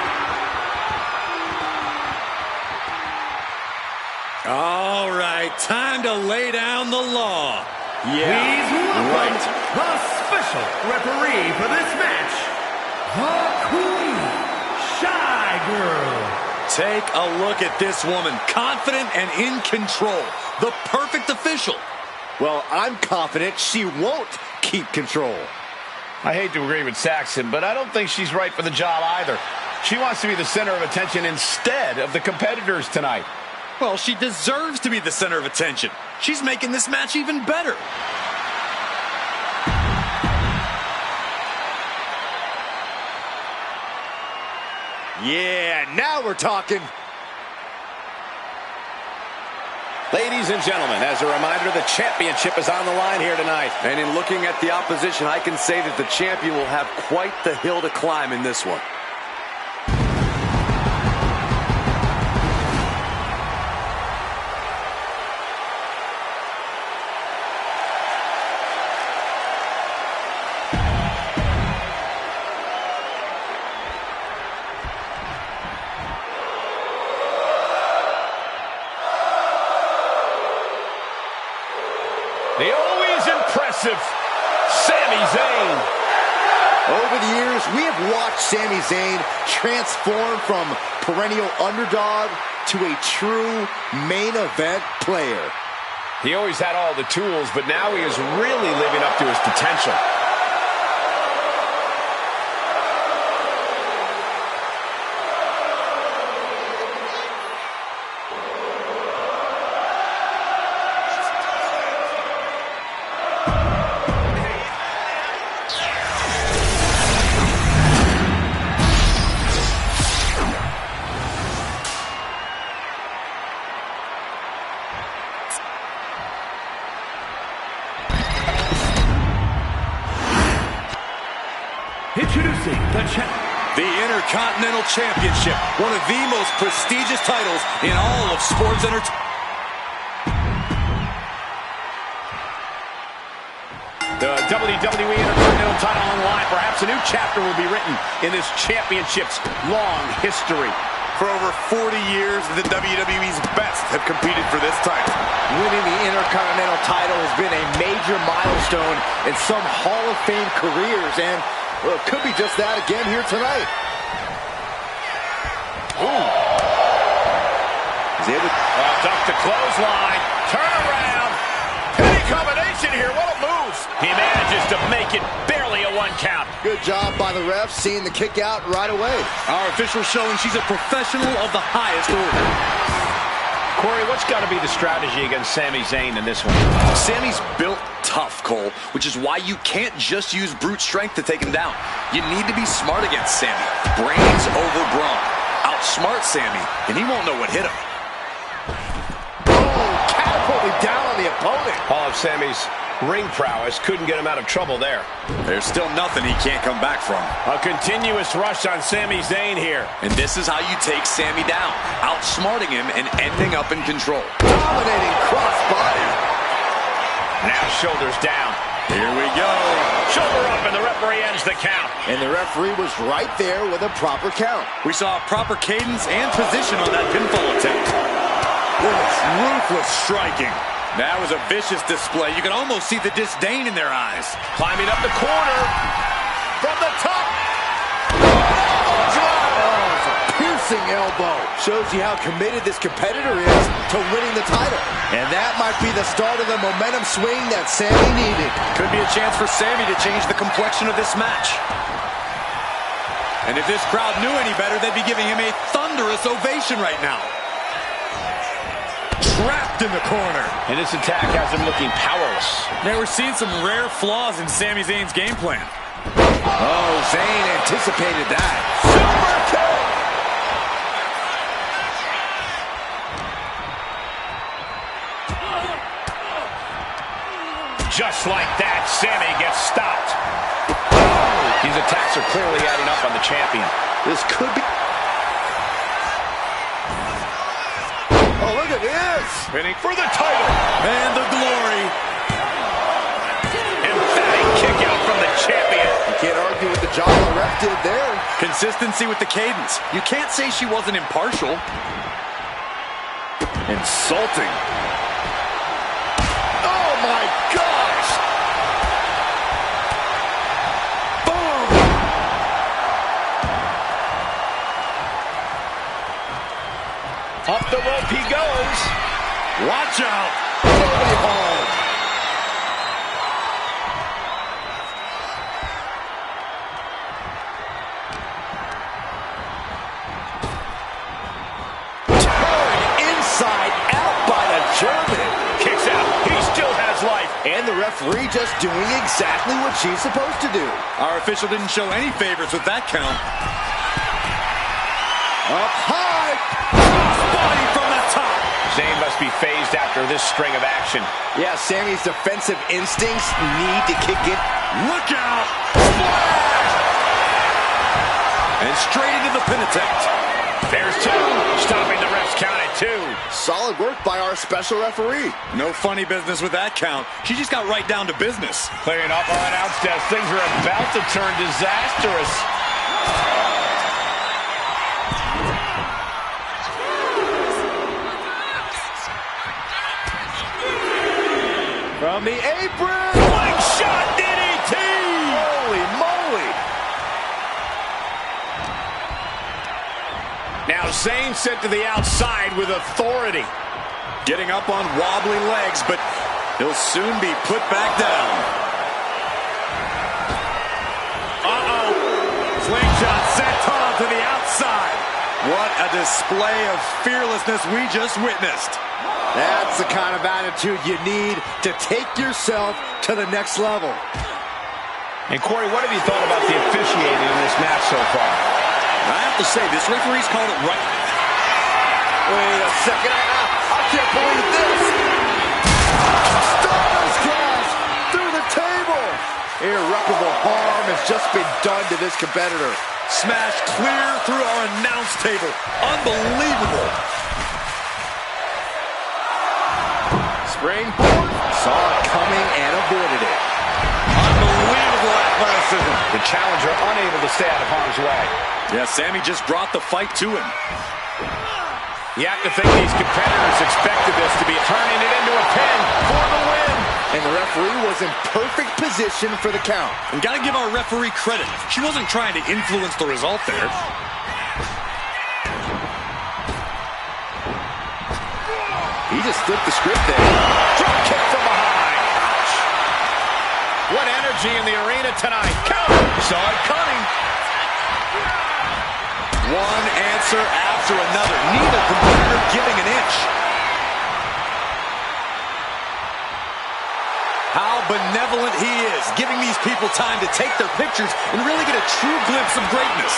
All right, time to lay down the law. Please welcome the special referee for this match, the Queen, Shy Girl. Take a look at this woman, confident and in control. The perfect official. Well, I'm confident she won't keep control. I hate to agree with Saxon, but I don't think she's right for the job either. She wants to be the center of attention instead of the competitors tonight. Well, she deserves to be the center of attention. She's making this match even better. Yeah, now we're talking. Ladies and gentlemen, as a reminder, the championship is on the line here tonight. And in looking at the opposition, I can say that the champion will have quite the hill to climb in this one. The always impressive Sami Zayn. Over the years, we have watched Sami Zayn transform from perennial underdog to a true main event player. He always had all the tools, but now he is really living up to his potential. Introducing the Intercontinental Championship, one of the most prestigious titles in all of sports entertainment. The WWE Intercontinental title on the line. Perhaps a new chapter will be written in this championship's long history. For over 40 years, the WWE's best have competed for this title. Winning the Intercontinental title has been a major milestone in some Hall of Fame careers, and well, it could be just that again here tonight. Ooh. He's able to Duck the clothesline. Turn around. Penny combination here. What a move. He manages to make it barely a 1 count. Good job by the ref, seeing the kick out right away. Our official showing she's a professional of the highest order. Corey, what's got to be the strategy against Sami Zayn in this one? Sami's built tough, Cole, which is why you can't just use brute strength to take him down. You need to be smart against Sami. Brains over brawn. Outsmart Sami, and he won't know what hit him. Catapulted down on the opponent. All of Sami's ring prowess couldn't get him out of trouble there. There's still nothing he can't come back from. A continuous rush on Sami Zayn here. And this is how you take Sami down, outsmarting him and ending up in control. Dominating crossbody. Now shoulders down. Here we go. Shoulder up, and the referee ends the count. And the referee was right there with a proper count. We saw a proper cadence and position on that pinfall attempt. Ruthless striking. That was a vicious display. You can almost see the disdain in their eyes. Climbing up the corner. From the top. Piercing elbow. Shows you how committed this competitor is to winning the title. And that might be the start of the momentum swing that Sami needed. Could be a chance for Sami to change the complexion of this match. And if this crowd knew any better, they'd be giving him a thunderous ovation right now. Trapped in the corner. And this attack has him looking powerless. Now we're seeing some rare flaws in Sami Zayn's game plan. Oh, Zayn anticipated that. Super kick! Just like that, Sami gets stopped. These attacks are clearly adding up on the champion. This could be... Oh, look at this! Pinning for the title. And the glory. Emphatic kick out from the champion. You can't argue with the job the ref did there. Consistency with the cadence. You can't say she wasn't impartial. Insulting. Oh, my gosh! Boom! Up the rope he goes. Watch out. Totally home. Inside out by the German. Kicks out. He still has life. And the referee just doing exactly what she's supposed to do. Our official didn't show any favorites with that count. Up high. Crossbody from the top. Zayn must be phased after this string of action. Yeah, Sammy's defensive instincts need to kick in. Look out! Splash! And straight into the pin attempt. There's two. Stopping the ref's count at 2. Solid work by our special referee. No funny business with that count. She just got right down to business. Clearing up our announce desk. Things are about to turn disastrous. From the apron. Slingshot DDT! Holy moly. Now Zayn sent to the outside with authority. Getting up on wobbly legs, but he'll soon be put back down. Uh-oh. Slingshot sent on to the outside. What a display of fearlessness we just witnessed. That's the kind of attitude you need to take yourself to the next level. And Corey, what have you thought about the officiating in this match so far? I have to say, this referee's called it right. Wait a second. I can't believe this. Stars crash through the table. Irreparable harm has just been done to this competitor. Smashed clear through our announce table. Unbelievable. Springboard, saw it coming and avoided it. Unbelievable athleticism. The challenger unable to stay out of harm's way. Yeah, Sammy just brought the fight to him. You have to think these competitors expected this to be turning it into a pin for the win. And the referee was in perfect position for the count. And gotta give our referee credit. She wasn't trying to influence the result there. He just flipped the script there. Drop kick from behind. Ouch. What energy in the arena tonight. Counter. Saw it coming. One answer after another. Neither competitor giving an inch. How benevolent he is, giving these people time to take their pictures and really get a true glimpse of greatness.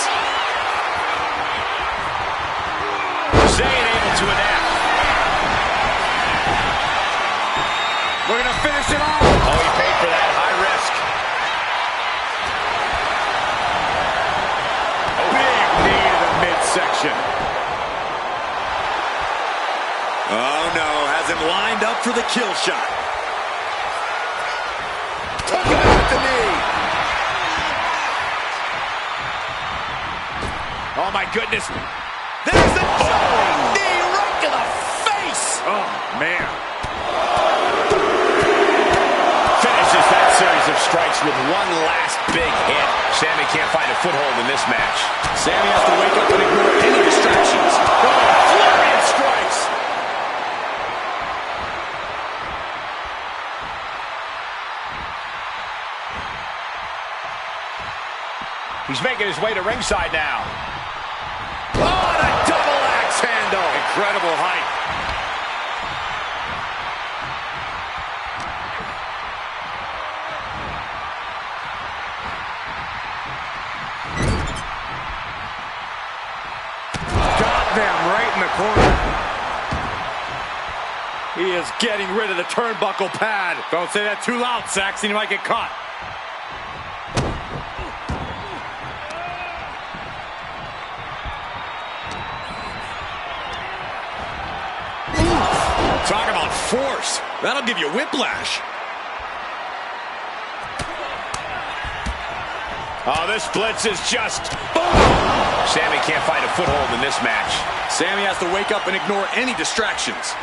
Zayn able to adapt. We're going to finish it off. Oh, he paid for that. High risk. Big knee to the midsection. Oh no, has him lined up for the kill shot. Took it out the knee. Oh my goodness. There's the jumping knee right to the face. Oh man. Finishes that series of strikes with one last big hit. Sammy can't find a foothold in this match. Sammy has to wake up and ignore any distractions. Flurry of strikes. He's making his way to ringside now. Oh, the double axe handle. Incredible height. Got them right in the corner. He is getting rid of the turnbuckle pad. Don't say that too loud, Saxon. You might get caught. Talk about force. That'll give you whiplash. Oh, this blitz is just boom. Sammy can't find a foothold in this match. Sammy has to wake up and ignore any distractions.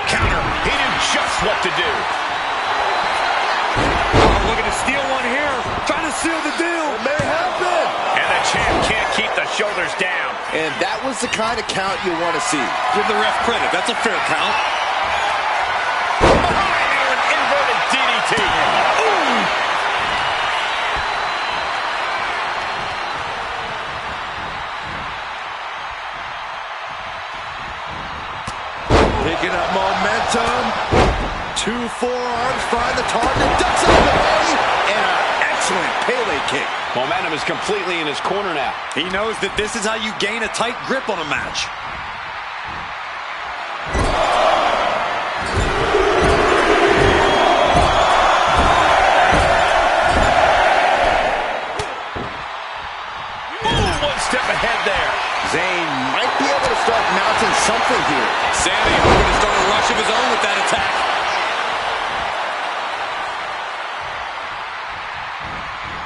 Counter. He knew just what to do. Looking to steal one here. Trying to seal the deal. It may happen. And the champ can't keep the shoulders down. And that was the kind of count you want to see. Give the ref credit. That's a fair count. Behind you, an inverted DDT. Ooh. Picking up momentum. Two forearms, find the target, ducks out of the way, and a excellent Pele kick. Momentum is completely in his corner now. He knows that this is how you gain a tight grip on a match. Step ahead there. Zayn might be able to start mounting something here. Sami hoping to start a rush of his own with that attack.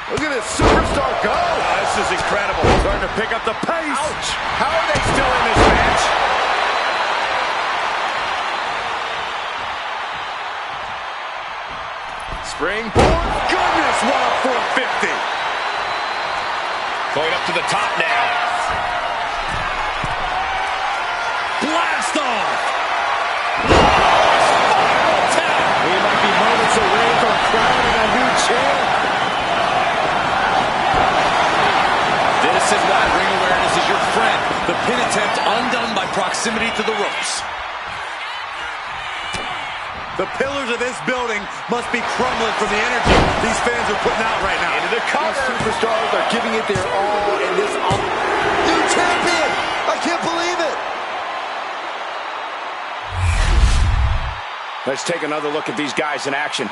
Look at this superstar go. This is incredible. Starting to pick up the pace. Ouch. How are they still in this match? Springboard. Goodness, what a 450. Going up to the top now. Blast off! We might be moments away from crowning a new champ. This is why ring awareness is your friend. The pin attempt undone by proximity to the ropes. The pillars of this building must be crumbling from the energy these fans are putting out right now. Into the cover. These superstars are giving it their all in this new champion. I can't believe it. Let's take another look at these guys in action.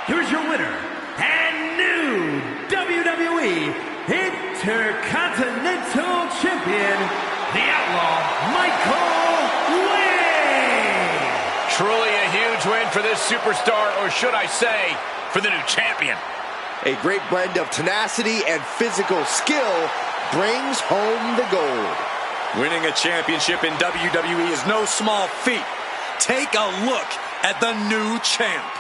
Here's your winner and new WWE Intercontinental Champion, the Outlaw Michael Wwe. Truly a huge win for this superstar, or should I say, for the new champion. A great blend of tenacity and physical skill brings home the gold. Winning a championship in WWE is no small feat. Take a look at the new champ.